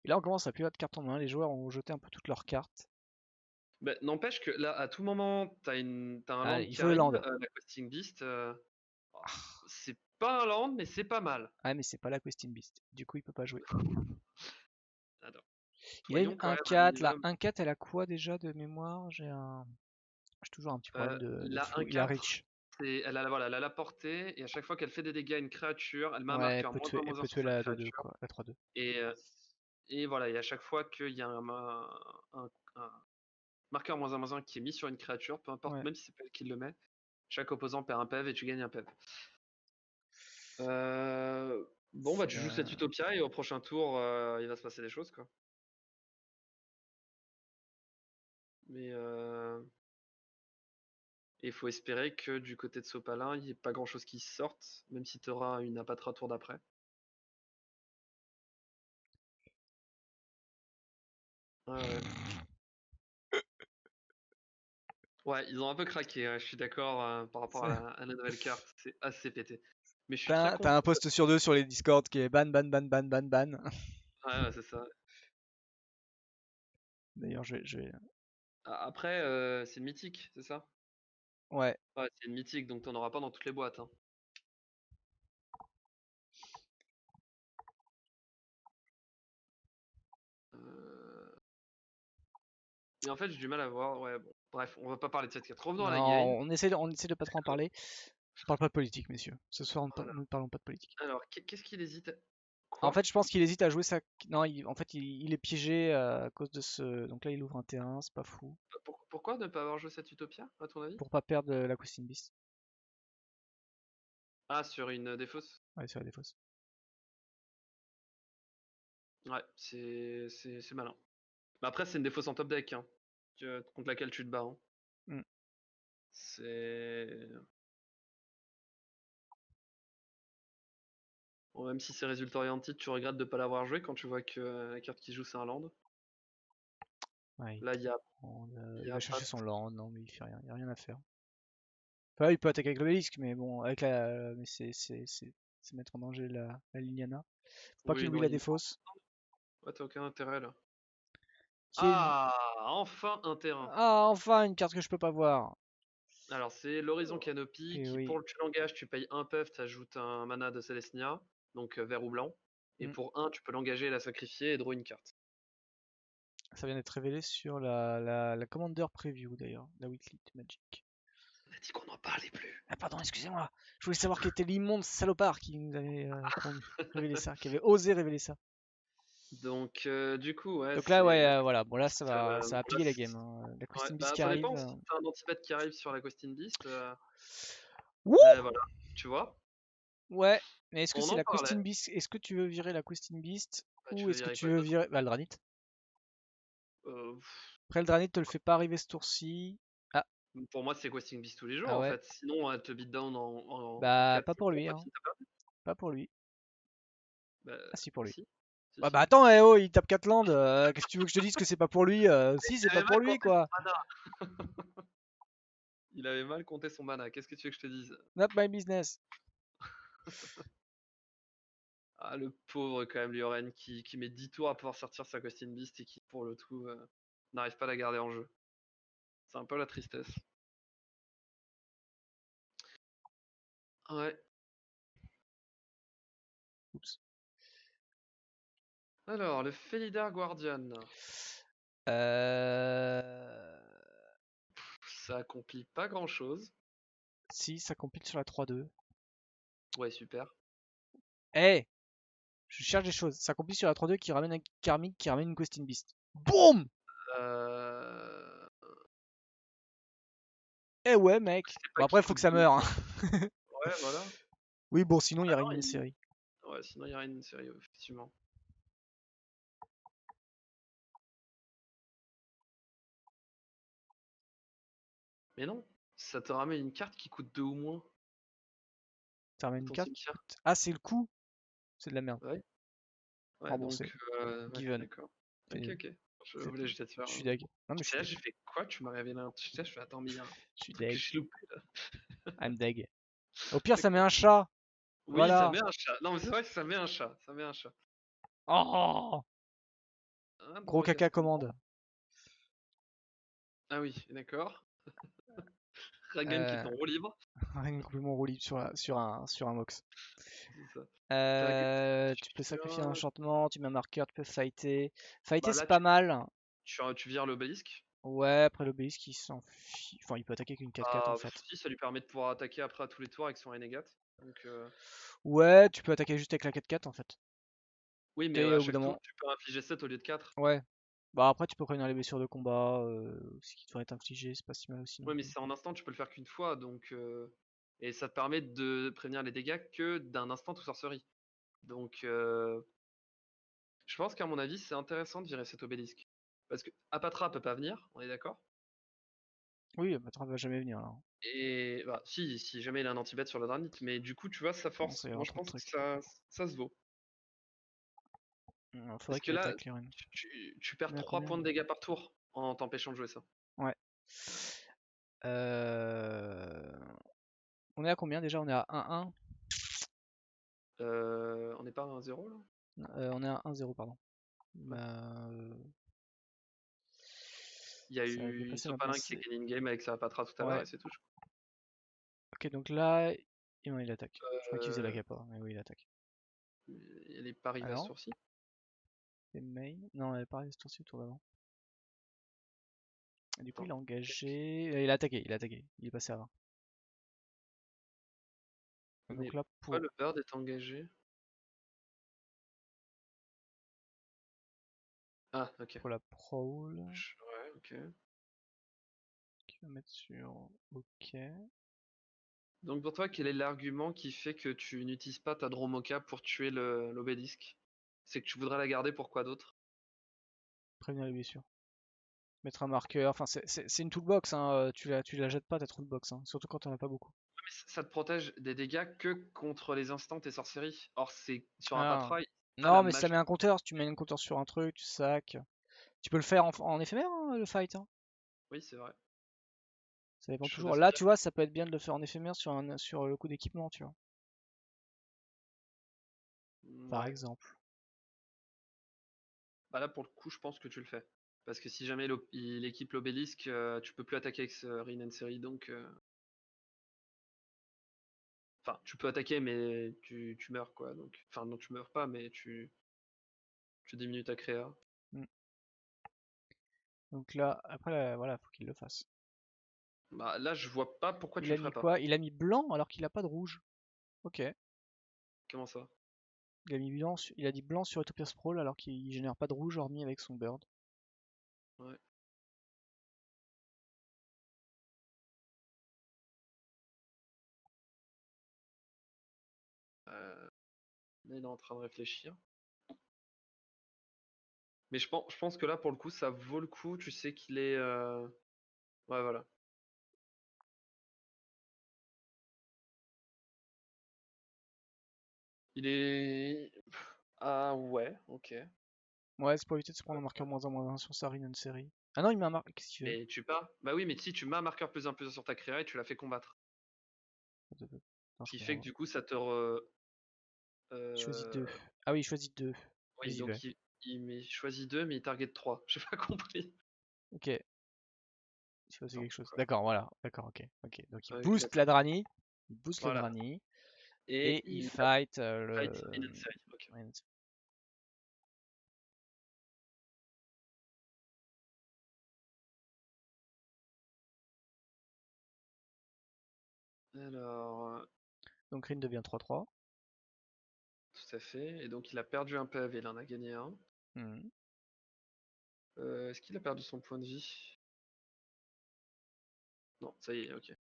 Et là, on commence à plus avoir de cartes en main. Les joueurs ont jeté un peu toutes leurs cartes. Bah, n'empêche que là, à tout moment, t'as un Ah, land il qui faut le arrive, land. la Questing Beast. C'est pas un land, mais c'est pas mal. Ah, mais c'est pas la Questing Beast. Du coup, il peut pas jouer. Alors, Il a une voyons quand même un 1-4. La minimum. 1-4, elle a quoi déjà de mémoire? J'ai toujours un petit problème de La flou. Il a 1-4, Reach. voilà, elle a la portée, et à chaque fois qu'elle fait des dégâts à une créature, elle met un Ouais, marqueur elle -1/-1 peut sur tuer sa la 2-2, créature. quoi. La 3-2. Et, et voilà, et à chaque fois qu'il y a un marqueur -1/-1 qui est mis sur une créature, peu importe, Ouais, même si c'est pas elle qui le met, chaque opposant perd un PV et tu gagnes un PV. Bon, bah c'est tu joues cette Utopia et au prochain tour, il va se passer des choses, quoi. Mais il faut espérer que du côté de Sopalin, il n'y ait pas grand chose qui sorte, même si tu auras une Apatra tour d'après. Ouais. Ouais, ils ont un peu craqué, ouais, je suis d'accord par rapport C'est- à la nouvelle carte, c'est assez pété. Mais je suis très T'as content. un post sur deux sur les Discord qui est ban, ban, ban, ban, ban, ban. Ouais, ouais, c'est ça. D'ailleurs, Après, c'est une mythique, c'est ça? Ouais. Ouais, c'est une mythique, donc t'en auras pas dans toutes les boîtes, hein. Euh, Mais en fait, j'ai du mal à voir. Ouais, bon. Bref, on va pas parler de cette carte. Revenons à la game. Non, on essaie de pas trop en parler. On parle pas de politique, messieurs. Ce soir, Voilà. nous ne parlons pas de politique. Alors, qu'est-ce qu'il hésite En Quoi? fait, je pense qu'il hésite à jouer sa. Non, en fait, il est piégé à cause de ce. Donc là, il ouvre un T1, c'est pas fou. Pourquoi ne pas avoir joué cette Utopia, à ton avis? Pour pas perdre la Queen Beast. Ah, sur une défausse? Ouais, c'est la défausse. Ouais, c'est malin. Mais après, c'est une défausse en top deck, hein, contre laquelle tu te bats, hein. Hmm. C'est. Bon, même si c'est résultat orienté, tu regrettes de pas l'avoir joué quand tu vois que la carte qui joue, c'est un land. Ouais, Là, il y va a pas chercher son land. Non, mais il fait rien. Il y a rien à faire. Enfin, il peut attaquer avec l'obélisque, mais bon, avec la. Mais c'est mettre en danger la Liliana. Faut pas qu'il Oui, oublie non, la défausse. ouais, t'as aucun intérêt là. Qui est. Ah, enfin un terrain. Ah, enfin, une carte que je peux pas voir. Alors, c'est l'Horizon Canopy Et qui, oui. pour le tu l'engages, tu payes un puff, t'ajoutes un mana de Celestia, donc vert ou blanc. Et Hmm. pour un, tu peux l'engager, la sacrifier et draw une carte. Ça vient d'être révélé sur la Commander Preview d'ailleurs, la Weekly de Magic. On a dit qu'on n'en parlait plus. Ah pardon, excusez-moi. Je voulais savoir qui était l'immonde salopard qui nous avait révélé ça, qui avait osé révéler ça. Donc, du coup, ouais, Donc là, ouais, c'est. voilà. Bon là, Bon, ça va là, piller la game, hein. La ouais, Christine Beast bah, qui ça dépend arrive. si t'as un anti-bet qui arrive sur la Question Beast. Wouh. Voilà, tu vois, Ouais. Mais est-ce que on c'est en la parlait. Christine Beast? Est-ce que tu veux virer la Christine Beast Bah, tu ou veux est-ce que virer tu quoi veux d'autre? virer bah, le Dranit? Euh, Après le Dranit te le fait pas arriver ce tour-ci. Ah, pour moi, c'est Questing Beast tous les jours ah en ouais. fait. Sinon, elle te beat down en Bah 4 pas pour tours, lui, pas hein. fini ta partie. Pas pour lui. Bah, Ah si pour lui. si, si, Bah, bah si. attends, eh oh, il tape 4 landes. Qu'est-ce que tu veux que je te dise que c'est pas pour lui? Si, c'est Il pas avait pour mal lui, compté son quoi. mana. Il avait mal compté son mana. Qu'est-ce que tu veux que je te dise? Not my business. Ah, le pauvre quand même, Lioren, qui met 10 tours à pouvoir sortir sa Question Beast et qui, pour le tout, n'arrive pas à la garder en jeu. C'est un peu la tristesse. Ouais. Oups. Alors, le Felidar Guardian. Euh... Ça accomplit pas grand-chose. Si, ça compile sur la 3-2. Ouais, super. Eh, je cherche des choses. Ça compile sur la 3-2 qui ramène un karmique qui ramène une Questing Beast. Boum. Euh... Eh ouais, Je mec. sais Bon, pas après, qui faut que coûte ça 2. meure, hein. Ouais, voilà. Oui, bon, sinon, il y Ah a rien non, une série. Ouais, sinon il y a une série, effectivement. Mais non, ça te ramène une carte qui coûte 2 ou moins Ça ramène de une ton carte qui cimetière. coûte. Ah, c'est le coup. C'est de la merde. Ouais, ouais, Remboursé. donc, ouais, Given. d'accord. Ok, C'est ok. Je c'est voulais tout. juste te faire. Je suis deg. Non, mais je suis Là, deg. j'ai fait quoi? Tu m'as révélé un. Je fais, attends, mais il y a un Je suis truc que deg. j'ai loupé là. I'm deg. Au pire, C'est ça met quoi? un chat. Oui, ça Voilà. met un chat. Non, mais c'est vrai que ça met un chat. Ça met un chat. Oh, Un gros draw caca castement. commande. Ah oui, d'accord. Ragan qui est en Euh, roue libre. Rien complètement roue libre sur un Mox. C'est ça. Tu peux sacrifier un enchantement, tu mets un marqueur, tu peux fighter. Fighter, Bah c'est là, pas mal. tu vires l'obélisque. Ouais, après l'obélisque, il s'en fiche. Enfin, il peut attaquer qu'une 4-4 en Bah, fait. si, ça lui permet de pouvoir attaquer après à tous les tours avec son Renegade. Donc, Ouais, tu peux attaquer juste avec la 4-4 en fait. oui, mais Tu sais, à au bout chaque d'un tour, moment. tu peux infliger 7 au lieu de 4. Ouais. Bah après, tu peux prévenir les blessures de combat, ce qui devrait être infligé, c'est pas si mal aussi non Oui, mais plus. c'est en instant, tu peux le faire qu'une fois. Donc, et ça te permet de prévenir les dégâts que d'un instant ou sorcerie. Donc, je pense qu'à mon avis, c'est intéressant de virer cet obélisque. Parce que Apatra peut pas venir, on est d'accord. Oui, bah, va jamais venir là. Et bah, si jamais il a un anti-bet sur la Dranit. Mais du coup, tu vois, sa Non, force, ça y moi aura je trop de pense que trucs. ça se vaut. Faudrait Parce que qu'il là, attaque les runes. tu perds Mais à 3 combien points de dégâts par tour en t'empêchant de jouer ça. Ouais. On est à combien déjà? On est à 1-1. On n'est pas à 1-0 là? On est à 1-0, pardon. Ouais. Bah, Il y a ça devait eu passer maintenant. Sopalin qui a gagné une game avec Sarapatra tout à l'heure Ouais. et c'est tout. Ok, donc là, non, il attaque. Je crois qu'il faisait la Euh, capa, mais oui, il attaque. il y a les paris va ce Alors, tour-ci. les main. Non, elle est pareil, ce tour-ci, le tour d'avant. Et du coup, il Attends, a engagé. Il a attaqué, il a attaqué. Il est passé à 20. Donc mais là, pourquoi le bird est engagé? Ah, ok. pour la prowl, Ouais, ok. qui va mettre sur OK. Donc pour toi, quel est l'argument qui fait que tu n'utilises pas ta Dromoka pour tuer l'obélisque? C'est que tu voudrais la garder pour quoi d'autre? Prévenir les blessures. Mettre un marqueur. Enfin, c'est une toolbox, hein. Tu la jettes pas ta toolbox, hein. Surtout quand on a pas beaucoup. Mais ça te protège des dégâts que contre les instants et sorceries. Or, c'est sur un Ah. Patra, pas la Non, mais ça magie. met un compteur. Si tu mets un compteur sur un truc, tu sacs. Tu peux le faire en éphémère, hein, le fight, hein. Oui, c'est vrai. Ça dépend Je toujours. laisse Là, bien. tu vois, ça peut être bien de le faire en éphémère sur le coup d'équipement, tu vois. Par Ouais. exemple. Bah là, pour le coup, je pense que tu le fais. Parce que si jamais il équipe l'obélisque, tu peux plus attaquer avec ce Rin Série, donc... Enfin, tu peux attaquer, mais tu meurs, quoi. Donc... Enfin, non, tu meurs pas, mais tu diminues ta créa. Mm. Donc là, après, là, voilà, faut qu'il le fasse. Bah là, je vois pas pourquoi Il tu le a mis ferais pas. quoi? Il a mis blanc alors qu'il a pas de rouge. Ok. Comment ça? Il a dit blanc sur Utopia Sprawl alors qu'il génère pas de rouge hormis avec son bird. Ouais. Là, il est en train de réfléchir. Mais je pense que là, pour le coup, ça vaut le coup. Tu sais qu'il est... Ouais, voilà. Il est... Ah ouais, ok. Ouais, c'est pour éviter de se prendre un marqueur -1/-1 sur sa une série. Ah non, il met un marqueur. Qu'est-ce qu'il fait? Mais tu pas? Bah oui, mais si tu mets un marqueur +1/+1 sur ta créa et tu la fais combattre. Non, Ce je qui fait comprends que pas. du coup, ça te... Il choisit 2. euh, Ah oui, il choisit 2. Oui, Vas-y, ouais. donc il choisit 2, mais il target 3. J'ai pas compris. Ok, il choisit Attends, quelque chose. quoi? D'accord, voilà. D'accord, ok. Ok. Donc il Avec booste la l'attaque. Drani. Il booste le Voilà. Drani. Et Et il il fight fight le. in une série. Ok. Alors, Donc Rin devient 3-3. tout à fait. Et donc, il a perdu un PV, il en a gagné un. Mhm. Est-ce qu'il a perdu son point de vie? Non, ça y est, ok.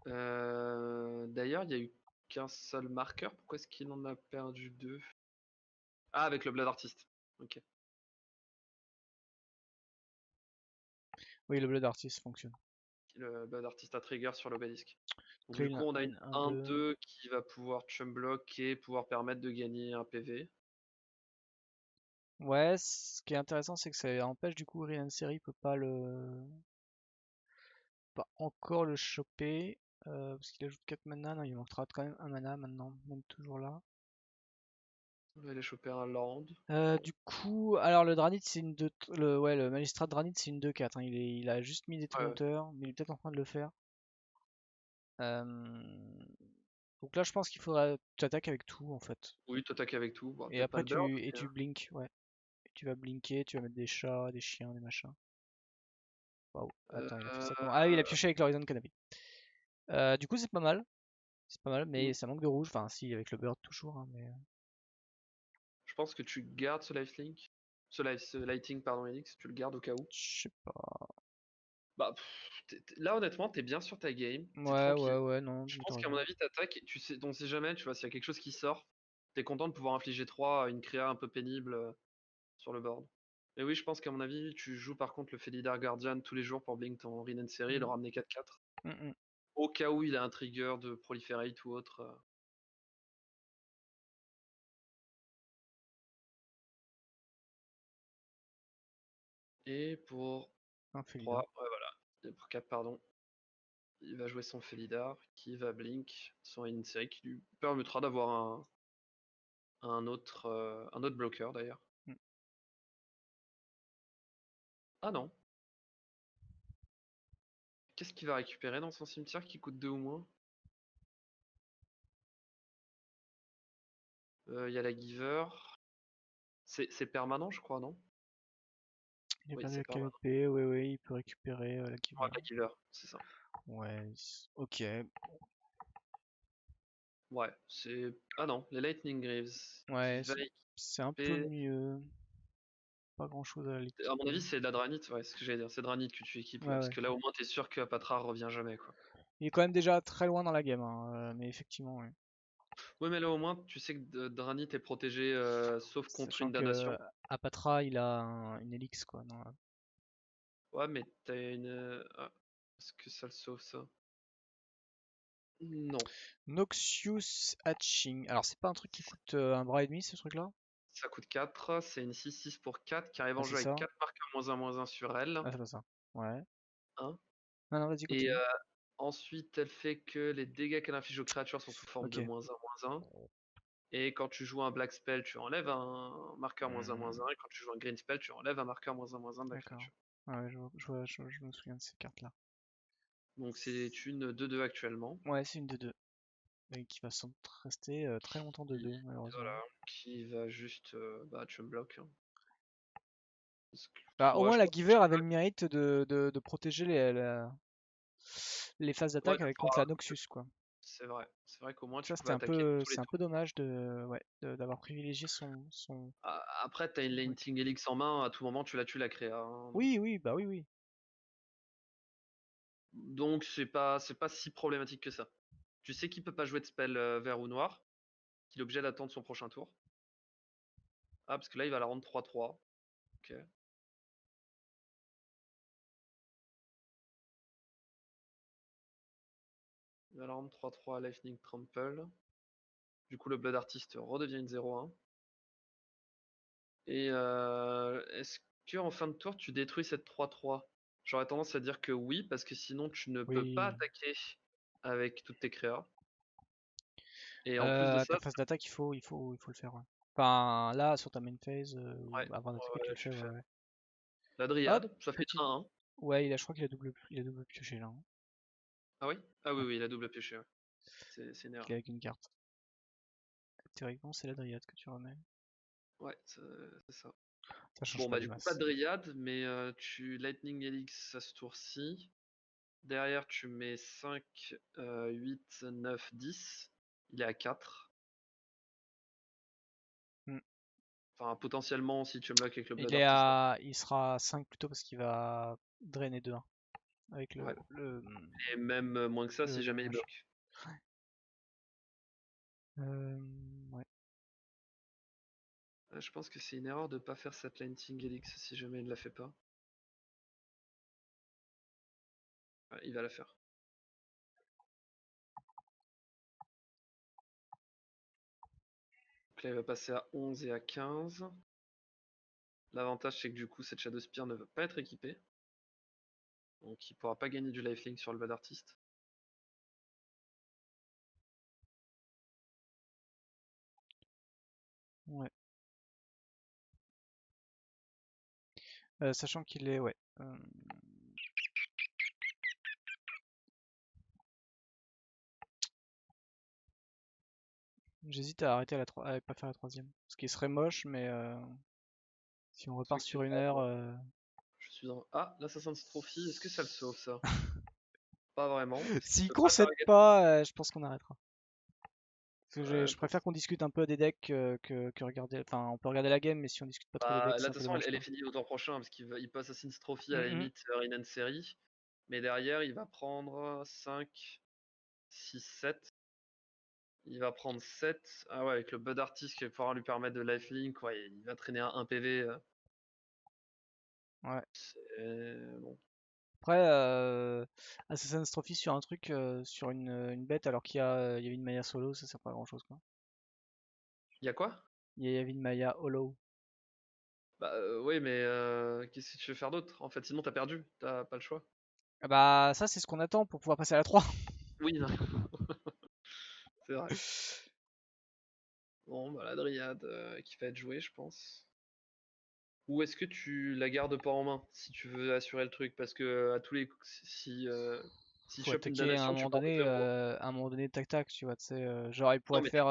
D'ailleurs, il n'y a eu qu'un seul marqueur. Pourquoi est-ce qu'il en a perdu deux? Ah, avec le Blood Artist. Ok. Oui, le Blood Artist fonctionne. Le Blood Artist a trigger sur l'obélisque. Donc, Donc là, du il coup, a on a une un 1-2. 1-2 qui va pouvoir chum block et pouvoir permettre de gagner un PV. Ouais, ce qui est intéressant, c'est que ça empêche du coup Rin série peut pas encore le choper. Parce qu'il ajoute 4 mana. Non, il manquera quand même un mana maintenant, même toujours là. On va aller choper un land. Du coup, alors le Dranit, c'est une 2. Ouais, le magistrat de Dranit, c'est une 2-4, hein. Il a juste mis des Ouais. counters, mais il est peut-être en train de le faire. Euh, Donc là, je pense qu'il faudra. Tu attaques avec tout en fait. Oui, t'attaques avec tout. Bon, Et peut-être pas après, le bird. tu blink, ouais. Et tu vas blinker, tu vas mettre des chats, des chiens, des machins. Waouh, attends, il a fait ça comment? Ah oui, il a Euh, pioché avec l'Horizon Canopy. Du coup, c'est pas mal. C'est pas mal, mais ça manque de rouge. Enfin, si, avec le bird toujours, hein, mais. je pense que tu gardes ce lifelink. Ce lighting, pardon, Elix. Tu le gardes au cas où. Je sais pas. Bah, là, honnêtement, t'es bien sur ta game. T'es Ouais, ouais, tranquille. ouais, non, Je mais t'as pense qu'à mon raison. avis, t'attaques. Tu sais, donc, si jamais, tu vois, s'il y a quelque chose qui sort, t'es content de pouvoir infliger 3 à une créa un peu pénible sur le board. Mais oui, je pense qu'à mon avis, tu joues par contre le Felidar Guardian tous les jours pour blink ton Rin Série et le Mm, ramener 4-4. mm, mm. Au cas où il a un trigger de proliferate ou autre. Et pour Un 3, Felidar. ouais, voilà. pour 4, pardon. Il va jouer son Felidar, qui va blink son Insect, qui lui permettra d'avoir un autre bloqueur d'ailleurs. Mm. Ah non. Qu'est-ce qu'il va récupérer dans son cimetière qui coûte 2 ou moins? Il y a la Giver. C'est permanent, je crois, non? Il a Oui, perdu c'est la permanent. KVP, oui, il peut récupérer la Ouais, Giver. la Giver, c'est ça. Ouais, ok. Ouais, c'est. Ah non, les Lightning Greaves, qui Ouais, va c'est un peu équiper. mieux. Pas grand-chose à À mon avis, l'équiper. c'est de la Dranite, ouais, c'est ce que j'allais dire. C'est Dranite que tu équipes, ouais, Ouais, parce ouais. que là, au moins, t'es sûr que Apatra revient jamais, quoi. Il est quand même déjà très loin dans la game, hein, mais effectivement, ouais. Ouais, mais là, au moins, tu sais que Dranite est protégé, sauf contre Sachant une que damnation. Apatra, il a une Elix, quoi. Ouais, mais t'as une. Ah, est-ce que ça le sauve, ça? Non. Noxious Hatching. Alors, c'est pas un truc qui coûte un bras et demi, ce truc-là? Ça coûte 4, c'est une 6-6 pour 4 qui arrive Ah, en c'est jeu avec ça. 4 marqueurs -1/-1 sur elle. Ah, c'est pas ça. Ouais. 1. Non, non, vas-y, Et continue. ensuite, elle fait que les dégâts qu'elle inflige aux créatures sont sous forme de Ok. -1/-1. Et quand tu joues un Black Spell, tu enlèves un marqueur -1/-1. Et quand tu joues un Green Spell, tu enlèves un marqueur -1/-1 de la D'accord. créature. Ouais, je me souviens de ces cartes-là. Donc c'est une 2-2 actuellement. Ouais, c'est une de deux. Et qui va sans doute rester très longtemps de Qui, deux, malheureusement. voilà, qui va juste bah, tu me bloques, hein. Bah, au Ouais, moins, je la pense que Giver avait le mérite de protéger les phases ouais, d'attaque avec contre la Noxus, quoi. c'est vrai. C'est vrai qu'au moins tu Ça, pouvais attaquer tous les c'est un tours. peu dommage ouais, d'avoir privilégié Après, t'as une son truc. Lightning Helix en main, à tout moment tu la tues la créa, hein. Oui, oui, bah oui, oui. Donc c'est pas si problématique que ça. Tu sais qu'il peut pas jouer de spell vert ou noir, qu'il est obligé d'attendre son prochain tour. Ah, parce que là il va la rendre 3-3. Ok. Il va la rendre 3-3 à Lightning Trample. Du coup, le Blood Artist redevient une 0-1. Et est-ce que en fin de tour, tu détruis cette 3-3? J'aurais tendance à dire que oui, parce que sinon, tu ne peux pas Oui. attaquer avec toutes tes créas. Et en plus de ça, Ta phase d'attaque, il faut le faire, ouais. Enfin, là, sur ta main phase, ouais, ou avant d'attaquer, ouais, tu là, le tu fais, le ouais, fais. ouais. La Hop, Dryade, ça fait petit. 1-1. Ouais, je crois il a double pioché là, hein. Ah oui? Ah oui, Ouais, oui, la double pêché, ouais. C'est une il est erreur. avec une carte. Théoriquement, c'est la Dryade que tu remets. Ouais, c'est ça. Ça change Bon, pas bah des du coup, pas de masses. Dryade, mais tu Lightning Helix à ce tour-ci. Derrière, tu mets 5, 8, 9, 10. Il est à 4. Hmm. Enfin, potentiellement, si tu me bloques avec le Blood Artist. Il sera à 5 plutôt parce qu'il va drainer 2-1 avec Ouais. le, Et même moins que ça si le jamais il machin. bloque. Euh, ouais. Je pense que c'est une erreur de pas faire cette Lightning Helix si jamais il la fait pas. Ouais, il va la faire. Donc là, il va passer à 11 et à 15. L'avantage, c'est que du coup, cette Shadow Spear ne va pas être équipée. Donc il pourra pas gagner du lifelink sur le Blood Artist. Ouais. Sachant qu'il est, ouais. J'hésite à arrêter à pas faire la troisième. Ce qui serait moche, mais si on repart Truc qui sur une heure, je suis dans. Ah, l'Assassin's Trophy, est-ce que ça le sauve ça? Pas vraiment, parce qu'il s'il peut pas concède target. pas, je pense qu'on arrêtera. Parce que Ouais, je préfère qu'on discute un peu des decks que regarder. Enfin, on peut regarder la game, mais si on discute pas trop des Bah, decks, là, c'est de un toute peu façon, dommage, elle est quoi. finie au tour prochain, parce qu'il peut Assassin's Trophy à la Mhm. limite Reign Série. Mais derrière, il va prendre 5, 6, 7. Il va prendre 7. Ah ouais, avec le Bud Artist qui va pouvoir lui permettre de lifelink, ouais, il va traîner un 1 PV. Ouais. Bon. Après, Assassin's Trophy sur un truc, sur une bête, alors il y avait une Maya solo, ça sert pas à grand chose, quoi. Il y a quoi? Il y avait une Maya hollow. Bah oui, mais qu'est-ce que tu veux faire d'autre? En fait, sinon t'as perdu, t'as pas le choix. Ah bah ça c'est ce qu'on attend pour pouvoir passer à la 3. Oui, non. C'est vrai. Bon, bah la Dryade qui va être jouée, je pense. Ou est-ce que tu la gardes pas en main si tu veux assurer le truc? Parce que à tous les coups, si Faut chope une attaquer damnation, tu pars de 0. à un moment donné tac tac, tu vois, tu sais, genre il Non, pourrait mais faire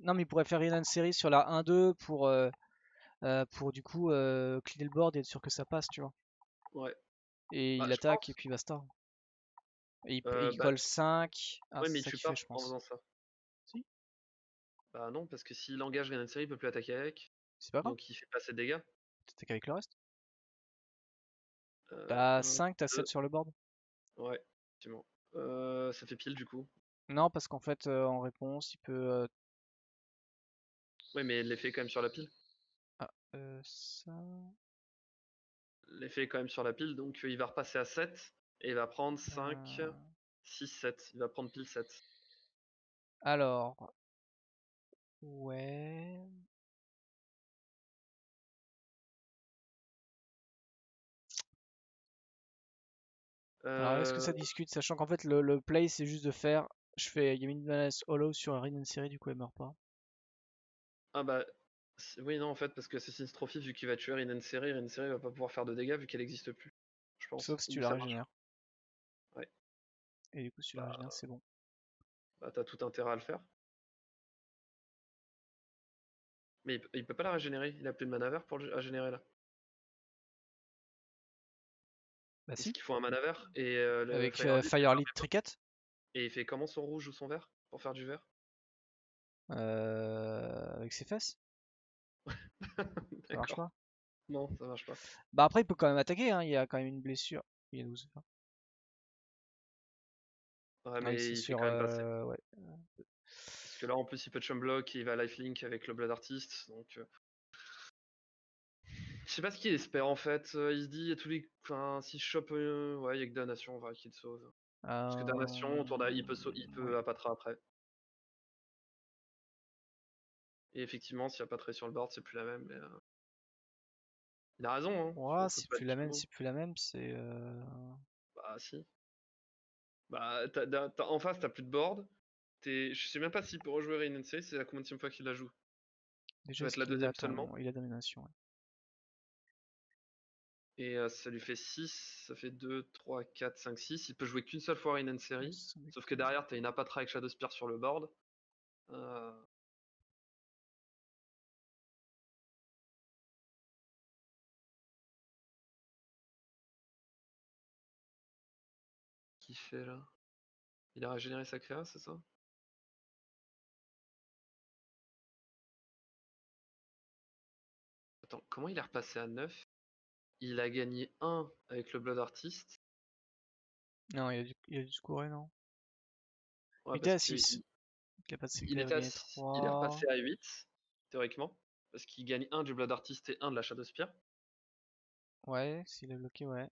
non mais il pourrait faire une série sur la 1-2 pour du coup cleaner le board et être sûr que ça passe, tu vois. ouais. Et Bah, il je attaque et pense. puis basta. Et il Bah, colle 5. Ah, ouais, c'est mais il ça tue qu'il fait, pas je en pense. faisant ça. Si, Bah non, parce que s'il engage une série, il peut plus attaquer avec. c'est pas grave. Donc il fait pas assez de dégâts. T'attaques avec le reste. T'as Un, 5, t'as 7 2, sur le board. ouais, effectivement. Ça fait pile du coup. Non, parce qu'en fait, en réponse, il peut. Ouais, mais l'effet est quand même sur la pile. Ah, ça. L'effet est quand même sur la pile, donc il va repasser à 7 et il va prendre 5, euh, 6, 7. Il va prendre pile 7. Alors, ouais. Alors, est-ce que ça Euh, discute, sachant qu'en fait, le play, c'est juste de faire. Je fais Yamin Manas Hollow sur un Rin série, du coup, elle meurt pas. Ah bah, oui, non, en fait, parce que Assassin's Trophy, vu qu'il va tuer Rin Seri va pas pouvoir faire de dégâts vu qu'elle existe plus. Je pense. Sauf si tu Ou la ça marche. régénères. Ouais. Et du coup, si tu la régénères, Bah, c'est bon. bah t'as tout intérêt à le faire. Mais il peut pas la régénérer. Il a plus de mana vert pour la régénérer là. Bah, Est-ce si. qu'il faut un mana vert? Et le Avec Fire Lead ne Firelead permet pas. Tricket. Et il fait comment son rouge ou son vert pour faire du vert? Avec ses fesses. Ça marche D'accord. pas. Non, ça marche pas. Bah, après, il peut quand même attaquer, hein. Il y a quand même une blessure. Il y a 12. Ouais, Ah oui, mais c'est il fait sur. quand même passer. Ouais. Parce que là, en plus, il peut chum block, il va lifelink avec le Blood Artist. Donc, je sais pas ce qu'il espère en fait. Il se dit, à tous les. Enfin, si je chope. Ouais, il y a que Damnation, on va qu'il te sauve. Parce que Damnation, il peut Ouais. appâtera après. Et effectivement, s'il n'y a pas de trait sur le board, c'est plus la même. Mais, il a raison, hein. Ouah, Faut c'est pas plus être la tout le même, monde. c'est plus la même, c'est. Bah, si. Bah, en face, t'as plus de board. Je sais même pas s'il peut rejouer Rain NC, c'est la combienième fois qu'il la joue. Ça Déjà, va est-ce être la qu'il a deuxième seulement. il a domination, ouais. Et ça lui fait 6, ça fait 2, 3, 4, 5, 6. Il peut jouer qu'une seule fois Rain and série. Sauf que derrière, t'as une Apatra avec Shadow Spear sur le board. Euh, Qui fait là? Il a régénéré sa créa, c'est ça? Attends, comment il est repassé à 9? Il a gagné 1 avec le Blood Artist. Non, il a dû scorer, non? Ouais, Il était parce à qu'il 6. Il il avait était gagné il est 3. repassé à 8, théoriquement. Parce qu'il gagne 1 du Blood Artist et 1 de la Shadow Spear. Ouais, s'il est bloqué, ouais.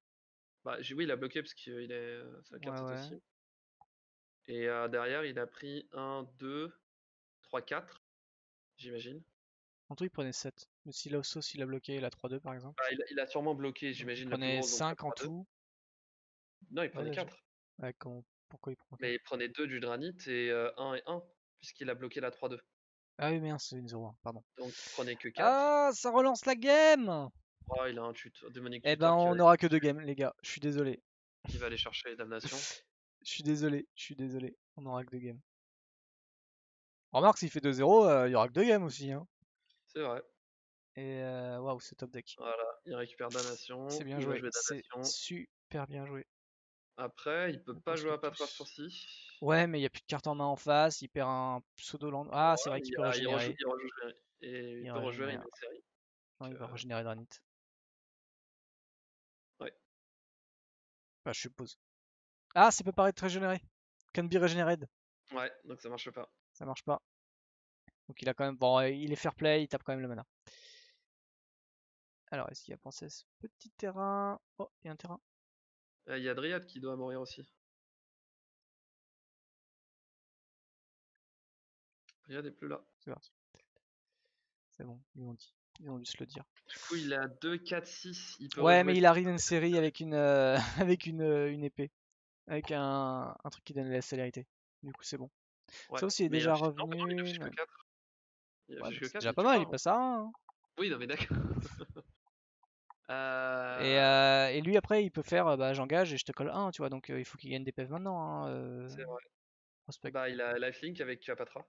Bah, oui, il a bloqué parce qu'il est. Sa Ouais, carte est ouais. aussi. Et derrière, il a pris 1, 2, 3, 4, j'imagine. En tout, il prenait 7. Mais s'il a s'il a bloqué, il a 3-2 par exemple. Ah, il a sûrement bloqué, Donc il j'imagine, la plus prenait grosse, donc la 5 en 3-2. tout. Non, il Ouais, prenait 4. ouais, pourquoi il prend 4? Mais il prenait 2 du Dranit et 1 et 1, puisqu'il a bloqué la 3-2. Ah oui, merde, c'est une 0-1, pardon. Donc il prenait que 4. Ah, ça relance la game! Oh, il a un démonique Eh ben, tuteur on aura que 2 games, les gars. Je suis désolé. qui va aller chercher les damnations. Je suis désolé, je suis désolé. On aura que 2 games. Remarque, s'il fait 2-0, il y aura que 2 games aussi, hein. C'est vrai. Et waouh, c'est top deck. Voilà, il récupère C'est damnation, bien il va joué. jouer C'est damnation. super bien joué. Après, il peut On pas pense jouer que à Patras plus. Sourcy. Ouais, mais il n'y a plus de cartes en main en face. Il perd un pseudo land. Ah, c'est Ouais, vrai qu'il peut régénérer. il rejoue et il Il peut rejouer régénère. une série. Non, Donc, il va régénérer Dranit. ouais. Bah, je suppose. Ah, ça peut paraître régénéré. Can be regenerated. Ouais, donc ça marche pas. Ça marche pas. Donc il a quand même. Bon, il est fair play, il tape quand même le mana. Alors, est-ce qu'il a pensé à ce petit terrain? Oh, il y a un terrain. Il y a Dryad qui doit mourir aussi. Dryad est plus là. C'est parti. C'est bon, ils m'ont dit. Ils ont dû se le dire. Du coup, il a 2, 4, 6. Il peut Ouais, rejouer mais il a une série avec une, avec une épée. Avec un truc qui donne la célérité. Du coup, c'est bon. Ouais, Ça aussi est mais déjà non, mais non, il a revenu. jusque 4. Il a Ouais, donc jusque c'est 4, déjà il pas tue mal, pas. il Hein. passe à 1. Hein. Oui, non, mais d'accord. Et lui, après, il peut faire bah, j'engage et je te colle 1, tu vois. Donc il faut qu'il gagne des PV maintenant. Hein, C'est vrai. Prospect. Bah, il a lifelink avec Cleopatra.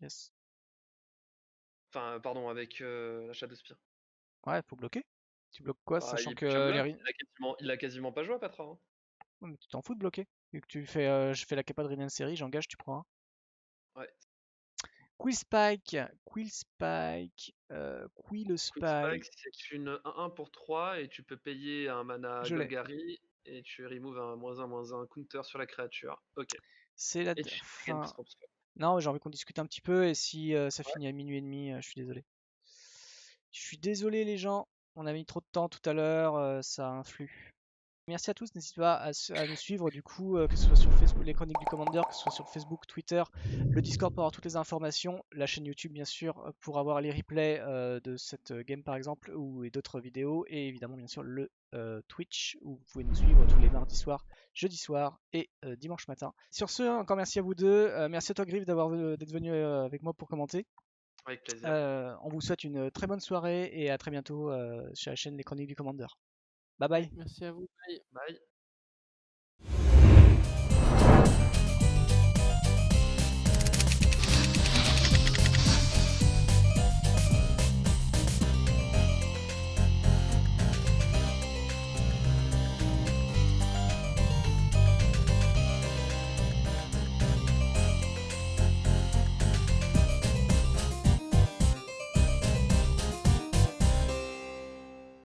Yes. Enfin, pardon, avec l'achat de Spire. Ouais, faut bloquer. Tu bloques quoi, Bah, sachant je que bloque. Il a quasiment pas joué à Patra. Hein. Ouais, mais tu t'en fous de bloquer. Vu que tu fais, je fais la capa de Radiant série, j'engage, tu prends un. Ouais. Quill Spike, Quill Spike, Quill Quick Spike, Spike. c'est une 1-1 pour 3 et tu peux payer un mana Je l'ai. Golgari et tu remove un -1/-1 counter sur la créature. Ok. C'est la Et tu gagnes fin. ton score. Non, j'ai envie qu'on discute un petit peu et si ça Ouais. finit à minuit et demi, je suis désolé. Je suis désolé les gens, on a mis trop de temps tout à l'heure, ça influe. Merci à tous, n'hésitez pas à nous suivre du coup, que ce soit sur Facebook, les chroniques du Commander, que ce soit sur Facebook, Twitter, le Discord pour avoir toutes les informations, la chaîne YouTube bien sûr pour avoir les replays de cette game par exemple ou et d'autres vidéos et évidemment bien sûr le Twitch où vous pouvez nous suivre tous les mardis soirs, jeudi soir et dimanche matin. Sur ce, encore merci à vous deux, merci à toi Griff d'être venu avec moi pour commenter. Avec plaisir. On vous souhaite une très bonne soirée et à très bientôt sur la chaîne Les Chroniques du Commander. Bye Ouais, bye. merci à vous. Bye. Bye.